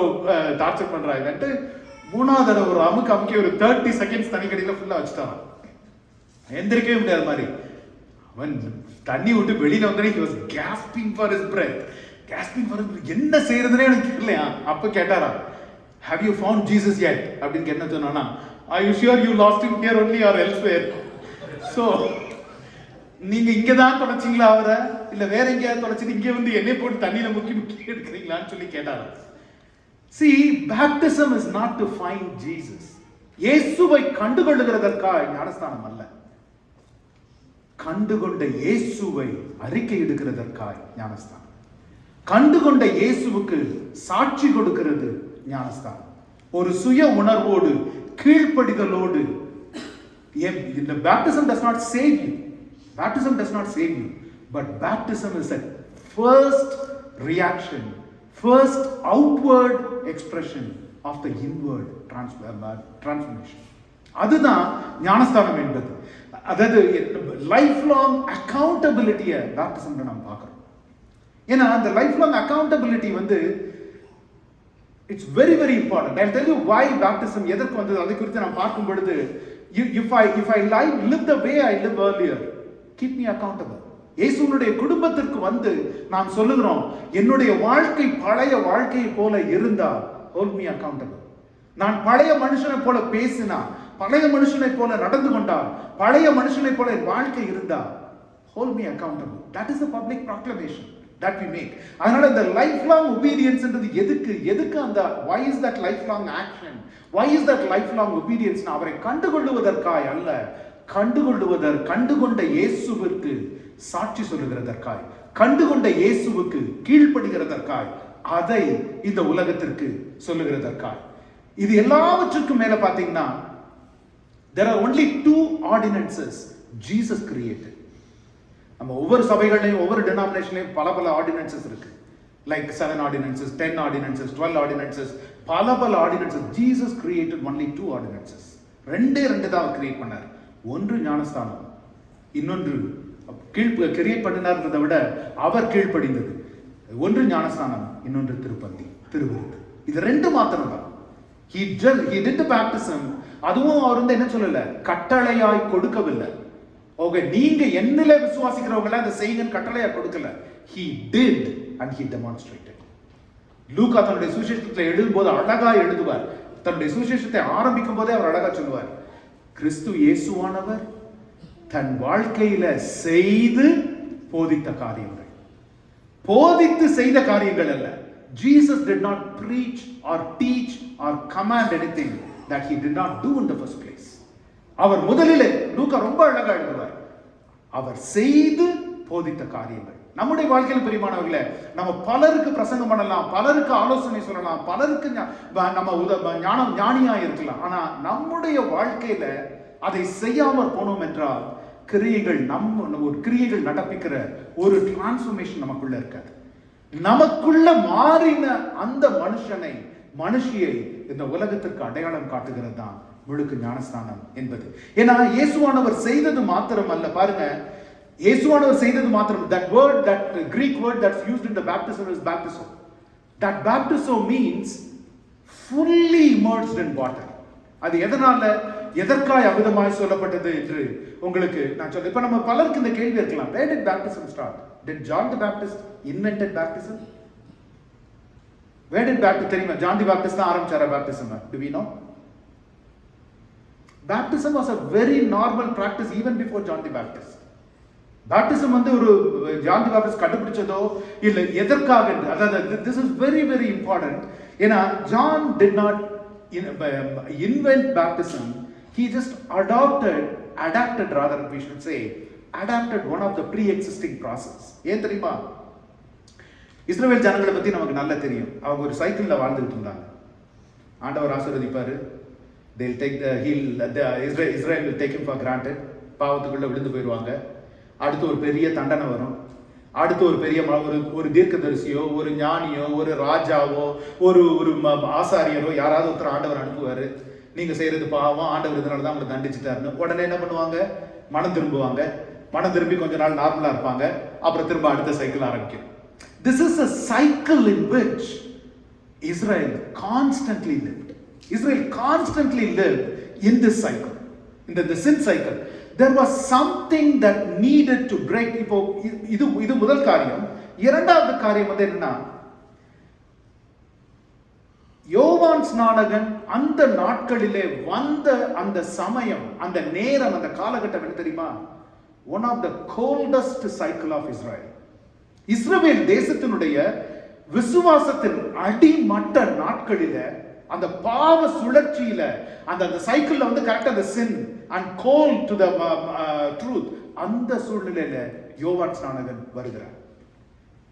D: டார்ச்சர் பண்றாங்கன்ட்டு 3வது தடவை ஒரு அமுக்கி ஒரு 30 செகண்ட்ஸ் தண்ணி கடையில் ஃபுல்லா வச்சுட்டான். எந்திரிக்கவே முடியாத மாதிரி அவன் தண்ணி விட்டு வெளியில வந்தோடனே he was gasping for his breath. என்ன செய்யறதுனே எனக்கு தெரியலையா. அப்ப கேட்டாரா, have you found Jesus yet அப்படின்னு என்ன சொன்னானா, are you sure you lost him here only or elsewhere? So நீங்க இங்கதான் தொலைச்சிங்களா அவரை, இல்ல வேற எங்கேயாவது தொலைச்சிட்டு இங்கே வந்து என்னை போட்டு தண்ணியில முக்கி எடுக்கிறீங்களான்னு சொல்லி கேட்டாரா. See, baptism is not to find Jesus. இயேசுவை கண்டுகொள்ளுகிறதற்காக ஞானஸ்தானம் அல்ல, கண்டுகொண்ட இயேசுவை அறிக்கை எடுக்கிறதற்காக ஞானஸ்தானம். கண்டுகொண்ட இயேசுவுக்கு சாட்சி கொடுக்கிறது ஞானஸ்தானம். ஒரு சுய உணர்வோடு கீழ்ப்படிதலோடு. The baptism does not save you. Baptism does not save you, but baptism is a first reaction, first outward expression of the inward transformation. அதுதான் ஞானஸ்தானம் என்பது. அதாவது லைஃப் லாங் அக்கௌண்டபிலிட்டியை பேப்டிசம்ல நம்ம பார்க்கிறோம். ஏன்னா அந்த லைஃப் லாங் அக்கௌண்டபிலிட்டி வந்து it's very very important. I tell you why baptism எதற்கு வந்தது அதை குறித்து நாம் பார்க்கும் பொழுது, if I live the way I live earlier, keep me accountable. இயேசுவினுடைய குடும்பத்திற்கு வந்து நாம் சொல்லுகிறோம், என்னுடைய வாழ்க்கை பழைய வாழ்க்கையை போல இருந்தா hold me accountable. நான் பழைய மனுஷனை போல பேசினா, பழைய மனுஷனை போல நடந்து கொண்டா, பழைய மனுஷனை போல வாழ்க்கை இருந்தா hold me accountable. That is the public proclamation that we make. அதனால இந்த லைஃப் லாங் obedience என்றது எதுக்கு அந்த why is that lifelong action, why is that lifelong obedience? அவரை கண்டுகொள்ளுவதற்காய் அல்ல, கண்டுகொண்ட இயேசுவிற்கு சாட்சி சொல்லுகிறதற்காய், கண்டுகொண்ட இயேசுவுக்கு கீழ்ப்படுகிறதற்காய், அதை இந்த உலகத்திற்கு சொல்லுகிறதற்காய். இது எல்லாவற்றுக்கும் மேல பாத்தீங்கன்னா there are only 2 ordinances Jesus created. நம்ம ஒவ்வொரு சபைகளையும் ஒவ்வொரு டினாமினேஷன்லையும் பல ஆர்டினன்சஸ் இருக்கு. லைக் 7 ordinances, 10 ordinances, 12 ordinances, பல ordinances. Jesus created only 2 ordinances. ரெண்டு தான் அவர் கிரியேட் பண்ணார். ஒன்று ஞானஸ்தானம், இன்னொன்று கிரியேட் பண்ணினார்ன்றதை விட அவர் கீழ்ப்படிந்தது. ஒன்று ஞானஸ்தானம், இன்னொன்று திருவிருந்து. இது 2 மாத்திரம் தான். He did the baptism. அதுவும் அவர் வந்து என்ன சொல்லல, கட்டளையாய் கொடுக்கவில்லை. ஓகே, நீங்க என்னில விசுவாசிக்கிறவங்கள அந்த செய்யுங்கன்னு கட்டளையா கொடுக்கல. He did and he demonstrated. லூக்கா தன்னுடைய சுவிசேஷத்தை எழுதும்போது அழகா எழுதுவார். தன்னுடைய சுவிசேஷத்தை ஆரம்பிக்கும் போதே அவர் அழகா சொல்லுவார், கிறிஸ்து இயேசுவானவர் தன் வாழ்க்கையில செய்து போதித்த காரியங்கள், போதித்து செய்த காரியங்கள் அல்ல. Jesus did not preach or teach or command anything that he did not do in the first place. அவர் முதலிலே, லூக்கா ரொம்ப அழகா எழுதுவார், அவர் செய்து போதித்த காரியங்கள். நம்முடைய வாழ்க்கையில் பிரியமானவர்களே, நம்ம பலருக்கு பிரசங்கம் பண்ணலாம், பலருக்கு ஆலோசனை சொல்லலாம், பலருக்கு நம்ம ஞானியா இருக்கலாம். ஆனா நம்முடைய வாழ்க்கையில அதை செய்யாமல் போனோம் என்றால் கிரியைகள் நடப்பிக்கிற ஒரு டிரான்ஸ்ஃபர்மேஷன் நமக்குள்ள இருக்காது. நமக்குள்ள மாறின அந்த மனுஷியை இந்த உலகத்திற்கு அடையாளம் காட்டுகிறது தான் முழுக்க ஞானஸ்தானம் என்பது. ஏன்னா இயேசுவானவர் செய்தது மாத்திரம் அல்ல. பாருங்க, இயேசுவானவர் செய்தது மாத்திரம். that Greek word that's used in the baptism is baptizo. That baptizo means fully immersed in water. அது எதற்காய் அவிதமாய் சொல்லப்பட்டது என்று உங்களுக்கு நான் சொல்றேன். இப்ப நம்ம பலருக்கு இந்த கேள்வி இருக்கலாம், where did baptism start? Did John the Baptist invented baptism? Where did baptism தெரியுமா? John the Baptist தான் ஆரம்பிச்சாரா baptism? Do we know? Baptism was a very normal practice even before John the Baptist. Baptism வந்து ஒரு John the Baptist கண்டுபிடிச்சதோ இல்லை எதற்காக, அதாவது this is very very important. ஏன்னா John did not invent baptism, he just adapted rather we should say adapted one of the pre-existing process. ஏன் தெரியுமா? இஸ்ரவேல் ஜனங்களை பத்தி நமக்கு நல்லா தெரியும். அவங்க ஒரு சைக்கிள்ல வாழ்ந்துட்டு இருந்தாங்க. ஆண்டவர் ஆசீர்வதிப்பாரு, they'll take Israel will take him for granted. பாவத்துக்குள்ள விழுந்து போயிடுவாங்க. அடுத்து ஒரு பெரிய தண்டனை வரும். அடுத்து ஒரு பெரிய ஒரு தீர்க்கதரிசியோ ஒரு ஞானியோ ஒரு ராஜாவோ ஒரு ஆசாரியரோ யாராவது ஒருத்தர் ஆண்டவர் அனுப்புவாரு. நீங்க செய்யறது பாவம், ஆண்டவர் இதனால தான் உங்களை தண்டிச்சுட்டாருன்னு. உடனே என்ன பண்ணுவாங்க? மனம் திரும்புவாங்க. மனம் திரும்பி கொஞ்ச நாள் நார்மலா இருப்பாங்க. அப்புறம் திரும்ப அடுத்த சைக்கிள் ஆரம்பிக்கும். This is a cycle in which Israel constantly lived. Israel constantly lived in this cycle, in the sin cycle. There was something that needed to break. இப்போ இது முதல் காரியம். இரண்டாவது காரியம் வந்து என்னன்னா, யோவான் ஸ்நானகன் அந்த நாட்களிலே வந்த அந்த சமயம், அந்த நேரம், அந்த காலகட்டம் என்ன தெரியுமா? One of the coldest cycle of Israel. இஸ்ரவேல் தேசத்தினுடைய விசுவாசத்தின் அடிமட்ட நாட்களில, அந்த பாவ சுழற்சியில, அந்த சைக்கிள்ல வந்து கரெக்டா அந்த sin and cold to the truth, அந்த சூழ்நிலையில யோவான் ஸ்நானகன் வருகிறார்.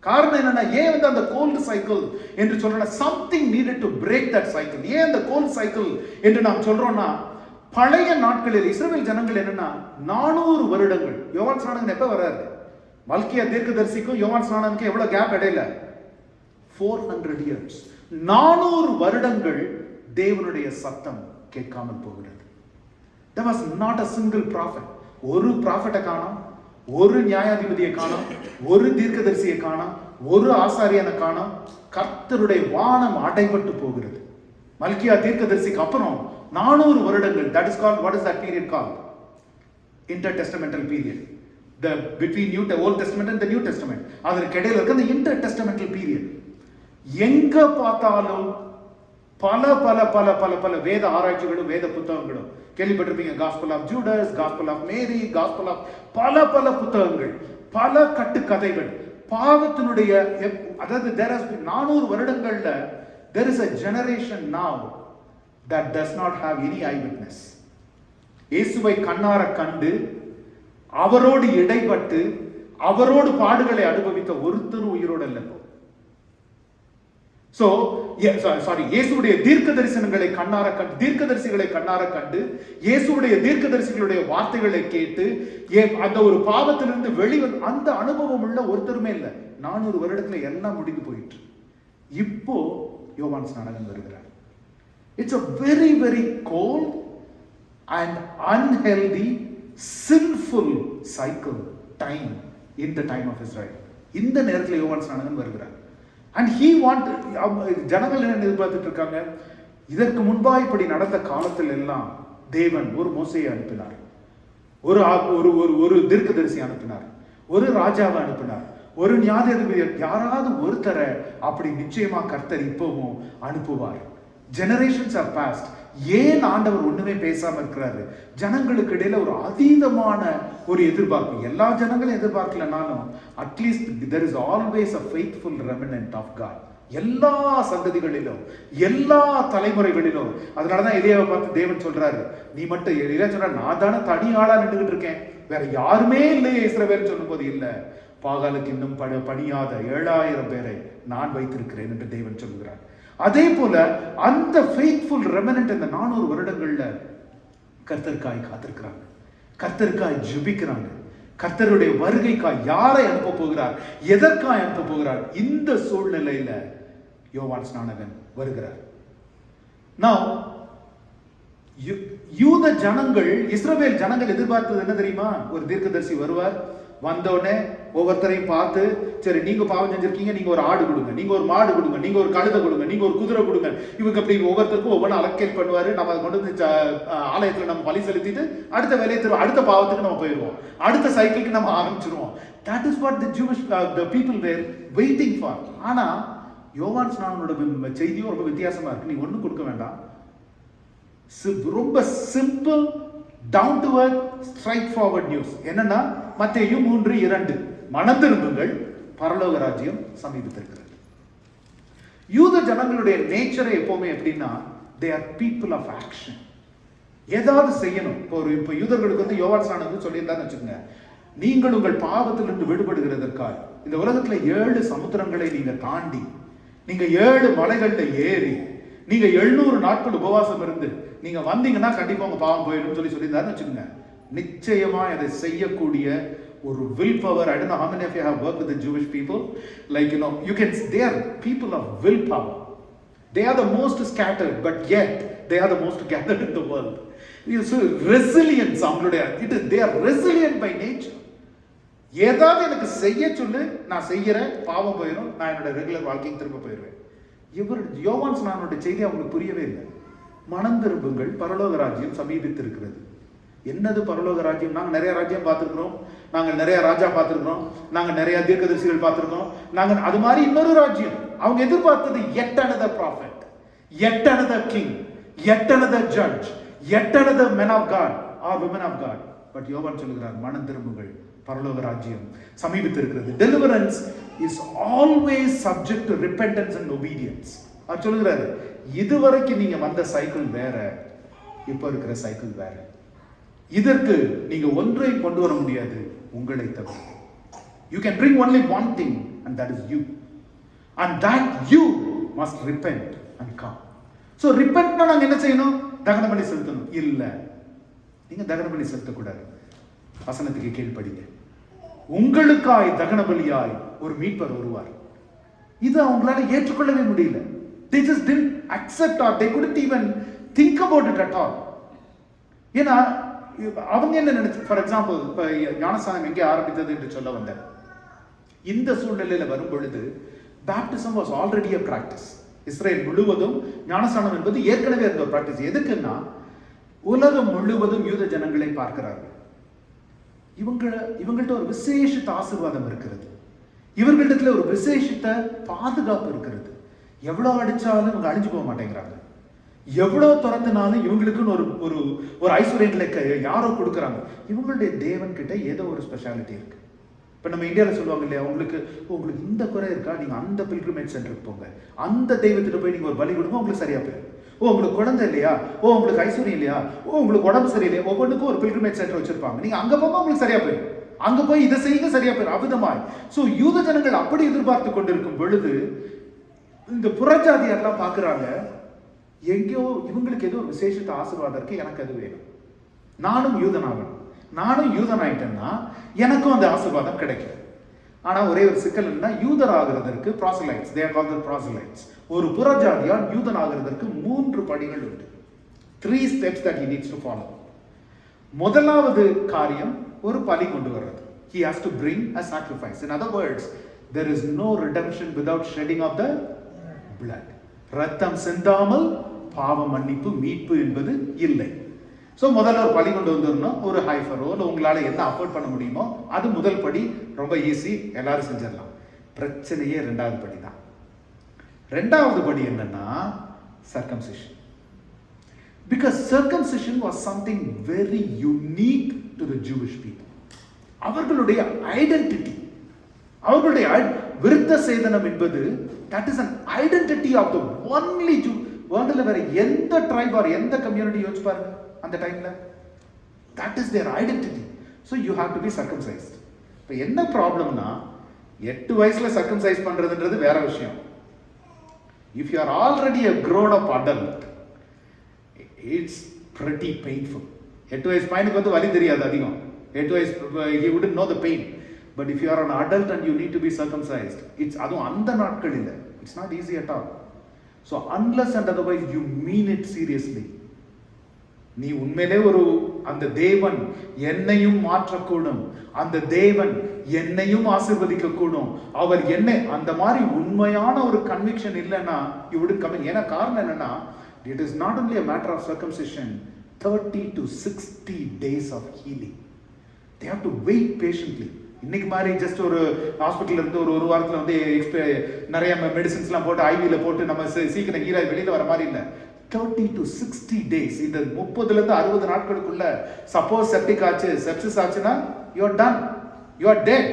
D: காரணம் என்னன்னா, ஏன் வந்து அந்த கோல்டு சைக்கிள் என்று சொல்றோம்னா, something needed to break that cycle. ஏன் அந்த கோல்டு சைக்கிள் என்று நாம் சொல்றோம்னா, பழைய நாட்களில் இஸ்ரவேல் ஜனங்கள் என்னன்னா 400 வருடங்கள். யோவான் ஸ்நானகன் எப்ப வர்றாரு? மல்கியா தீர்க்கதரிசிக்கும் யோவான் ஸ்நானகனுக்கும் எவ்வளவு கேப் இடையில? 400 years. 400 வருடங்கள் தேவனுடைய சத்தம் கேட்காமல் போகிறது. There was not a single prophet. ஒரு ப்ராஃபட்டை காணோம், ஒரு நியாயாதிபதியை காணோம், ஒரு தீர்க்கதரிசியை காணோம், ஒரு ஆசாரியனை காணோம். கர்த்தருடைய வானம் அடைபட்டு போகிறது. மல்கியா தீர்க்கதரிசிக்கு அப்புறம் 400 வருடங்கள். That is called, what is that period called? Intertestamental period. The between Old Testament and the New Testament. அதற்கு இடையில இருக்க the intertestamental period. எங்க பார்த்தாலும் பல பல பல பல பல வேத ஆராய்ச்சிகளும் வேத புத்தகங்களும் கேள்விப்பட்டிருப்பீங்க. Gospel of Judas, Gospel of Mary, Gospel of பல பல புத்தகங்கள், பல கட்டுக்கதைகள். பாவத்தினுடைய, அதாவது there has been 400 வருடங்கள்ல there is a generation now that does not have any eyewitness. இயேசுவை கண்ணார கண்டு அவரோடு இடைப்பட்டு அவரோடு பாடுகளை அனுபவித்த ஒருத்தரும் உயிரோடு இல்லை. இயேசுடைய தீர்க்கதரிசிகளை கண்ணார கண்டு இயேசுடைய தீர்க்கதரிசிகளுடைய வார்த்தைகளை கேட்டு அந்த ஒரு பாவத்திலிருந்து வெளிவந்து அந்த அனுபவம் உள்ள ஒருத்தருமே இல்லை. 400 வருடத்துல எல்லாம் முடிந்து போயிட்டு இப்போ யோவான் ஸ்நானகன் வருகிறார். It's a very very cold and unhealthy sinful cycle time in the time of Israel. இந்த நேரத்தில் யோவான் ஸ்நானகன் வருகிறார். And he wanted, ஜனங்கள் என்ன எதிர்பார்த்துட்டு இருக்காங்க? இதற்கு முன்பாக இப்படி நடந்த காலத்தில் எல்லாம் தேவன் ஒரு மோசையை அனுப்பினார், ஒரு தீர்க்கதரிசி அனுப்பினார், ஒரு ராஜாவை அனுப்பினார், ஒரு நியாயாதிபதி, யாராவது ஒருத்தரை அப்படி நிச்சயமா கர்த்தர் இப்பவும் அனுப்புவார். Generations are passed. ஏன் ஆண்டவர் ஒண்ணுமே பேசாம இருக்கிறாரு? ஜனங்களுக்கு இடையில ஒரு அதீதமான ஒரு எதிர்பார்ப்பு. எல்லா ஜனங்களும் எதிர்பார்க்கலனாலும் at least there is always a faithful remnant of God. எல்லா சந்ததிகளிலும் எல்லா தலைமுறைகளிலும். அதனாலதான் எலியாவை பார்த்து தேவன் சொல்றாரு, நீ மட்டும் எலியா சொல்ற, நான் தானே தனி ஆளா நின்றுகிட்டு இருக்கேன், வேற யாருமே இல்லையே இஸ்ரவேல் சொல்லும் போது, இல்ல பாகாலுக்கு இன்னும் பணியாத 7000 பேரை நான் வைத்திருக்கிறேன் என்று தேவன் சொல்கிறார். அதே போல அந்த ஃபெய்த்ஃபுல் ரெமனன்ட் இந்த 400 வருடங்கள்ல கர்த்தருக்காய் காத்திருக்கிறாங்க, கர்த்தருக்காய் ஜெபிக்கிறாங்க, கர்த்தருடைய வருகைக்காய் யாரை அனுப்ப போகிறார், எதற்காய் அனுப்ப போகிறார். இந்த சூழ்நிலையில யோவான் ஸ்நானகன் வருகிறார். Now யூத ஜனங்கள், இஸ்ரவேல் ஜனங்கள் எதிர்பார்த்தது என்ன தெரியுமா? ஒரு தீர்க்கதரிசி வருவார், வந்தோடனே ஒவ்வொருத்தரையும் பார்த்து, சரி நீங்க பாவம் செஞ்சிருக்கீங்க, நீங்க ஒரு ஆடு கொடுங்க, நீங்க ஒரு மாடு கொடுங்க, நீங்க ஒரு கழுதை கொடுங்க, நீங்க ஒரு குதிரை கொடுங்க. இவங்க அப்படி ஒவ்வொருத்தருக்கும் ஒவ்வொன்று அலக்கேட் பண்ணுவாரு. நம்ம அதை கொண்டு வந்து ஆலயத்துல நம்ம பலி செலுத்திட்டு அடுத்த வேலையை தருவோம், அடுத்த பாவத்துக்கு நம்ம போயிடுவோம், அடுத்த சைக்கிளுக்கு நம்ம ஆரம்பிச்சிருவோம். That is what the Jewish the people were waiting for. ஆனா யோவான் ஸ்நானனோட செய்தியும் ரொம்ப வித்தியாசமா இருக்கு. நீ ஒன்றும் கொடுக்க வேண்டாம், ரொம்ப simple, down to earth, straight forward news. என்னன்னா மத்தேயு 3:2 மனம் திரும்புங்கள், பரலோக ராஜ்யம் சமீபித்திருக்கிறது. யூத ஜனங்களுடைய நேச்சரை எப்பவுமே எப்படின்னா, they are people of action. ஏதாவது செய்யணும். இப்போ யூதர்களுக்கு வந்து யோவான் ஸ்நானன் சொல்லியிருந்தான்னு வச்சுக்கோங்க, நீங்கள் உங்கள் பாவத்திலிருந்து விடுபடுகிறதற்காக இந்த உலகத்துல 7 சமுத்திரங்களை நீங்க தாண்டி, நீங்க 7 மலைகள்ல ஏறி, நீங்க 700 நாட்கள் உபவாசம் இருந்து நீங்க வந்தீங்கன்னா கண்டிப்பா உங்க பாவம் போயிடும் சொல்லியிருந்தாருன்னு வச்சுக்கோங்க. நிச்சயமா அதை செய்யக்கூடிய ஒரு will power. I don't know how many of you have worked with the Jewish people. Like, you can, they are people of willpower. They are the most scattered, but yet they are the most gathered in the world. So resilience, they are resilient by nature. ஏதாவது எனக்கு செய்ய சொல்லு, நான் செய்யறேன், பாவம் போயிடும், நான் என்னோட ரெகுலர் வாழ்க்கைக்கு திரும்ப போயிடுவேன். யோவான் ஸ்நானனுடைய செய்தி அவங்களுக்கு புரியவே இல்லை. மனம் திரும்புங்கள், பரலோக ராஜ்யம் சமீபித்திருக்கிறது. என்னது பரலோக ராஜ்யம்? நாங்கள் நிறைய ராஜ்யம் பார்த்துருக்கிறோம், நாங்கள் நிறைய ராஜா பார்த்துருக்கிறோம், நாங்கள் நிறைய தீர்க்கதரிசிகள் பார்த்துருக்கோம், நாங்கள் அது மாதிரி இன்னொரு ராஜ்யம். அவங்க எதிர்பார்த்தது yet another prophet, yet another king, yet another judge, yet another men of God or women of God. But யோவான் சொல்லுகிறார், மனம் திரும்புங்கள், பரலோக ராஜ்யம் சமீபித்திருக்கிறது. Deliverance is always subject to repentance and obedience. அவர் சொல்லுகிறாரு, இதுவரைக்கும் நீங்க வந்த சைக்கிள் வேற, இப்ப இருக்கிற சைக்கிள் வேற. இதற்கு நீங்க ஒன்றை கொண்டு வர முடியாது, உங்களை தவிர. You can bring only one thing, and that is you. And that you must repent and come. So repentனா நாங்க என்ன செய்யணும்? தகன பலி செலுத்தணும். இல்ல, நீங்க தகன பலி செலுத்தக்கூடாது. வசனத்துக்கு கீழ்ப்படிங்க. உங்களுக்காய் தகன பலியாய் ஒரு மீட்பர் வருவார். இது அவங்களால ஏற்றுக்கொள்ளவே முடியல. They just didn't accept, or they couldn't even think about it at all. ஏன்னா அவங்க என்ன நினைச்சு, ஃபார் எக்ஸாம்பிள், இப்ப ஞானஸ்நானம் எங்கே ஆரம்பித்தது என்று சொல்ல வந்தேன். இந்த சூழ்நிலையில வரும் பொழுது baptism was already a practice. Israel முழுவதும் ஞானஸ்நானம் என்பது ஏற்கனவே இருந்த ஒரு பிராக்டிஸ். எதுக்குன்னா, உலகம் முழுவதும் யூத ஜனங்களை பார்க்கிறார்கள். இவங்கள்ட்ட ஒரு விசேஷித்த ஆசீர்வாதம் இருக்கிறது, இவர்களிடத்துல ஒரு விசேஷித்த பாதுகாப்பு இருக்கிறது. எவ்வளவு அடிச்சாலும் இவங்க அழிஞ்சு போக மாட்டேங்கிறாங்க. எவ்வளவு திறந்துனாலும் இவங்களுக்குன்னு ஒரு ஒரு ஐஸ்வர்யங்களை யாரோ கொடுக்குறாங்க. இவங்களுடைய தேவன் கிட்ட ஏதோ ஒரு ஸ்பெஷாலிட்டி இருக்கு. இப்போ நம்ம இந்தியாவில் சொல்லுவாங்க இல்லையா, உங்களுக்கு இந்த குறை இருக்கா, நீங்க அந்த பில்கிரிமேஜ் சென்டருக்கு போங்க, அந்த தெய்வத்திட்ட போய் நீங்க ஒரு பலி கொடுங்க, உங்களுக்கு சரியா போயிடும். உங்களுக்கு குழந்தை இல்லையா, உங்களுக்கு ஐஸ்வர்யம் இல்லையா, உங்களுக்கு உடம்பு சரியில்லையா, ஒவ்வொன்றுக்கும் ஒரு பில்கிரிமேஜ் சென்டர் வச்சிருப்பாங்க. நீங்க அங்க போக உங்களுக்கு சரியா போயிடும், அங்க போய் இதை செய்யுங்க, சரியா போயிடும். அவிதமாய் சோ யூத ஜனங்கள் அப்படி எதிர்பார்த்து கொண்டிருக்கும் பொழுது இந்த புறஜாதியாரெல்லாம் பாக்குறாங்க, எங்கேயோ இவங்களுக்கு ஏதோ ஒரு விசேஷத்தை ஆசீர்வாதம் இருக்கு, எனக்கு அது வேணும், நானும் யூதனாகணும், நானும் யூதன் ஆயிட்டேன்னா எனக்கும் அந்த ஆசீர்வாதம் கிடைக்கும். ஆனா ஒரே ஒரு சிக்கல் என்ன, யூதர் ஆகிறதற்கு proselytes, they are called the proselytes, ஒரு புறஜாதியார் யூதன் ஆகிறதற்கு 3 படிகள் உண்டு. 3 steps that he needs to follow. முதலாவது காரியம் ஒரு பலி கொண்டு வர்றது. He has to bring a sacrifice. In other words, there is no redemption without shedding of the blood. ரத்தம் சிந்தாமல் பாவ மன்னிப்பு, மீட்பு என்பது இல்லை. ஸோ முதல்ல ஒரு பலி கொண்டு வந்துடணும். ஒரு ஹைஃபரோ இல்லை உங்களால் என்ன அஃபோர்ட் பண்ண முடியுமோ அது முதல் படி. ரொம்ப ஈஸி, எல்லாரும் செஞ்சிடலாம். பிரச்சனையே 2வது படி தான். 2வது படி என்னன்னா circumcision. Because circumcision was something very unique to the Jewish people. அவர்களுடைய ஐடென்டிட்டி, அவர்களுடைய விருத்த சேதனம் என்பது that is an identity of the only Jew. வேர்ல்ட்ல வேற எந்த ட்ரைப் ஆர் எந்த கம்யூனிட்டி யோசிச்சு பாருங்க அந்த டைம்ல, that is their identity. So you have to be circumcised. இப்போ என்ன ப்ராப்ளம்னா, 8 வயசுல சர்க்கம்சைஸ் பண்றதுன்றது வேற விஷயம். If you are already a grown up adult, it's pretty painful. 8 வயசு பையனுக்கு வந்து வலி தெரியாது அதிகம். 8 வயசு he wouldn't know the pain. But if you are an adult and you need to be circumcised, it's அதுவும் அந்த நாட்கள் இல்லை, it's not easy at all. So unless and otherwise you mean it seriously, நீ உண்மையிலே ஒரு அந்த தேவன் என்னையும் மாற்றக்கூடும், அந்த தேவன் என்னையும் ஆசீர்வதிக்க கூடும், அவர் என்ன அந்த மாதிரி உண்மையான ஒரு கன்விக்ஷன் இல்லைன்னா you wouldn't come in. ஏன்னா காரணம் என்னன்னா, it is not only a matter of circumcision, 30 to 60 days of healing. They have to wait patiently. இன்னைக்கு மாதிரி ஜஸ்ட் ஒரு ஹாஸ்பிட்டல் இருந்து ஒரு வாரத்தில் வந்து நிறைய மெடிசின்ஸ்லாம் போட்டு ஐவியில் போட்டு நம்ம சீக்கிரம் ஹீராய் வெளியில் வர மாதிரி இல்லை. 30 to 60 days, இந்த 30 இருந்து 60 நாட்களுக்குள்ள சப்போஸ் செப்டிக் ஆச்சு, செப்சிஸ் ஆச்சுன்னா you are done, you are dead.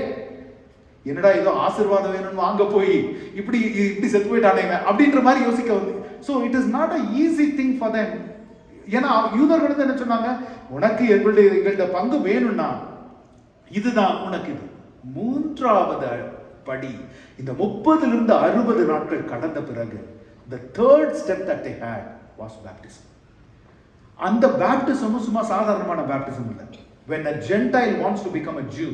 D: என்னடா ஏதோ ஆசீர்வாதம் வேணும்னு வாங்க போய் இப்படி செத்து போயிட்டானே அப்படின்ற மாதிரி யோசிக்க வந்து. So it is not a easy thing for them. ஏன்னா யூதர்கள் வந்து என்ன சொன்னாங்க, உனக்கு எங்கள்கிட்ட பங்கு வேணும்னா இதுதான் உனக்கு. இது மூன்றாவது படி. இந்த 30 to 60 நாட்கள் கடந்த பிறகு the third step that they had was baptism. அந்த பேப்டிசமும் சும்மா சாதாரணமான பேப்டிசம் இல்லை. when a Gentile wants to become a Jew,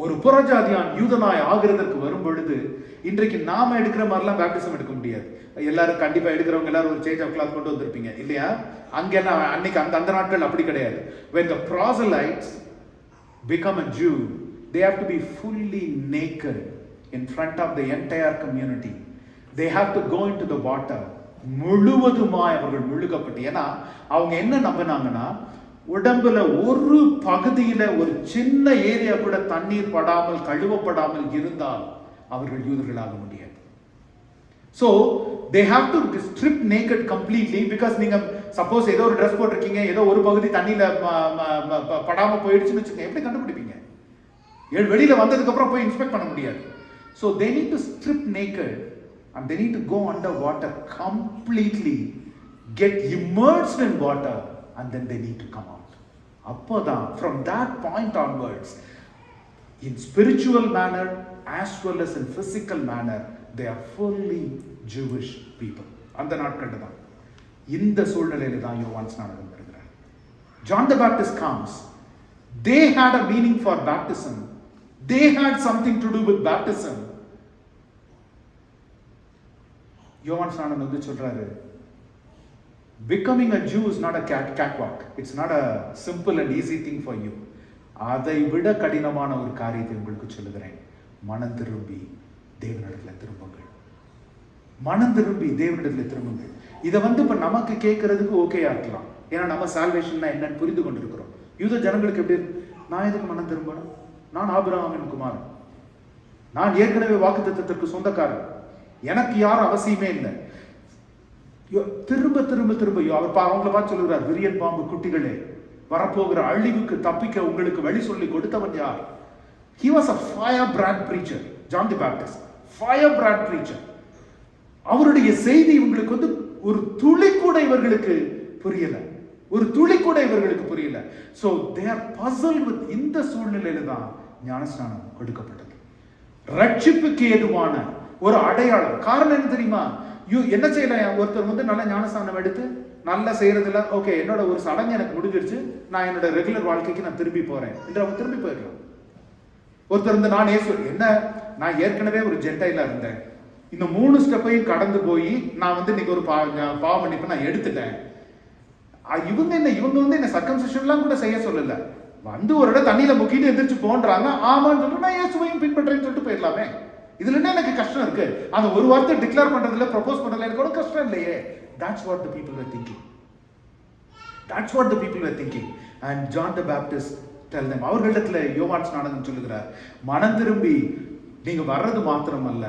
D: ஒரு புறஜாதியான் யூதனாய் ஆகிறதுக்கு வரும் பொழுது, இன்றைக்கு நாம எடுக்கிற மாதிரிலாம் பேப்டிசம் எடுக்க முடியாது. எல்லாரும் கண்டிப்பா எடுக்கிறவங்க எல்லாரும் ஒரு சேஞ்ச் ஆஃப் கிளாத் கொண்டு வந்திருப்பீங்க இல்லையா? அங்கெல்லாம் அன்னைக்கு அந்த நாட்கள் அப்படி கிடையாது. when the proselytes become a Jew, they have to be fully naked in front of the entire community. They have to go into the water. முழுவதுமாய் அவர்கள் முழுகப்பட்டு. ஏன்னா அவங்க என்ன நம்பினாங்கன்னா, உடம்புல ஒரு பகுதியில ஒரு சின்ன ஏரியா கூட தண்ணீர் படாமல் கழுவப்படாமல் இருந்தால் அவர்கள் யூதர்களாக முடியாது. So they have to strip naked completely, because நீங்க சப்போஸ் ஏதோ ஒரு ட்ரெஸ் போட்டிருக்கீங்க, ஏதோ ஒரு பகுதி தண்ணியில படாம போயிடுச்சுன்னு வச்சுக்கோங்க, எப்படி கண்டுபிடிப்பீங்க? வெளியில வந்ததுக்கு அப்புறம் போய் இன்ஸ்பெக்ட் பண்ண முடியாது. So they need to strip naked and they need to go under water completely, get immersed in water, and then they need to come out. அப்போதான் from that point onwards, in spiritual manner as well as in physical manner, they are fully Jewish people. அந்த நாட்கள்ல தான், இந்த சூழ்நிலையில தான் யோவான் ஸ்நானகன் வருகிறார். John the Baptist comes. They had a meaning for baptism. They had something to do with baptism. யோவான் ஸ்நானகன் வந்து சொல்றாரு, becoming a Jew is not a catwalk. It's not a simple and easy thing for you. அதை விட கடினமான ஒரு காரியத்தை உங்களுக்கு சொல்லுகிறேன். மனம் திரும்பி தேவனிடத்தில் திரும்புங்கள். மனம் திரும்பி தேவனிடத்தில் திரும்புங்கள். இதை வந்து இப்ப நமக்கு கேட்கறதுக்கு ஓகேயா இருக்கலாம். ஏன்னா நம்ம சால்வேஷன்னா என்னன்னு புரிந்து கொண்டிருக்கிறோம். யூத ஜனங்களுக்கு எப்படி, நான் எதுக்கு மனம் திரும்பணும்? நான் ஆபிரகாமின் குமாரன், நான் ஏற்கனவே வாக்குத்தத்தத்திற்கு சொந்தக்காரன், எனக்கு யாரும் அவசியமே இல்லை. திரும்ப திரும்ப திரும்ப அவர் அவங்களை பார்த்து சொல்லுகிறார், விரியன் பாம்பு குட்டிகளே, வரப்போகிற அழிவுக்கு தப்பிக்க உங்களுக்கு வழி சொல்லி கொடுத்தவன் யார்? He was a firebrand preacher, John the Baptist, firebrand preacher. அவருடைய செய்தி இவங்களுக்கு வந்து ஒரு துளி கூட இவர்களுக்கு புரியல, ஒரு துளி கூட இவர்களுக்கு புரியல. So they are puzzled with. இந்த சூழ்நிலையில தான் ஞானஸ்நானம் கொடுக்கப்பட்டது. ரட்சிப்புக்கு ஏதுவான ஒரு அடையாளம். காரணம் என்ன தெரியுமா? என்ன செய்யலாம்? ஒருத்தர் வந்து நல்ல ஞானஸ்நானம் எடுத்து நல்லா செய்யறதுல ஓகே, என்னோட ஒரு சடங்கு எனக்கு முடிஞ்சிருச்சு, நான் என்னோட ரெகுலர் வாழ்க்கைக்கு நான் திரும்பி போறேன் என்று அவங்க திரும்பி போயிடலாம். ஒருத்தர் வந்து நான் என்ன, நான் ஏற்கனவே ஒரு ஜென்டைலா இருந்தேன், இந்த 3 ஸ்டெப்பையும் கடந்து போய் நான் வந்து இன்னைக்கு ஒரு பாவ மன்னிப்பு நான் எடுத்துட்டேன். இவங்க வந்து என்ன சர்க்கம்சிஷன்லாம் கூட செய்ய சொல்லல, வந்து ஒரு இடம் தண்ணியில முக்கிட்டு எந்திரிச்சு போன்றாங்க, ஆமான்னு சொல்லிட்டு நான் இயேசுவையும் பின்பற்றேன்னு சொல்லிட்டு போயிடலாமே. இதுல என்ன எனக்கு கஷ்டம் இருக்கு? அந்த ஒரு வார்த்தை டிக்ளேர் பண்றதுல, ப்ரப்போஸ் பண்றதுல எனக்கு ஒரு கஷ்டம் இல்லையே. That's what the people were thinking. That's what the people were thinking. And John the Baptist tell them, அவர்களிடத்துல யோவான் ஸ்நானகன் சொல்லுகிறார், மனம் திரும்பி நீங்க வர்றது மாத்திரம் அல்ல,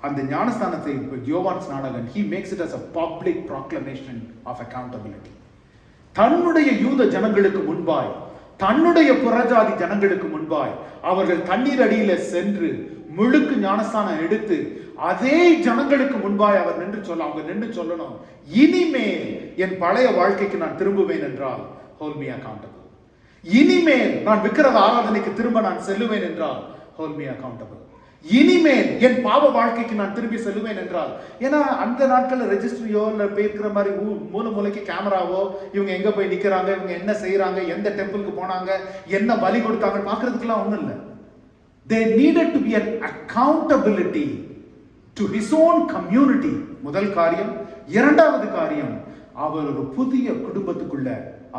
D: அந்த ஞானஸ்தானத்தை யோவான் ஸ்நானகன் he makes it as a public proclamation of accountability. தன்னுடைய யூத ஜனங்களுக்கு முன்பாய், தன்னுடைய புறஜாதி ஜனங்களுக்கு முன்பாய் அவர்கள் தண்ணீர் அடியில சென்று முழுக்கு ஞானஸ்தானம் எடுத்து அதே ஜனங்களுக்கு முன்பாய் அவர் அவங்க நின்று சொல்லணும், இனிமேல் என் பழைய வாழ்க்கைக்கு நான் திரும்புவேன் என்றால் hold me accountable. இனிமேல் நான் விக்கிரக ஆராதனைக்கு திரும்ப நான் செல்லுவேன் என்றால் hold me accountable. இனிமேல் என் பாவ வாழ்க்கைக்கு நான் திரும்பி செல்லுவேன் என்றால், ஏன்னா அந்த நாட்கள்ல ரெஜிஸ்ட்ரியோ இல்ல பேர்க்கிற மாதிரி மூலைக்கு கேமராவோ, இவங்க எங்க போய் நிக்கிறாங்க, இவங்க என்ன செய்யறாங்க, எந்த டெம்பிளுக்கு போனாங்க, என்ன பலி கொடுத்தாங்க பாக்குறதுக்கெல்லாம் ஒண்ணும் இல்லை. There needed to be an accountability to his own community. முதல் காரியம். இரண்டாவது காரியம், அவர் ஒரு புதிய குடும்பத்துக்குள்ள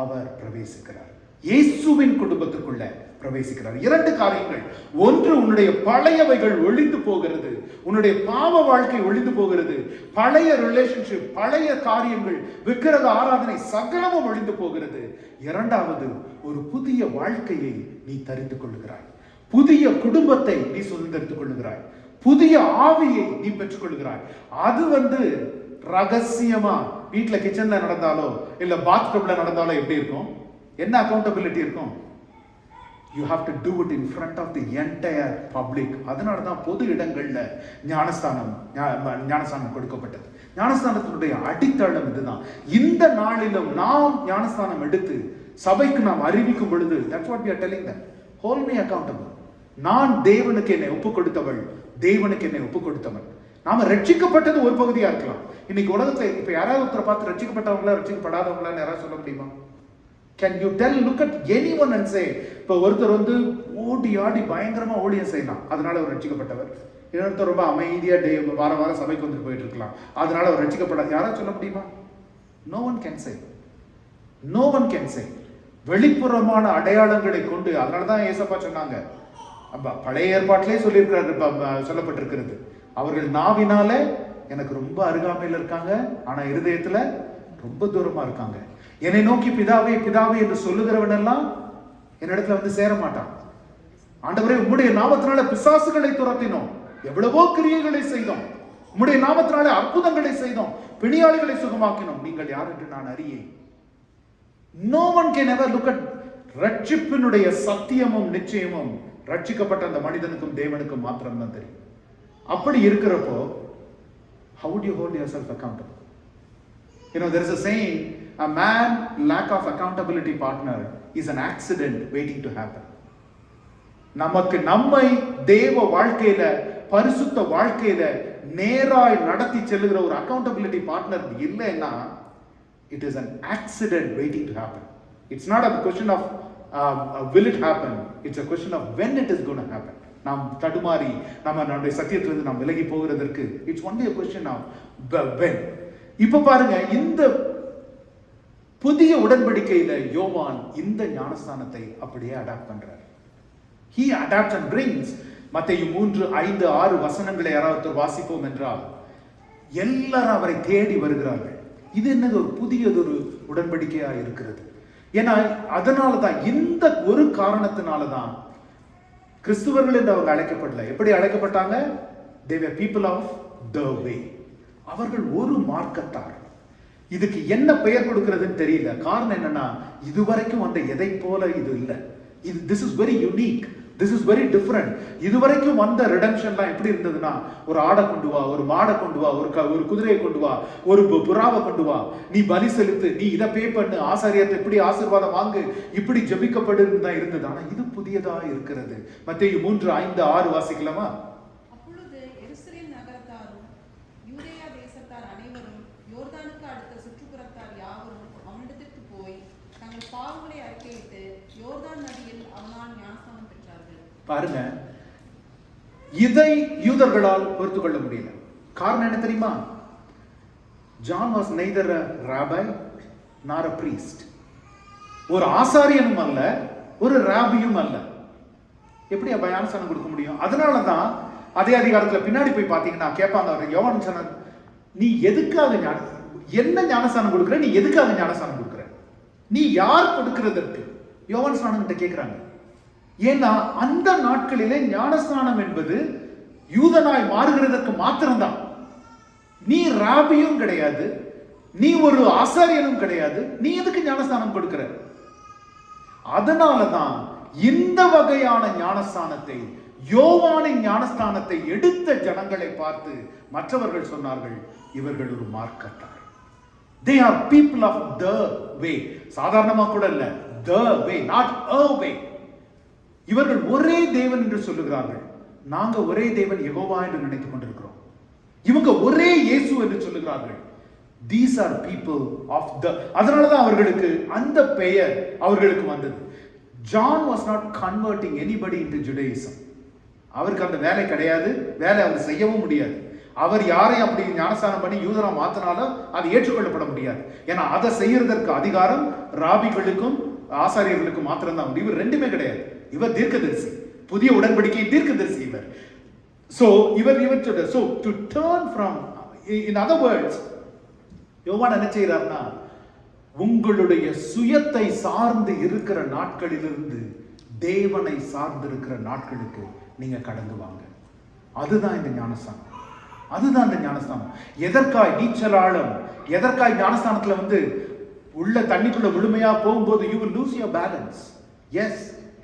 D: அவர் பிரவேசிக்கிறார், இயேசுவின் குடும்பத்துக்குள்ள பிரவேசிக்கிறார். 2 காரியங்கள். ஒன்று, உன்னுடைய பழையவைகள் ஒழிந்து போகிறது, உன்னுடைய பாவ வாழ்க்கை ஒழிந்து போகிறது, பழைய ரிலேஷன்ஷிப், பழைய காரியங்கள், விக்கிரக ஆராதனை சகலமும் ஒழிந்து போகிறது. இரண்டாவது, ஒரு புதிய வாழ்க்கையை நீ தரித்துக் கொள்ளுகிறாய், புதிய குடும்பத்தை நீ சுதந்திரித்துக் கொள்ளுகிறாய், புதிய ஆவியை நீ பெற்றுக் கொள்ளுகிறாய். அது வந்து ரகசியமா வீட்டுல கிச்சன்ல நடந்தாலோ இல்ல பாத்டப்ல நடந்தாலோ எப்படி இருக்கும்? என்ன அக்கௌண்டபிலிட்டி இருக்கும்? You have to do it in front of the entire public. அதனால தான் பொது இடங்கள்ல ஞானஸ்தானம் கொடுக்கப்பட்டது. ஞானஸ்தானத்தினுடைய அடித்தளம் இதுதான். இந்த நாளிலும் நாம் ஞானஸ்தானம் எடுத்து சபைக்கு நாம் அறிவிக்கும் பொழுது, that's what we are telling them. Hold me accountable. நான் தேவனுக்கு என்னை ஒப்பு கொடுத்தவள், தேவனுக்கு என்னை ஒப்பு கொடுத்தவன். நாம ரட்சிக்கப்பட்டது ஒரு பகுதியா இருக்கலாம். இன்னைக்கு உலகத்துல இப்ப யாராவது ஒருத்தரை பார்த்து ரட்சிக்கப்பட்டவங்களா ரட்சிக்கப்படாதவங்களா யாராவது சொல்ல முடியுமா? Can you tell, look at anyone and say, இப்போ ஒருத்தர் வந்து ஓடி ஆடி பயங்கரமா ஊழியம் செய்யலாம், அதனால அவர் ரட்சிக்கப்பட்டவர். இன்னொருத்தர் ரொம்ப அமைதியா வார வாரம் சபைக்கு வந்துட்டு போயிட்டு இருக்கலாம், அதனால அவர் ரட்சிக்கப்படாது. யாராவது சொல்ல முடியுமா? No one can say. No one can say. வெளிப்புறமான அடையாளங்களை கொண்டு, அதனாலதான் ஏசப்பா சொன்னாங்க, பழைய ஏற்பாட்டிலே சொல்லியிருக்கிறாரு, சொல்லப்பட்டிருக்கிறது, அவர்கள் நாவினால எனக்கு ரொம்ப அருகாமையில் இருக்காங்க, ஆனா இருதயத்துல ரொம்ப தூரமா இருக்காங்க. என்னை நோக்கி பிதாவே பிதாவே என்று சொல்லுகிறவன் எல்லாம் என்னிடத்துல வந்து சேர மாட்டான். ஆண்டவரே, உம்முடைய நாமத்தினால பிசாசுகளை துரத்தினோம், எவ்வளவோ கிரியைகளை செய்தோம், உம்முடைய நாமத்தினாலே அற்புதங்களை செய்தோம், பிணியாளிகளை சுகமாக்கினோம், நீங்கள் யார் என்று நான் அறியேன். No one can ever look at ரட்சிப்பினுடைய சத்தியமும் நிச்சயமும் ரட்சிக்கப்பட்ட அந்த மனிதனுக்கும் தேவனுக்கும் மாத்திரம் தான் தெரியும். அப்படி இருக்கிறப்போ how would you hold yourself accountable? You know, there is a saying, a man lack of accountability partner is an accident waiting to happen. நமக்கு நம்மை தேவ வாழ்க்கையில பரிசுத்த வாழ்க்கையில நேராய் நடத்தி செல்லுகிற ஒரு அக்கௌண்டபிலிட்டி பார்ட்னர் இல்லைன்னா it is an accident waiting to happen. It's not a question of will it happen, it's a question of when it is going to happen. நாம் தடுமாறி நம்முடைய சத்தியத்திலிருந்து நாம் விலகி போகிறதற்கு it's only a question of when. இப்ப பாருங்க, இந்த புதிய உடன்படிக்கையில யோவான் இந்த ஞானஸ்தானத்தை அப்படியே அடாப்ட் பண்றார். He adapts and brings. மத்தேயு 3:5-6 வசனங்களை யாராவது வாசிப்போம் என்றால், எல்லாரும் அவரை தேடி வருகிறார்கள். இது என்னது ஒரு புதியதொரு உடன்படிக்கையா இருக்கிறது. ஏன்னா அதனால தான், இந்த ஒரு காரணத்தினால தான் கிறிஸ்துவர்கள் என்று அவங்க அழைக்கப்படல. எப்படி அழைக்கப்பட்டாங்க? They were people of the way. அவர்கள் ஒரு மார்க்கத்தார். இதுக்கு என்ன பெயர் கொடுக்கிறதுன்னு தெரியல. காரணம் என்னன்னா, இதுவரைக்கும் வந்த எதை போல இது இல்லை. This is very unique. This is very different. இதுவரைக்கும் வந்த ரிடம்ஷன்லாம் எப்படி இருந்ததுன்னா, ஒரு ஆடை கொண்டு வா, ஒரு மாடை கொண்டு வா, ஒரு குதிரையை கொண்டு வா, ஒரு புறாவை கொண்டு வா, நீ பலி செலுத்து, நீ இதை பே பண்ணு, ஆசாரியத்தை இப்படி ஆசீர்வாதம் வாங்கு, இப்படி ஜெபிக்கப்படுன்னு தான் இருந்தது. ஆனா இது புதியதா இருக்கிறது. மத்தேயு 3:5-6 வாசிக்கலாமா?
E: அப்பொழுது எருசலேம் நகரத்தாரும் யூதேயா தேசத்தார் அனைவரும் யோர்தானுக்கு அடுத்த சுற்றுப்புறத்தார் யாவரும் அவனிடத்திற்கு போய் தங்கள் பாவங்களை அறிக்கையிட்டு யோர்தான் நதியில் அவனால் ஞானஸ்நானம் பெற்றார்கள்.
D: பாருங்க, இதை யூதர்களால் பொறுத்து கொள்ள முடியல. காரணம் என்ன தெரியுமா? John was neither a rabbi nor a priest. ஒரு ஆசாரியனும் அல்ல, ஒரு ராபியும் அல்ல. எப்படி அப்ப ஞானஸ்நானம் கொடுக்க முடியும்? அதனாலதான் அதே அதிகாரத்துல பின்னாடி போய் பாத்தீங்கன்னா கேட்பாங்க, யோவான் சொன்னார், நீ எதுக்காக என்ன ஞானஸ்நானம் கொடுக்குற, நீ எதுக்காக ஞானஸ்நானம் கொடுக்குற, நீ யார் கொடுக்கிறதற்கு? யோவான் ஸ்நானம் கிட்ட கேட்கிறாங்க. ஏன்னா அந்த நாட்களிலே ஞானஸ்நானம் என்பது யூதனாய் மாறுகிறதற்கு மாத்திரம்தான். நீ ராபியும் கிடையாது, நீ ஒரு ஆசாரியனும் கிடையாது, நீ எதுக்கு ஞானஸ்நானம் கொடுக்கிற? அதனாலதான் இந்த வகையான ஞானஸ்நானத்தை, யோவானின் ஞானஸ்நானத்தை எடுத்த ஜனங்களை பார்த்து மற்றவர்கள் சொன்னார்கள், இவர்கள் ஒரு மார்க்கத்தார். They are people of the way. சாதாரணமா கூட இல்ல, the way, not a way. இவர்கள் ஒரே தேவன் என்று சொல்லுகிறார்கள். நாங்க ஒரே தேவன் யெகோவா என்று நினைத்துக் கொண்டிருக்கிறோம். இவங்க ஒரே இயேசு என்று சொல்லுகிறார்கள். These are people of the. அதனாலதான் அவர்களுக்கு அந்த பெயர் அவர்களுக்கு வந்தது. John was not converting anybody into Judaism. அவருக்கு அந்த வேலை கிடையாது, வேலை அவர் செய்யவும் முடியாது. அவர் யாரை அப்படி ஞானஸ்நானம் பண்ணி யூதரா மாத்தினாலும் அது ஏற்றுக்கொள்ளப்பட முடியாது. ஏன்னா அதை செய்யறதற்கு அதிகாரம் ராபிகளுக்கும் ஆசாரியர்களுக்கும் மாத்திரம்தான் உண்டு. இவர் ரெண்டுமே கிடையாது. இவர் தீர்க்கதரிசி, புதிய உடன்படிக்கை தீர்க்கதரிசி இவர். So இவர் so to turn from, in other words, யோவான் என்ன செய்யறாருன்னா, உங்களுடைய சுயத்தை சார்ந்து இருக்கிற நாட்களிலிருந்து தேவனை சார்ந்து இருக்கிற நாட்களுக்கு நீங்க கடந்து வாங்க. அதுதான் இந்த ஞானஸ்தானம். அதுதான் இந்த ஞானஸ்தானம். எதற்காய்? நீச்சலாழம் எதற்காய் ஞானஸ்தானத்துல வந்து உள்ள தண்ணிக்குள்ள முழுமையா போகும்போது you will lose your balance. Yes,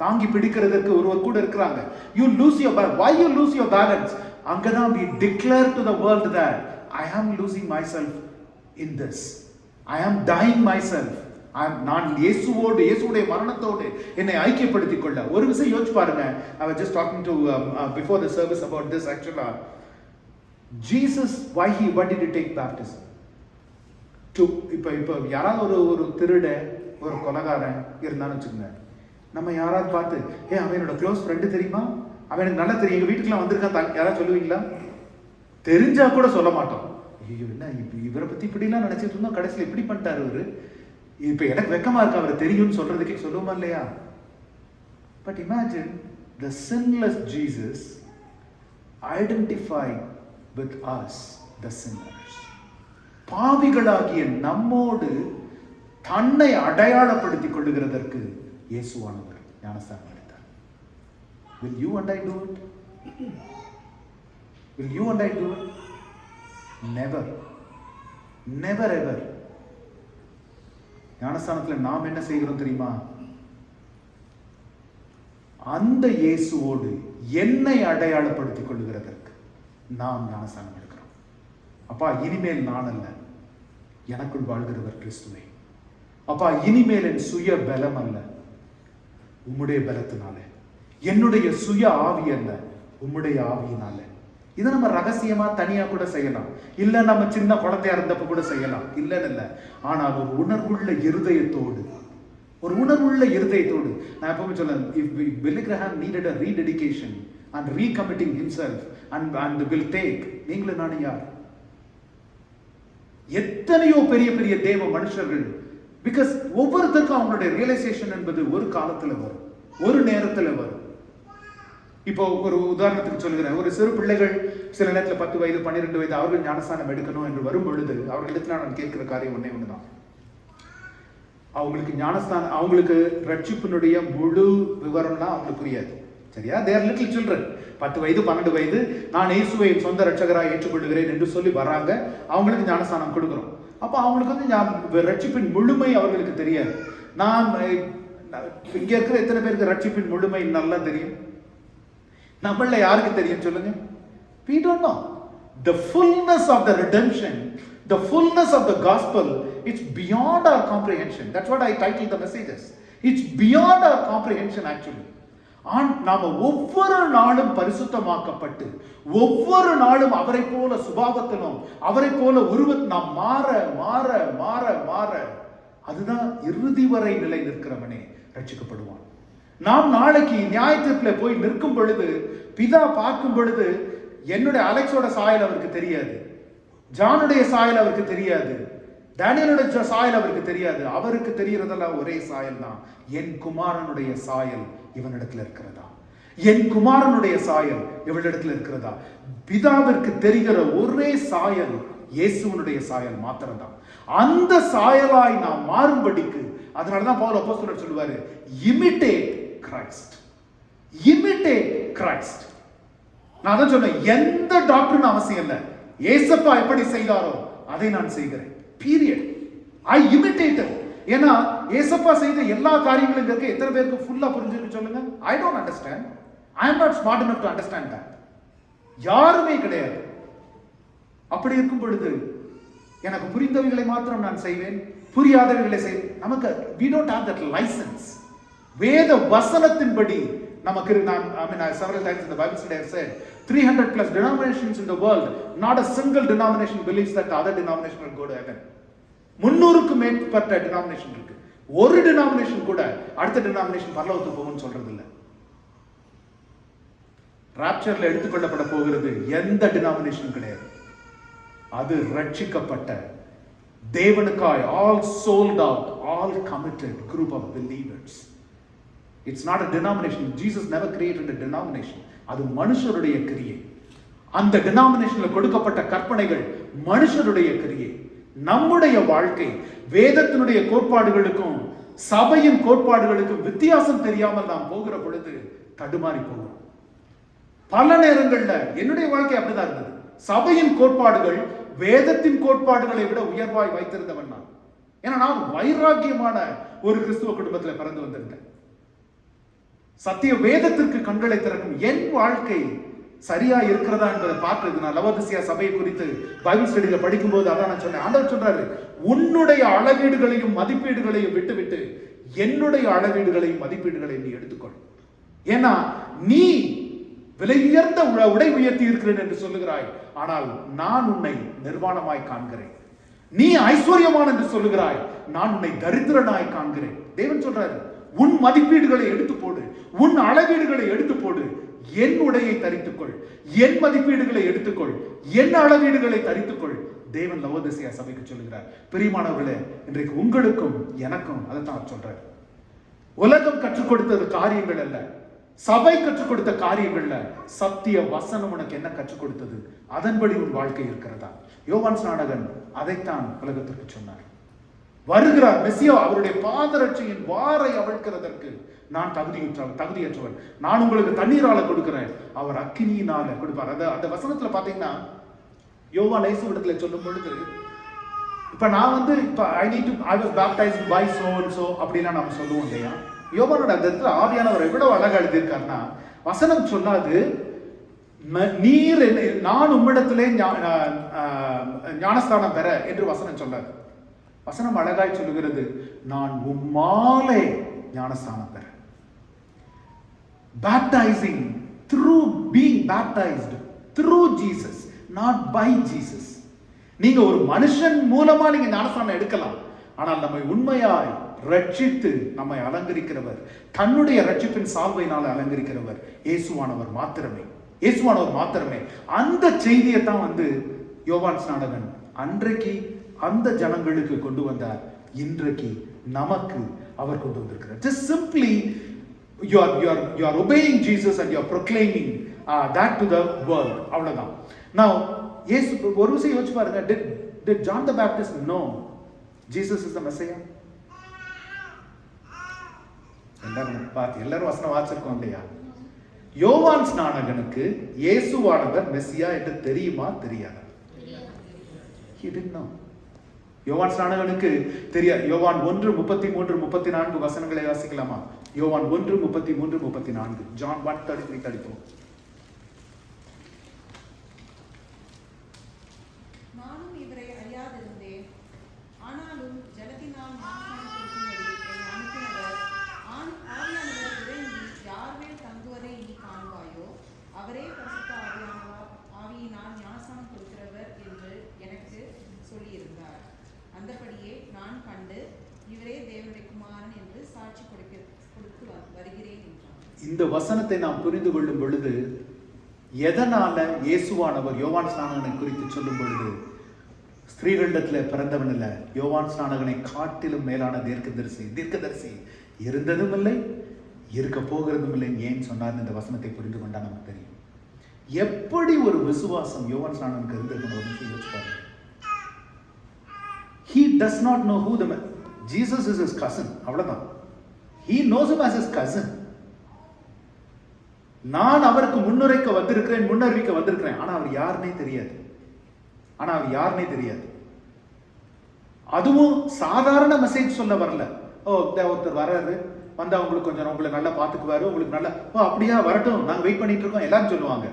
D: தாங்கி பிடிக்கிறதுக்கு ஒருவர் கூட இருக்கிறாங்க. You lose your balance. Why you lose your balance? அங்கதான் we declare to the world that I am losing myself in this. I am dying myself. நான் இயேசுவுடைய மரணத்தோடு என்னை ஐக்கியப்படுத்திக் கொள்ள. ஒரு விஷயம் யோசிச்சு பாருங்க. I was just talking to before the service about this actually. Jesus, why did he take baptism? இப்போ யாராவது ஒரு திருட ஒரு கொலைகாரன் இருந்தான்னு வச்சுக்கோங்க, நம்ம யாராவது பார்த்து அவன் என்னோட க்ளோஸ் ஃப்ரெண்டு தெரியுமா, அவன் எனக்கு நல்லா தெரியும், எங்கள் வீட்டுக்குலாம் வந்திருக்கான் யாராவது சொல்லுவீங்களா? தெரிஞ்சா கூட சொல்ல மாட்டோம். ஐயோ என்ன இவரை பற்றி இப்படிலாம் நினச்சிட்டு இருந்தோம், கடைசியில் இப்படி பண்ணிட்டாரு இவரு, இப்போ எனக்கு வெக்கமா இருக்கு அவரை தெரியும்னு சொல்றதுக்கே சொல்லுவோமா இல்லையா? But imagine the sinless Jesus identified with us the sinners. பாவிகளாகிய நம்மோடு தன்னை அடையாளப்படுத்திக் கொள்ளுகிறதற்கு இயேசுவானவர் ஞானஸ்தானம் எடுத்தார். Will you and I do it? Will you and I do it? Never. Never ever. ஞானஸ்தானத்தில் நாம் என்ன செய்கிறோம் தெரியுமா? அந்த இயேசுவோடு என்னை அடையாளப்படுத்திக் கொள்ளுகிறதற்கு நாம் ஞானஸ்தானம் எடுக்கிறோம். அப்பா, இனிமேல் நான் அல்ல, எனக்குள் வாழ்கிறவர் கிறிஸ்துவே. அப்பா, இனிமேல் என் சுய பலம் அல்ல, உம்முடைய பலத்தினால, என்னுடைய சுய ஆவி அல்ல, உம்முடைய ஆவியினால. இதை நம்ம ரகசியமா தனியா கூட செய்யலாம், இல்ல நம்ம சின்ன குழந்தையா இருந்தப்ப கூட செய்யலாம், இல்ல. ஆனால் ஒரு உணர்வுள்ள இருதயத்தோடு, நான் எப்பவுமே சொல்றேன், if Billy Graham needed a rededication and recommitting himself and will take, நீங்களும் நானும் யார்? எத்தனையோ பெரிய பெரிய தேவ மனுஷர்கள், பிகாஸ் ஒவ்வொருத்தருக்கும் அவங்களுடைய ரியலைசேஷன் என்பது ஒரு காலத்துல வரும், ஒரு நேரத்துல வரும். இப்போ ஒரு உதாரணத்துக்கு சொல்கிறேன், ஒரு சிறு பிள்ளைகள் சில நேரத்தில் 10 வயது 12 வயது அவர்கள் ஞானஸ்தானம் எடுக்கணும் என்று வரும் பொழுது அவர்களிடத்துல நான் கேட்கிற காரியம் ஒண்ணுதான், அவங்களுக்கு ஞானஸ்தானம், அவங்களுக்கு ரட்சிப்பினுடைய முழு விவரம்லாம் அவங்களுக்கு புரியாது, சரியா? தேர் லிட்டில் சில்ட்ரன், 10 வயது 12 வயது, நான் இயேசுவை சொந்த ரட்சகராக ஏற்றுக்கொள்கிறேன் என்று சொல்லி வராங்க, அவங்களுக்கு ஞானஸ்தானம் கொடுக்குறோம். அப்போ அவங்களுக்கு வந்து ரட்சிப்பின் முழுமை அவர்களுக்கு தெரியாது. நான் இங்க இருக்கிற எத்தனை பேருக்கு ரட்சிப்பின் முழுமை நல்லா தெரியும்? நம்மள யாருக்கு தெரியும் சொல்லுங்க? We don't know. The fullness of the redemption, the fullness of the gospel, it's beyond our comprehension. That's what I titled the messages. It's beyond our comprehension actually. நாம ஒவ்வொரு நாளும் பரிசுத்தமாக்கப்பட்டு ஒவ்வொரு நாளும் அவரை போல சுபாவத்திலும் அவரை போல உருவத்தில் நாம் மாற மாற மாற மாற, அதுதான் இறுதி வரை நிலை நிற்கிறவனே ரட்சிக்கப்படுவான். நாம் நாளைக்கு நியாயத்தீர்ப்புல போய் நிற்கும் பொழுது, பிதா பார்க்கும் பொழுது, என்னுடைய அலெக்ஸோட சாயல் அவருக்கு தெரியாது, ஜானுடைய சாயல் அவருக்கு தெரியாது, டேனியலுடைய சாயல் அவருக்கு தெரியாது. அவருக்கு தெரிகிறதெல்லாம் ஒரே சாயல் தான், என் குமாரனுடைய சாயல் இவனிடத்துல இருக்கிறதா, என் குமாரனுடைய சாயல் இவளிடத்துல இருக்கிறதா. பிதாவிற்கு தெரிகிற ஒரே சாயல் இயேசுவனுடைய சாயல் மாத்திரம்தான். அந்த சாயலாய் நாம் மாறும்படிக்கு, அதனாலதான் பவுல் அப்போஸ்தலர் சொல்லுவாரு, இமிட்டேட் கிரைஸ்ட், இமிட்டேட் கிரைஸ்ட். நான் அதான் சொன்னேன், எந்த டாக்டர்னு அவசியம் இல்லை, ஏசப்பா எப்படி செய்தாரோ அதை நான் செய்கிறேன், பீரியட். ஐ இமிட்டேட். ஏன்னா ஏசப்பா செய்த எல்லா காரியங்களும் இருக்கு. எத்தனை பேருக்கு ஃபுல்லா புரிஞ்சிருக்கு சொல்லுங்க? I don't understand. I am not smart enough to understand that. யாருமே கிடையாது. அப்படி இருக்கும் பொழுது எனக்கு புரிந்தவைகளை மாத்திரம் நான் செய்வேன், புரியாதவைகளை செய்வேன். நமக்கு we don't have that license. வேத வசனத்தின்படி நமக்கு several times in the Bible study I have said 300 plus denominations in the world, not a single denomination believes that the other denomination will go to heaven. 300க்கு மேற்பட்ட denomination இருக்கு. ஒரு denomination கூட அடுத்த denomination பரலோகத்துக்கு போகும்னு சொல்றது இல்லை. ராப்சர்ல எடுத்துக்கொள்ளப்பட போகிறது எந்த டினாமினேஷனும் கிடையாது. அது ரட்சிக்கப்பட்ட தேவனுக்காய் all sold out, all committed group of believers. It's not a denomination. Jesus never created a denomination. அது மனுஷருடைய கிரியை. அந்த டினாமினேஷன்ல கொடுக்கப்பட்ட கற்பனைகள் மனுஷருடைய கிரியை. நம்முடைய வாழ்க்கை வேதத்தினுடைய கோட்பாடுகளுக்கும் சபையின் கோட்பாடுகளுக்கும் வித்தியாசம் தெரியாமல் நாம் போகிற பொழுது தடுமாறி போகிறோம். பல நேரங்கள்ல என்னுடைய வாழ்க்கை அப்படிதான் இருந்தது. சபையின் கோட்பாடுகள் வேதத்தின் கோட்பாடுகளை விட உயர்வாய் வைத்திருந்தவன் நான். ஏன்னா நான் வைராக்கியமான ஒரு கிறிஸ்துவ குடும்பத்தில் பிறந்து வந்திருந்தேன். சத்திய வேதத்திற்கு கண்களை திறக்கும் என் வாழ்க்கை சரியா இருக்கிறதா என்பதை பார்க்கிறது. நான் லவோதிசியா சபையை குறித்து பைபிள் ஸ்டடியில படிக்கும்போது அதான் நான் சொன்னேன். ஆண்டவர் சொல்றாரு, உன்னுடைய அளவீடுகளையும் மதிப்பீடுகளையும் விட்டுவிட்டு என்னுடைய அளவீடுகளையும் மதிப்பீடுகளையும் நீ எடுத்துக்கொள். ஏன்னா நீ விலை உயர்ந்த உடை உயர்த்தி இருக்கிறேன் என்று சொல்லுகிறாய், ஆனால் நான் உன்னை நிர்வாணமாய் காண்கிறேன். நீ ஐஸ்வர்யமான் என்று சொல்லுகிறாய், நான் உன்னை தரித்திரனாய் காண்கிறேன். தேவன் சொல்றாரு, உன் மதிப்பீடுகளை எடுத்து போடு, உன் அளவீடுகளை எடுத்து போடு, என் உடையை தரித்துக்கொள், என் மதிப்பீடுகளை எடுத்துக்கொள், என் அளவீடுகளை தரித்துக்கொள். தேவன் லவோதிசியா சபைக்கு சொல்லுகிறார். பிரியமானவர்களே, இன்றைக்கு உங்களுக்கும் எனக்கும் அதைத்தான் சொல்றார். உலகம் கற்றுக் கொடுத்தது காரியங்கள் அல்ல, சபை கற்றுக் கொடுத்த காரியங்கள்ல சத்திய வசனம் உனக்கு என்ன கற்றுக் கொடுத்தது, அதன்படி உன் வாழ்க்கை இருக்கிறதா? யோவான் ஸ்நானகன் அதைத்தான் உலகத்திற்கு சொன்னார். வருகிறார் மெசியா, அவருடைய பாதரட்சையின் வாரை அவிழ்க்கிறதற்கு நான் தகுதியற்றவன், நான் உங்களுக்கு தண்ணீரால கொடுக்கிறேன், அவர் அக்கினியினால கொடுப்பார். அந்த வசனத்துல பாத்தீங்கன்னா யோவான் இயேசுவிடத்துல சொல்லும் பொழுது, இப்ப நான் இப்ப I was baptized by so and so அப்படிலாம் நம்ம சொல்லுவோம் இல்லையா? யோவானோட அந்த இடத்துல ஆவியானவர் எவ்வளவு அழகா எழுதியிருக்காருன்னா, வசனம் சொல்லாது நீர் நான் உம்மிடத்திலே ஞானஸ்தானம் பெற என்று வசனம் சொல்லாது. வசனம் அழகாய் சொல்லுகிறது, நான் உம்மாலே ஞானஸ்தானம் பெற. Baptizing through being baptized through Jesus, not by Jesus. நீங்க ஒரு மனுஷன் மூலமா நீங்க ஞானஸ்தானம் எடுக்கலாம், ஆனால் நம்மை உண்மையாய் ரட்சித்து நம்மை அலங்கரிக்கிறவர், தன்னுடைய ரட்சிப்பின் சால்வையினால அலங்கரிக்கிறவர் இயேசுவானவர் மாத்திரமே. இயேசுவானவர் மாத்திரமே. அந்த செய்தியை தான் யோவான் ஸ்நானகன் அன்றைக்கு அந்த ஜனங்களுக்கு கொண்டு வந்தார். இன்றைக்கு நமக்கு அவர் கொண்டு வந்திருக்கிறார். Just simply you are obeying Jesus and you are proclaiming that to the world. அவ்வளவுதான். Now இயேசு ஒரு விஷயம் யோசிச்சு பாருங்க. Did John the Baptist know Jesus is the Messiah? எல்லாரும் வசனம் வாசிச்சிருக்கோம் இல்லையா? யோவான் ஸ்நானகனுக்கு இயேசுவானவர் மெசியா என்று தெரியுமா தெரியாதா? He didn't know. யோவான் ஸ்நானகனுக்கு தெரியாது. யோவான் 1:33-34 வசனங்களை வாசிக்கலாமா? யோவான் 1:33-34. John 1:33-34.
E: நானும் இவரை அறியாதிருந்தேன், ஆனாலும் ஜலத்தினால் ஞானஸ்நானம் கொடுக்கும்படி என்னை அனுப்பினவர் ஆவியானவர் இறங்கி யார் மேல் தங்குவதை நீ காண்பாயோ அவரே பரிசுத்த ஆவியினால் ஞானஸ்நானம் கொடுக்கிறவர் என்று எனக்கு சொல்லியிருந்தார். அந்தபடியே நான் கண்டு இவரே தேவனுடைய குமாரன் என்று சாட்சி கொடுத்து வருகிறேன் என்றார்.
D: இந்த வசனத்தை நாம் புரிந்து கொள்ளும் பொழுது, எதனால இயேசுவானவர் யோவான் ஸ்நானகனை குறித்து சொல்லும் பொழுது, ஸ்திரீகளிடத்துல பிறந்தவன் இல்ல, யோவான் ஸ்நானகனை காட்டிலும் மேலான தீர்க்கதரிசி இருந்ததும் இல்லை, இருக்க போகிறதும் இல்லை ஏன் சொன்னார் இந்த வசனத்தை புரிந்து கொண்டா நமக்கு தெரியும். எப்படி ஒரு விசுவாசம் யோவான் ஸ்நானகனுக்கு இருந்திருக்கணும். He does not know who Jesus is his cousin. அவ்வளவுதான். He knows him as his cousin. நான் அவருக்கு முன்னறிவிக்க வந்திருக்கிறேன். ஆனா அவர் யாருன்னே தெரியாது. அதுவும் சாதாரண மெசேஜ் சொல்ல வரல. ஒருத்தர் வர்றாரு, வந்தா உங்களுக்கு கொஞ்சம் உங்களை நல்லா பாத்துக்குவாரு, உங்களுக்கு நல்லா அப்படியா வரட்டும், நாங்க வெயிட் பண்ணிட்டு இருக்கோம் எல்லாரும் சொல்லுவாங்க.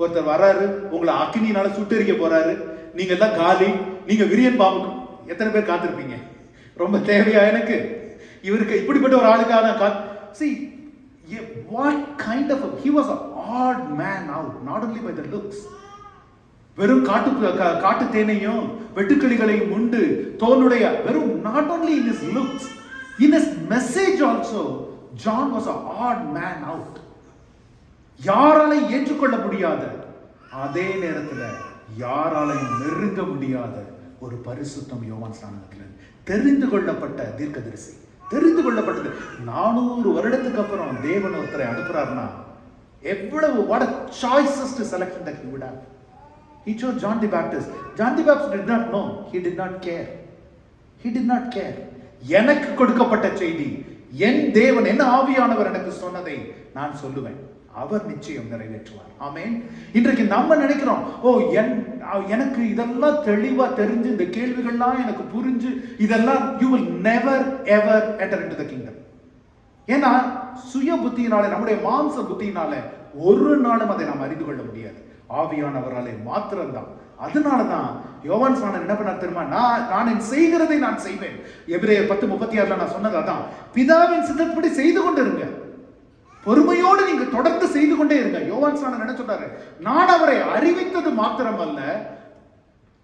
D: ஒருத்தர் வர்றாரு, உங்களை அக்கினினால சுட்டெரிக்க போறாரு, நீங்க எல்லாம் காலி, நீங்க விரியன் பாம்புக்கு எத்தனை பேர் காத்திருப்பீங்க? ரொம்ப தேவையா எனக்கு இவருக்கு இப்படிப்பட்ட ஒரு ஆளுக்காக? See what kind of he was an odd man out, not only by the looks. வெறும் காட்டு தேனையும் வெட்டுக்கிளிகளையும் உண்டு தோளுடைய வெறும், not only in his looks, in his message also John was an odd man out. யாராலையும் ஏற்றுக்கொள்ள முடியாத, அதே நேரத்துல யாராலையும் நெருங்க முடியாத ஒரு பரிசுத்தம் யோவான் ஸ்நானகத்தில். தெரிந்து கொள்ளப்பட்ட தீர்க்கதரிசி, தெரிந்து கொள்ளப்பட்டது. 400 வருடத்துக்கு அப்புறம் தேவன் ஒருத்தரை அனுப்புறாருன்னா எவ்வளவு, what a choicest selection that he would have. He chose John the Baptist. John the Baptist did not know, he did not care. எனக்கு கொடுக்கப்பட்ட செய்தி, என் தேவன், என்ன ஆவியானவர் எனக்கு சொன்னதை நான் சொல்லுவேன். அவர் நிச்சயம் நிறைவேற்றுவார். ஆமென். இன்றைக்கு நம்ம நினைக்கிறோம், ஓ எனக்கு இதெல்லாம் தெளிவா தெரிஞ்சு, இந்த கேள்விகள்லாம் எனக்கு புரிஞ்சு, இதெல்லாம் you will never ever enter into the kingdom. ஏன்னா சுய புத்தியினாலே, நம்முடைய மாம்ச புத்தியினாலே ஒரு நாளும் அதை நாம் அறிந்து கொள்ள முடியாது. ஆவியானவராலே மாத்திரம்தான். அதனாலதான் யோவான் ஸ்நானன் என்ன பண்ணார் தெரியுமா? நான் செய்கிறதை நான் செய்வேன். எபிரேயர் 10:36 நான் சொன்னது அதான். பிதாவின் சித்தப்படி செய்து கொண்டு இருங்க, பொறுமையோடு நீங்க தொடர்ந்து செய்து கொண்டே இருங்க. யோவான் ஸ்நானன் என்ன சொல்றாரு? நான் அவரை அறிவித்தது மாத்திரமல்ல,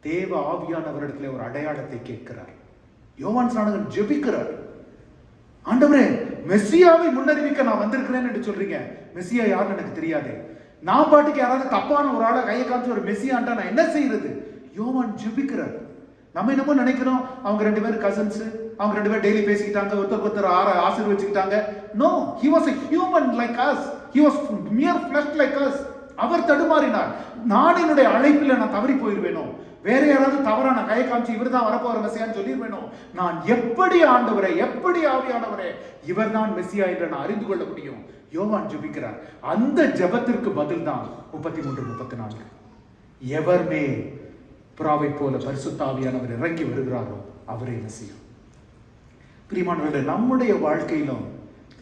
D: தேவ ஆவியானவரிடத்திலே ஒரு அடையாளத்தை கேட்கிறார். யோவான் ஸ்நானன் ஜெபிக்கிறார், ஆண்டவரே மெஸ்ஸியாவை முன்னறிவிக்க நான் வந்திருக்கிறேன் என்று சொல்றீங்க. மெஸ்ஸியா யாருன்னு எனக்கு தெரியாது. நான் பாட்டுக்கு யாராவது தப்பான ஒரு ஆளை கையை காமிச்சு ஒரு மெஸ்ஸியான்ட்டா நான் என்ன செய்யறது? யோவான் ஜெபிக்கிறார். நம்ம என்னமோ நினைக்கிறோம், அவங்க 2 பேரும் கசின்ஸ், அவங்க 2 பேரும் டெய்லி பேசிக்கிட்டாங்க, ஒருத்தர் ஆசீர்வதிச்சுக்கிட்டாங்க. No, he was a human like us. He was mere flesh like us. அவர் தடுமாறினார். நான் என்னுடைய அழைப்பில் நான் தவறி போயிருவேனோ, வேற யாராவது தவறான கையை காமிச்சு இவர் தான் வரப்போற மெஸ்ஸியான்னு சொல்லிருவேனோ, நான் எப்படி ஆண்டவரே, எப்படி ஆவியானவரே, இவர் தான் மெஸ்ஸியா என்று நான் அறிந்து கொள்ள முடியும்? யோவான் ஜெபிக்கிறார். அந்த ஜெபத்திற்கு பதில் தான் 33-34. எவர்மே புறாவை போல பரிசுத்த ஆவியானவர் இறங்கி வருகிறாரோ அவரே மெஸ்ஸியா. பிரியமானவர்களே, நம்முடைய வாழ்க்கையிலும்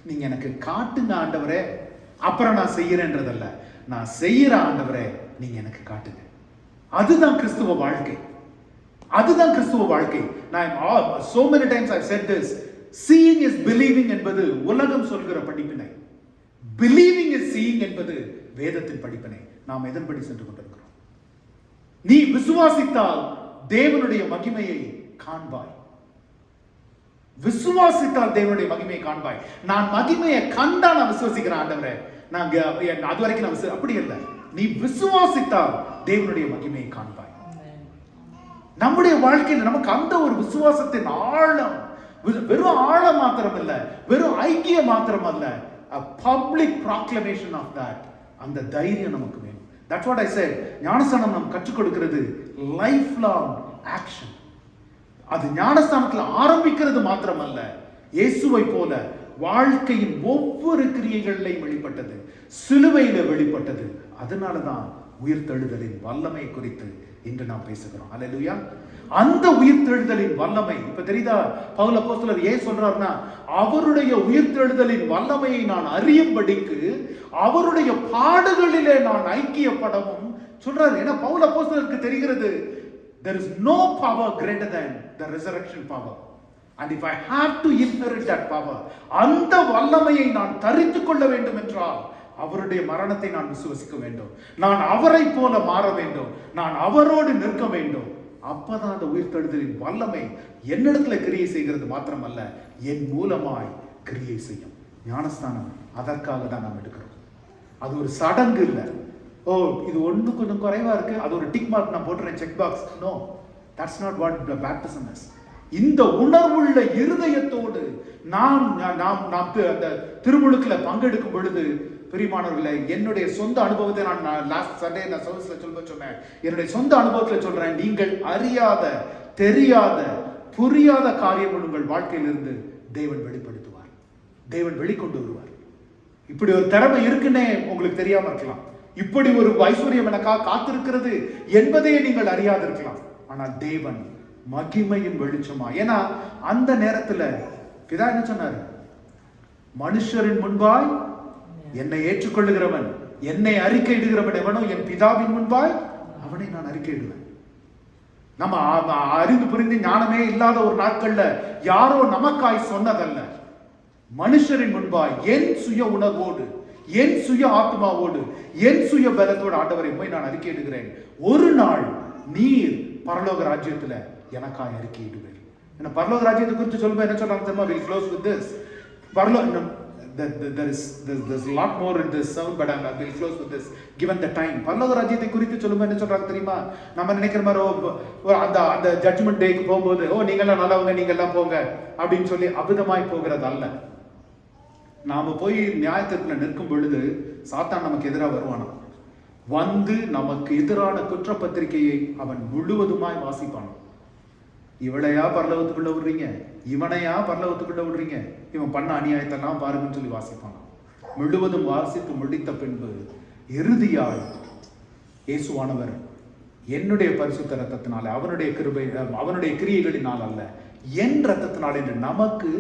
D: நீங்க எனக்கு காட்டுங்க ஆண்டவரே, அப்புறம் நான் செய்யறேன்றதல்ல, நான் செய்யற ஆண்டவரே நீங்க எனக்கு காட்டுங்க. அதுதான் கிறிஸ்துவ வாழ்க்கை. அதுதான் கிறிஸ்துவ வாழ்க்கை. நான் so many times I've said this, seeing is believing என்பது உலகம் சொல்கிற படிப்பினை, believing is seeing என்பது வேதத்தின் படிப்பினை. நாம் எதன்படி சென்று கொண்டிருக்கிறோம்? நீ விசுவாசித்தால் தேவனுடைய மகிமையை காண்பாய். விசுவாசித்தால் தேவனுடைய மகிமையை காண்பாய். நான் மகிமையை கண்டா நான் விசுவாசிக்கிறேன் ஆண்டவரே, நான் அது வரைக்கும் நான் அப்படி இல்லை. நீ விசுவாசித்தால் தேவனுடைய மகிமையை காண்பாய். நம்முடைய வாழ்க்கையில் நமக்கு அந்த ஒரு விசுவாசத்தின் ஆழம், வெறும் ஆழம் மாத்திரம் இல்ல, வெறும் ஐக்கியம் மாத்திரம் அல்ல, a public proclamation of that. அந்த தைரியம் நமக்கு வேணும். That's what I said. ஞானஸ்தானம் நாம் கற்றுக் கொடுக்கிறது லைஃப் லாங் ஆக்ஷன். அது ஞானஸ்தானத்தில் ஆரம்பிக்கிறது மாத்திரமல்ல, இயேசுவை போல வாழ்க்கையின் ஒவ்வொரு கிரியைகளிலையும் வெளிப்பட்டது, சிலுவையில வெளிப்பட்டது. அதனாலதான் உயிர்த்தெழுதலின் வல்லமை குறித்து இன்று நாம் பேசுகிறோம். அல்லேலூயா. அந்த உயிர்த்தெழுதலின் வல்லமை இப்ப தெரியுதா? பவுல் அப்போஸ்தலர் ஏன் சொல்றாருன்னா, அவருடைய உயிர்த்தெழுதலின் வல்லமையை நான் அறியும்படிக்கு அவருடைய பாடுகளிலே நான் ஐக்கியப்படவும் சொல்றாரு. ஏன்னா பவுல் அப்போஸ்தலருக்கு தெரிகிறது, there is no power greater than the resurrection power, and if I have to inherit that power, அந்த வல்லமையை நான் தரித்துக் கொள்ள வேண்டும் என்றால் அவருடைய மரணத்தை நான் விசுவசிக்க வேண்டும், நான் அவரை போல மாற வேண்டும், நான் அவரோடு நிற்க வேண்டும். அப்பதான் அந்த உயிர்த்தெழுதலின் வல்லமை என்னிடத்துல கிரியை செய்கிறது மாத்திரமல்ல, என் மூலமாய் கிரியை செய்யும். ஞானஸ்தானம் அதற்காக தான் நாம் எடுக்கிறோம். அது ஒரு சடங்கு இல்லை. ஓ இது ஒன்று கொஞ்சம் குறைவா இருக்கு, அது ஒரு டிக் மார்க் நான் போட்டுறேன், check box. No, that's not what the baptism is. இந்த உணர்வுள்ள இருதயத்தோடு நாம் அந்த திருமுழுக்குல பங்கெடுக்கும் பொழுது, பிரியமானவர்களே, என்னுடைய சொந்த அனுபவத்தை நான் லாஸ்ட் சண்டே நான் சர்வீஸ்ல சொன்னேன். என்னுடைய சொந்த அனுபவத்தில் சொல்றேன், நீங்கள் அறியாத, தெரியாத, புரியாத காரியங்கள் உங்கள் வாழ்க்கையிலிருந்து தேவன் வெளிப்படுத்துவார், தேவன் வெளிக்கொண்டு வருவார். இப்படி ஒரு திறமை இருக்குன்னே உங்களுக்கு தெரியாம இருக்கலாம், இப்படி ஒரு ஐஸ்வர்யம் எனக்காக காத்திருக்கிறது என்பதே நீங்கள் அறியாதிருக்கலாம். ஆனால் தேவன் மகிமையின் வெளிச்சமா, ஏன்னா அந்த நேரத்துல பிதா என்ன சொன்னாரு? மனுஷரின் முன்பாய் என்னை ஏற்றுக்கொள்ளுகிறவன், என்னை அறிக்கையிடுகிறவன் எவனோ என் பிதாவின் முன்பாய் அவனை நான் அறிக்கையிடுவேன். நம்ம அறிந்து புரிந்து ஞானமே இல்லாத ஒரு நாட்கள்ல யாரோ நமக்காய் சொன்னதல்ல, மனுஷரின் முன்பாய் என் சுய உணர்வோடு, என் சுய ஆத்மாவோடு, என் சுய பலத்தோடு ஆண்டவரை உம்மை நான் அறிக்கையிடுகிறேன். ஒரு நாள் நீர் பரலோக ராஜ்யத்துல எனக்காய் அறிக்கையிடுவேன். என்ன பரலோக ராஜ்யத்தை குறித்து சொல்லும்போது என்ன சொல்றாங்க தெரியுமா? We'll close with this. There's a lot more in this sermon, but we'll close with this given the time. பரலோக ராஜ்யத்தை குறித்து சொல்லும்போது என்ன சொல்றாங்க தெரியுமா? நம்ம நினைக்கிற மாதிரி அந்த ஜட்ஜ்மெண்ட் டேக்கு போகும்போது, ஓ நீங்கெல்லாம் நல்லவங்க, நீங்க எல்லாம் போங்க அப்படின்னு சொல்லி அபுதமாய் போகிறது அல்ல. நாம போய் நியாயத்தீர்ப்புல நிற்கும் பொழுது சாத்தான் நமக்கு எதிராக வருவானா, வந்து நமக்கு எதிரான குற்றப்பத்திரிகையை அவன் முழுவதுமாய் வாசிப்பான். இவளையா பரலோகத்துக்குள்ள விடுறீங்க, இவனையா பரலோகத்துக்குள்ள விடுறீங்க, இவன் பண்ண அநியாயத்தெல்லாம் பாருங்கன்னு சொல்லி வாசிப்பான். முழுவதும் வாசித்து முடித்த பின்பு இறுதியாய் இயேசுவானவர் என்னுடைய பரிசுத்த ரத்தத்தினால, அவனுடைய கிருபை, அவனுடைய கிரியைகளினால் அல்ல, என் ரத்தத்தினால் என்று நமக்கு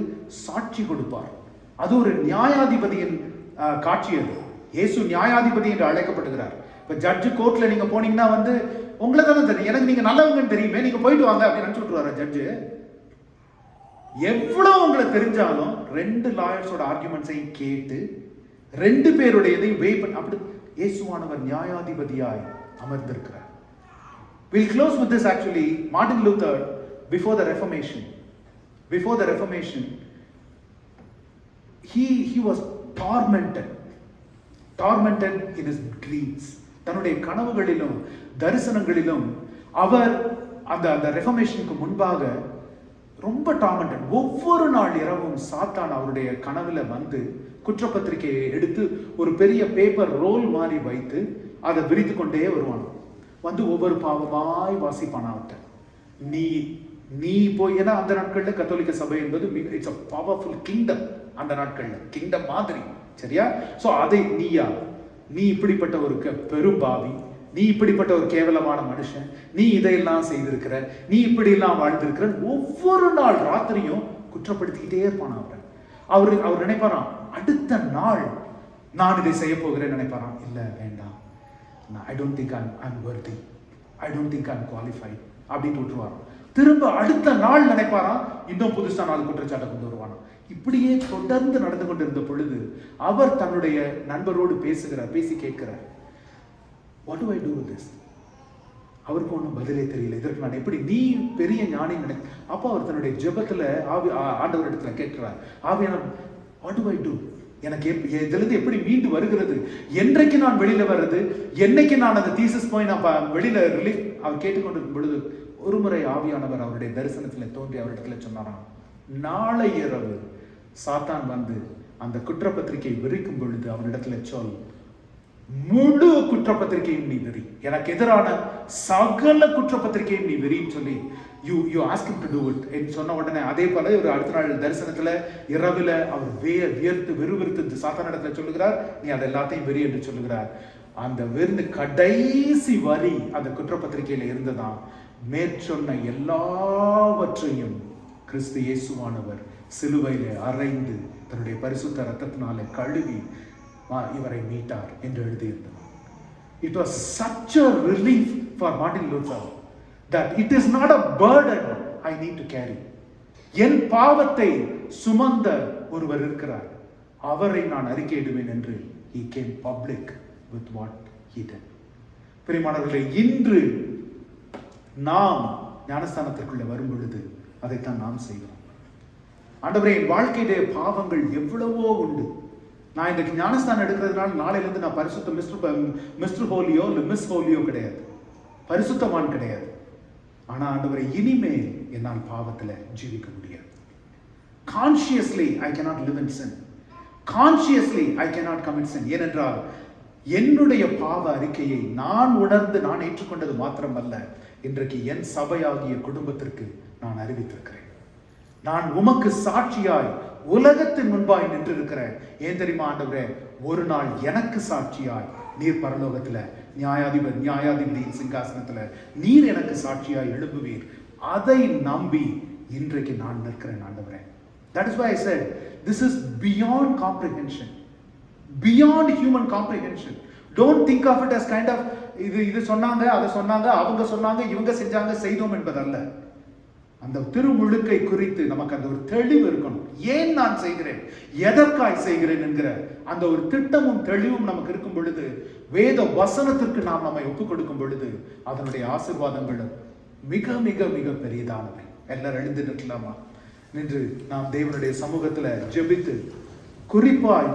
D: சாட்சி கொடுப்பார். அது ஒரு நியாயாதிபதியின் காட்சி. அது இயேசு நியாயாதிபதி என்று அழைக்கப்படுகிறார். இப்ப ஜட்ஜு கோர்ட்ல நீங்க போனீங்கன்னா உங்களை தானே தெரியும், எனக்கு நீங்க நல்லவங்கன்னு தெரியுமே, நீங்க போயிட்டு வாங்க அப்படின்னு நினைச்சு விட்டுருவாரு ஜட்ஜு. எவ்வளவு உங்களை தெரிஞ்சாலும் 2 லாயர்ஸோட ஆர்குமெண்ட்ஸையும் கேட்டு 2 பேருடைய இதையும் வெயிட் பண்ணி, அப்படி இயேசுவானவர் நியாயாதிபதியாய் அமர்ந்திருக்கிறார். We'll close with this actually. Martin Luther, before the Reformation, he was tormented in his dreams. தன்னுடைய கனவுகளிலும் தரிசனங்களிலும் அவர் அந்த ரெஃபர்மேஷனுக்கு முன்பாக ரொம்ப டார்மெண்டட். ஒவ்வொரு நாள் இரவும் சாத்தான் அவருடைய கனவுல குற்றப்பத்திரிகையை எடுத்து ஒரு பெரிய பேப்பர் ரோல் மாதிரி வைத்து அதை விரித்து கொண்டே வருவான். ஒவ்வொரு பாவமாய் வாசிப்பான். அவர்கிட்ட நீ போய், ஏன்னா அந்த நாட்கள்ல கத்தோலிக்க சபை என்பது இட்ஸ் a powerful kingdom. அந்த நாட்கள்ல கிங்டம் மாதிரி, சரியா? சோ அதை நீ இப்படிப்பட்ட ஒரு பெரும்பாவி, நீ இப்படிப்பட்ட ஒரு கேவலமான மனுஷன், நீ இதையெல்லாம் செய்திருக்கிற, நீ இப்படி எல்லாம் வாழ்ந்திருக்கிற, ஒவ்வொரு நாள் ராத்திரியும் குற்றப்படுத்திக்கிட்டே இருப்பான். அவர் நினைப்பாராம், அடுத்த நாள் நான் இதை செய்ய போகிறேன் நினைப்பாராம். இல்ல, வேண்டாம், I don't think I'm worthy, I don't think I'm qualified அப்படின்னு விட்டுருவாராம். திரும்ப அடுத்த நாள் நினைப்பாராம், இன்னும் புதுசா 4 குற்றச்சாட்டை கொண்டு வருவாராம். இப்படியே தொடர்ந்து நடந்து கொண்டிருந்த பொழுது அவர் தன்னுடைய நண்பரோடு பேசி கேட்கிறார், what do I do with this? அவருக்கு ஒன்றும் பதிலே தெரியல. இதற்கு நான் எப்படி, நீ பெரிய ஞானி அப்போ அவர் தன்னுடைய ஜெபத்துல ஆண்டவர் இடத்துல கேட்கிறார், ஆவியானவர், what do I do? எனக்கு இதிலிருந்து எப்படி மீண்டு வருகிறது? என்றைக்கு நான் வெளியில வர்றது? என்னைக்கு நான் அந்த தீசிஸ் போய் நான் வெளியில ரிலீஃப்? அவர் கேட்டுக்கொண்டிருக்கும் பொழுது ஒரு முறை ஆவியானவர் அவருடைய தரிசனத்துல தோன்றி அவரிடத்துல சொன்னாராம், நாளை இரவு சாத்தான் அந்த குற்றப்பத்திரிகை விரிக்கும் பொழுது அவனிடத்துல சொல், முழு குற்றப்பத்திரிகையும் நீ விரி, எனக்கு எதிரான சகல குற்றப்பத்திரிகையும் நீ விரின்னு சொல்லி you ask him to do it என்று சொன்ன உடனே அதே போல ஒரு அடுத்த நாள் தரிசனத்துல இரவுல அவர் விறுவிறுத்து சாத்தானிடத்துல சொல்லுகிறார், நீ அதை எல்லாத்தையும் வெறி என்று சொல்லுகிறார். அந்த வெறுந்து கடைசி வரி அந்த குற்றப்பத்திரிகையில இருந்ததான், மேற்சொன்ன எல்லாவற்றையும் கிறிஸ்து இயேசுவானவர் சிலுவையில அறைந்து தன்னுடைய பரிசுத்த ரத்தத்தினால கழுவி இவரை மீட்டார் என்று எழுதியிருந்தார். It was such a relief for Martin Luther that it is not a burden I need to carry. என் பாவத்தை சுமந்த ஒருவர் இருக்கிறார், அவரை நான் அறிக்கையிடுவேன் என்று he came public with what he did. பிரியமானவர்களே, இன்று நாம் ஞானஸ்தானத்திற்குள்ள வரும் பொழுது அதைத்தான் நாம் செய்கிறோம். ஆண்டவரே, என் வாழ்க்கையிலே பாவங்கள் எவ்வளவோ உண்டு. நான் இன்றைக்கு ஞானஸ்தானம் எடுக்கிறதுனால நாளையிலிருந்து நான் பரிசுத்த மிஸ்டர் ஹோலியோ இல்லை மிஸ் ஹோலியோ கிடையாது, பரிசுத்தவான் கிடையாது. ஆனா ஆண்டவரே, இனிமேல் என்னால் பாவத்துல ஜீவிக்க முடியாது. Consciously I cannot live in sin. Consciously I cannot commit sin. ஏனென்றால் என்னுடைய பாவ அறிக்கையை நான் உணர்ந்து நான் ஏற்றுக்கொண்டது மாத்திரமல்ல, இன்றைக்கு என் சபையாகிய குடும்பத்திற்கு நான் அறிவித்திருக்கிறேன். நான் உமக்கு சாட்சியாய் உலகத்தின் முன்பாய் நின்று இருக்கிறேன். ஏன் தெரியுமா ஆண்டவரே, ஒரு நாள் எனக்கு சாட்சியாய் நீர் பரலோகத்துல நியாயாதிபதியின் சிங்காசனத்துல நீர் எனக்கு சாட்சியாய் எழும்புவீர். அதை நம்பி இன்றைக்கு நான் நிற்கிறேன் ஆண்டவரே. That is why I said this is beyond comprehension, beyond human comprehension. Don't think of it as kind of இது சொன்னாங்க, அதை சொன்னாங்க, அவங்க சொன்னாங்க, இவங்க செஞ்சாங்க, செய்தோம் என்பதல்ல. அந்த திருமுழுக்கை குறித்து நமக்கு அந்த ஒரு தெளிவு இருக்கணும். ஏன் நான் செய்கிறேன், எதற்காய் செய்கிறேன் என்கிற அந்த ஒரு திட்டமும் தெளிவும் நமக்கு இருக்கும் பொழுது, வேத வசனத்திற்கு நாம் நம்மை ஒப்புக் கொடுக்கும் பொழுது அதனுடைய ஆசீர்வாதங்களும் மிக மிக மிக பெரியதானவை. எல்லாரும் எழுந்து நிற்கலாமா? நின்று நாம் தேவனுடைய சமூகத்துல ஜெபித்து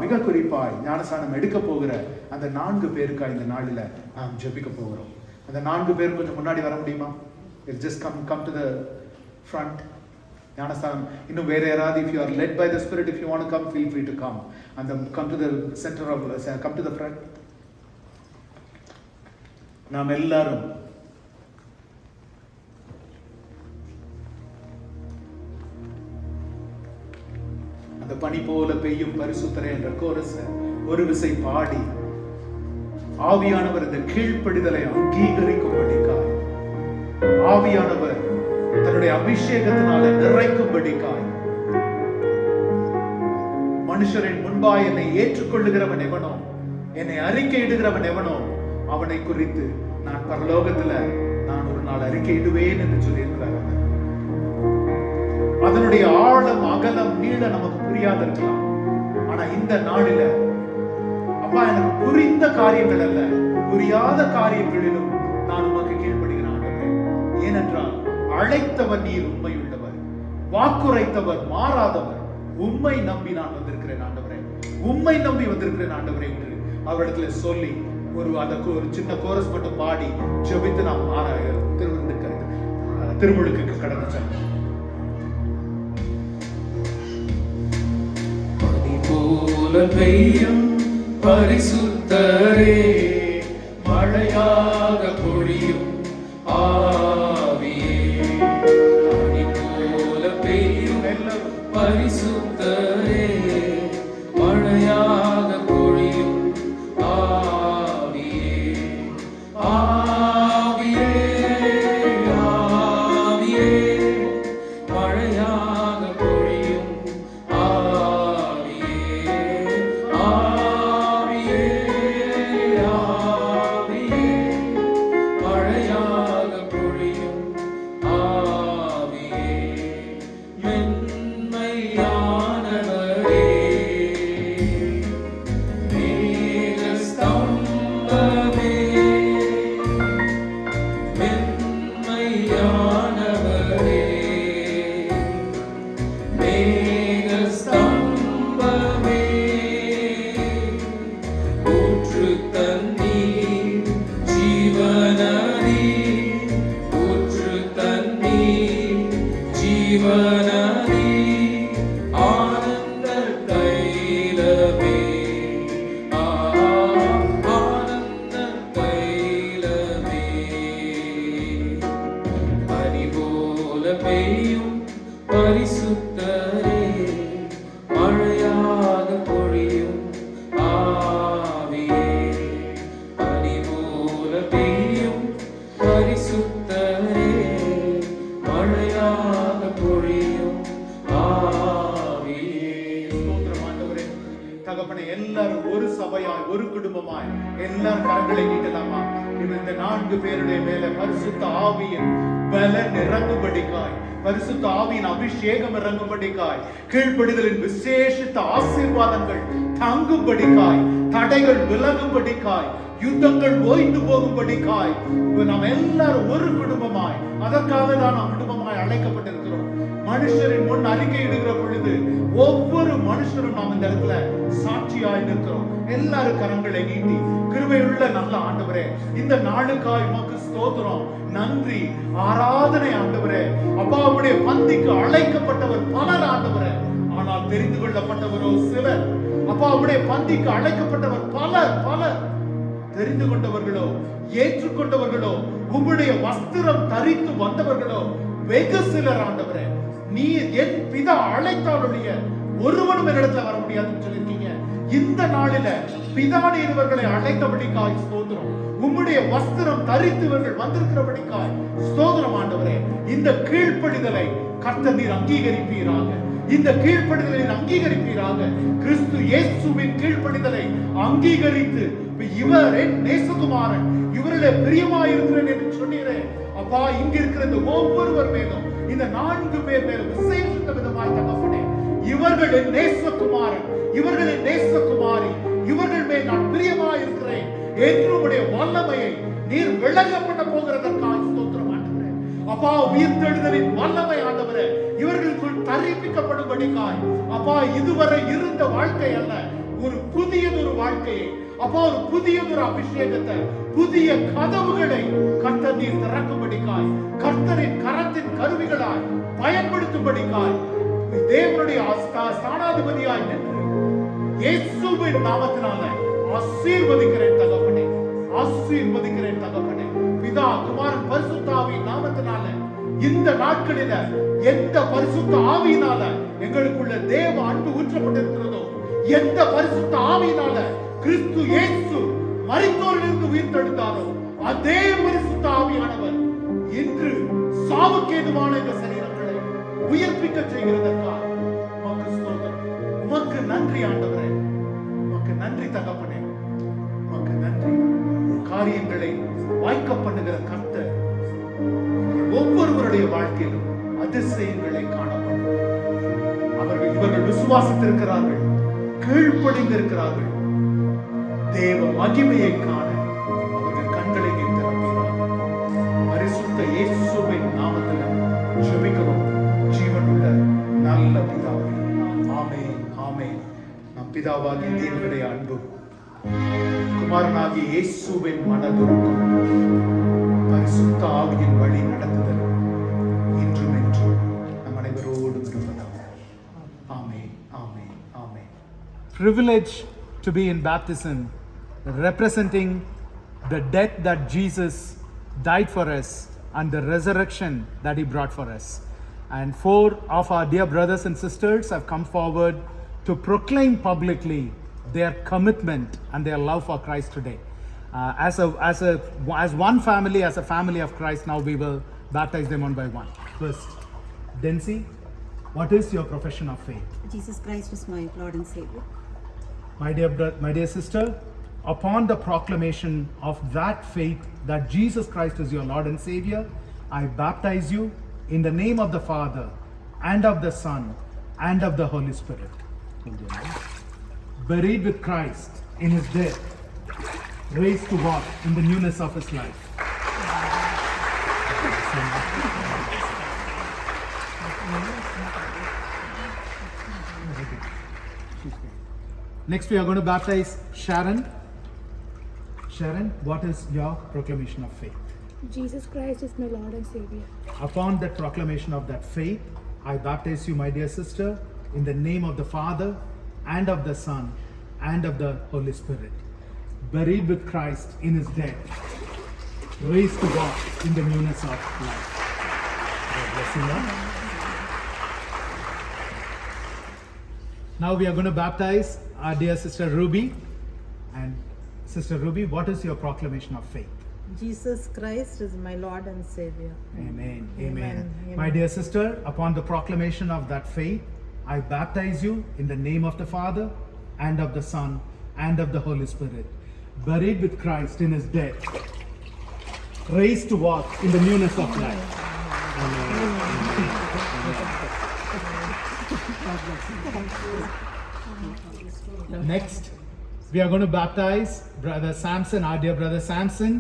D: மிக குறிப்பாய் ஞானஸ்நானம் எடுக்க போகிற அந்த 4 பேருக்காய் இந்த நாளில நாம் ஜெபிக்க போகிறோம். அந்த 4 பேர் கொஞ்சம் முன்னாடி வர முடியுமா? Just come to the front. ஞானஸ்நானம் இன்னும் வேற யாராவது, if you are led by the Spirit, if you want to come, feel free to come and then come to the center of come to the front. நாம் எல்லாரும் அந்த பனி போல பெய்யும் பரிசுத்தரே என்ற கோரஸ ஒரு விசை பாடி ஆவியானவர் இந்த கீழ்ப்படிதலை அங்கீகரிக்கும்படிக்காய், ஆவியானவர் தன்னுடைய அபிஷேகத்தினால நிறைக்கும்படிக்காய், மனுஷரின் முன்பாய் என்னை ஏற்றுக்கொள்ளுகிறவன் எவனோ, என்னை அறிக்கையிடுகிறவன் எவனோ, அவனை குறித்து நான் பரலோகத்துல நான் ஒரு நாள் அறிக்கையிடுவேன் என்று சொல்லியிருக்கிறார். அதனுடைய ஆழம் அகலம் நீள நமக்கு புரியாத இருக்கலாம். ஆனா இந்த நாளில அப்பா எனக்கு புரிந்த காரியங்கள் அல்ல, புரியாத காரியங்களிலும் நான் உமக்கு கீழ்ப்படுகிறேன் ஆண்டவரே. ஏனென்றால் அழைத்தவர் நீர் உண்மையுள்ளவர், வாக்குரைத்தவர் மாறாதவர். உம்மை நம்பி நான் வந்திருக்கிறேன் ஆண்டவரே, உம்மை நம்பி வந்திருக்கிறேன் ஆண்டவரே என்று அவரிடத்துல சொல்லி அதற்கு ஒரு சின்ன கோரஸ் மட்டும் பாடி ஜெபித்து நாம் திருமுழுக்கு கடந்து சென்றோம்.
F: பனி போல பெய்யும் பரிசுத்தரே, மழையாக பொழியும் ஆவியே. பனி போல பெய்யும் பரிசுத்தரே, மழையாக பொழியும் ஆவியே. ஆவியே ஆவியே, மழையாக பொழியும் ஆவியே. ஆவியே ஆவியே, மழையாக பொழியும் ஆவியே. மென்மையானவரே, மேகஸ்தம்பமே, மென்மையானவரே, மேகஸ்தம்பமே, ஊற்று தண்ணீர் ஜீவநதி, ஊற்று தண்ணீர் ஜீவநதி, ஆனந்த தைலமே, ஆனந்த தைலமே. பனி போல பெய்யும் பரிசுத்தரே, மழையாக பொழியும் ஆவியே. பனி போல பெய்யும் பரிசுத்தரே, மழையாக பொழியும் ஆவியே.
D: ஸ்தோத்திரம் ஆண்டவரே. தகப்பனே, எல்லாரும் ஒரு சபையாய் ஒரு குடும்பமாய் எல்லாரும் கரங்களை நீட்டலாமா? இந்த 4 பேருடைய மேல பரிசுத்த ஆவியின் பலன் இறங்கும்படிக்காய், பரிசுத்த ஆவியின் அபிஷேகம் இறங்கும்படிக்காய், கீழ்ப்படிதலின் விசேஷித்த ஆசீர்வாதங்கள் தங்கும்படிக்காய், தடைகள் விலகும்படிக்காய், யுத்தங்கள் ஓய்ந்து போகும்படிக்காய் நாம் எல்லாரும் ஒரு குடும்பமாய், அதற்காக தான் நாம் குடும்பமாய் அழைக்கப்பட்டிருக்கிறோம். மனுஷரின் முன் அறிக்கையிடுகிற பொழுது ஒவ்வொரு மனுஷரும் நாம் இந்த இடத்துல சாட்சியாய் நிற்கிறோம். எல்லாரும் கரங்களை நீட்டி, கிருபையுள்ள நல்ல ஆண்டவரே, இந்த நாளுக்காய் உமக்கு ஸ்தோத்திரம், நன்றி, ஆராதனை ஆண்டவரே. அப்பாவுடைய பந்திக்கு அழைக்கப்பட்டவர் பலர் ஆண்டவரே, ஆனால் தெரிந்து கொள்ளப்பட்டவரோ சிலர். அப்பாவுடைய பந்திக்கு அழைக்கப்பட்டவர் பலர், தெரிந்து கொண்டவர்களோ ஏற்றுக்கொண்டவர்களோ உம்முடைய வஸ்திரம் தரித்து வந்தவர்களோ வெகு சிலர் ஆண்டவரே. நீ என் பிதா அழைத்தாலுடைய ஒருவனும் என்னிடத்துல வர முடியாதுன்னு சொல்லிருக்கீங்க. இந்த நாளில பிதானி இவர்களை அழைத்தபடிக்காய் ஸ்தோத்திரம். உம்முடைய வஸ்திரம் தரித்தவர்கள் வந்திருக்கிறபடிக்காய் ஸ்தோத்திரம் ஆண்டவரே. இந்த கீழ்ப்படிதலை கர்த்தர் நீர் அங்கீகரிப்பீராக, இந்த கீழ்ப்படிதலை அங்கீகரிப்பீராக. கிறிஸ்து இயேசுவின் கீழ்ப்படிதலை அங்கீகரித்து இவர் என் நேசகுமாரன், இவரிலே பிரியமாயிருக்கிறேன் என்று சொன்னீரே அப்பா. இங்க இருக்கிற இந்த ஒவ்வொருவர் மேலும், இந்த 4 பேர் மேலும் விசேஷித்த விதமாய் தகப்பனே, இவர்கள் என் நேசகுமாரன், இவர்கள் என் நேசகுமாரி, இவர்கள் மேல் நான் பிரியமாயிருக்கிறேன் என்று உம்முடைய வல்லமையை நீர் விளங்கப்பட போகிறதற்காக ஸ்தோத்திரம் ஆண்டவரே. அப்பா, உயிர்த்தெழுதலின் வல்லமை ஆண்டவரே இவர்களுக்குள் தரிப்பிக்கப்படும்படிக்காய் அப்பா, இதுவரை இருந்த வாழ்க்கை அல்ல, ஒரு புதியதொரு வாழ்க்கையை அப்பா, ஒரு புதியதொரு அபிஷேகத்தை, புதிய கதவுகளை கர்த்தர் நீர் திறக்கும்படிக்காய், கர்த்தரின் கரத்தின் கருவிகளாய் பயன்படுத்தும்படிக்காய் தேவனுடைய ஸ்தானாதிபதியாய் நின்று இயேசுவின் நாமத்தினால ஆசீர்வதிக்கிறேன் தகப்பனே, ஆசீர்வதிக்கிறேன் தகப்பனே. பிதா, குமாரன், பரிசுத்த ஆவியின் நாமத்தினால இந்த நாட்களில எந்த பரிசுத்த ஆவியினால எங்களுக்குள்ள தேவ அன்பு ஊற்றப்பட்டிருக்கிறதோ, எந்த பரிசுத்த ஆவியினால கிறிஸ்து இயேசு மரித்தோரிலிருந்து உயிர்த்தெழுந்தாரோ, அதே பரிசுத்த ஆவியானவர் இன்று சாவுக்கேதுவான இந்த சரீரங்களை உயிர்ப்பிக்க செய்கிறதற்காக உமக்கு ஸ்தோத்திரம். உமக்கு நன்றி ஆண்டவரே, உமக்கு நன்றி தகப்பனே, உமக்கு நன்றி. காரியங்களை வாய்க்க பண்ணுகிற கர்த்தர் ஒவ்வொருவருடைய வாழ்க்கையிலும் அதிசயங்களை காணப்படும். இவர்கள் விசுவாசித்திருக்கிறார்கள், கீழ்ப்படிந்திருக்கிறார்கள். தேவ மகிமையை காண அவர்கள் கண்களை திறக்கிறார்கள். பரிசுத்த இயேசுவின் நாமத்தில் ஜெபிக்கிறோம் ஜீவனுள்ள நல்ல பிதாவே. ஆமென், ஆமென். நம் பிதாவாகிய தேவனுடைய அன்பும் குமாரனாகிய இயேசுவின் மனதுருக்கம் பரிசுத்த ஆவியின் வழி நடத்துதல் இன்றும் என்றும் நம் அனைவரோடும் இருப்பதாக. ஆமென், ஆமென், ஆமென்.
G: Privilege to be in baptism, representing the death that Jesus died for us and the resurrection that he brought for us. And 4 of our dear brothers and sisters have come forward to proclaim publicly their commitment and their love for Christ today. As one family, as a family of Christ, now we will baptize them one by one. First, Densi, what is your profession of faith?
H: Jesus Christ is my Lord and Savior.
G: My dear sister, upon the proclamation of that faith that Jesus Christ is your Lord and Savior, I baptize you in the name of the Father and of the Son and of the Holy Spirit. Buried with Christ in his death, raised to walk in the newness of his life. Next we are going to baptize Sharon. Sharon, what is your proclamation of faith?
C: Jesus Christ is my Lord and Savior.
G: Upon the proclamation of that faith, I baptize you, my dear sister, in the name of the Father and of the Son and of the Holy Spirit. Buried with Christ in his death, raised to walk in the newness of life. God bless you, Lord. Now we are going to baptize our dear sister Ruby. And Sister Ruby, what is your proclamation of faith?
H: Jesus Christ is my Lord and Savior.
G: Amen.
H: Amen.
G: Amen.
H: Amen.
G: My dear sister, upon the proclamation of that faith, I baptize you in the name of the Father and of the Son and of the Holy Spirit. Buried with Christ in his death, raised to walk in the newness of life. Amen. Next, we are going to baptize Brother Samson, our dear Brother Samson.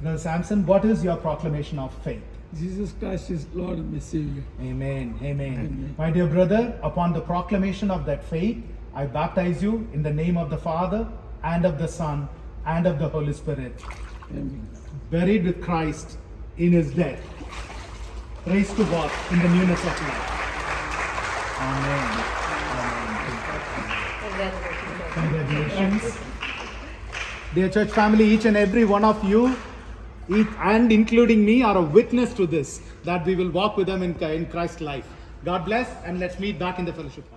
G: Brother Samson, what is your proclamation of faith?
I: Jesus Christ is Lord and my Savior.
G: Amen. Amen.
I: Amen.
G: My dear brother, upon the proclamation of that faith, I baptize you in the name of the Father and of the Son and of the Holy Spirit.
I: Amen.
G: Buried with Christ in his death, raised to walk in the newness of life. Amen. Congratulations. Dear church family, each and every one of you, and including me, are a witness to this, that we will walk with them in Christ's life. God bless, and let's meet back in the fellowship hall.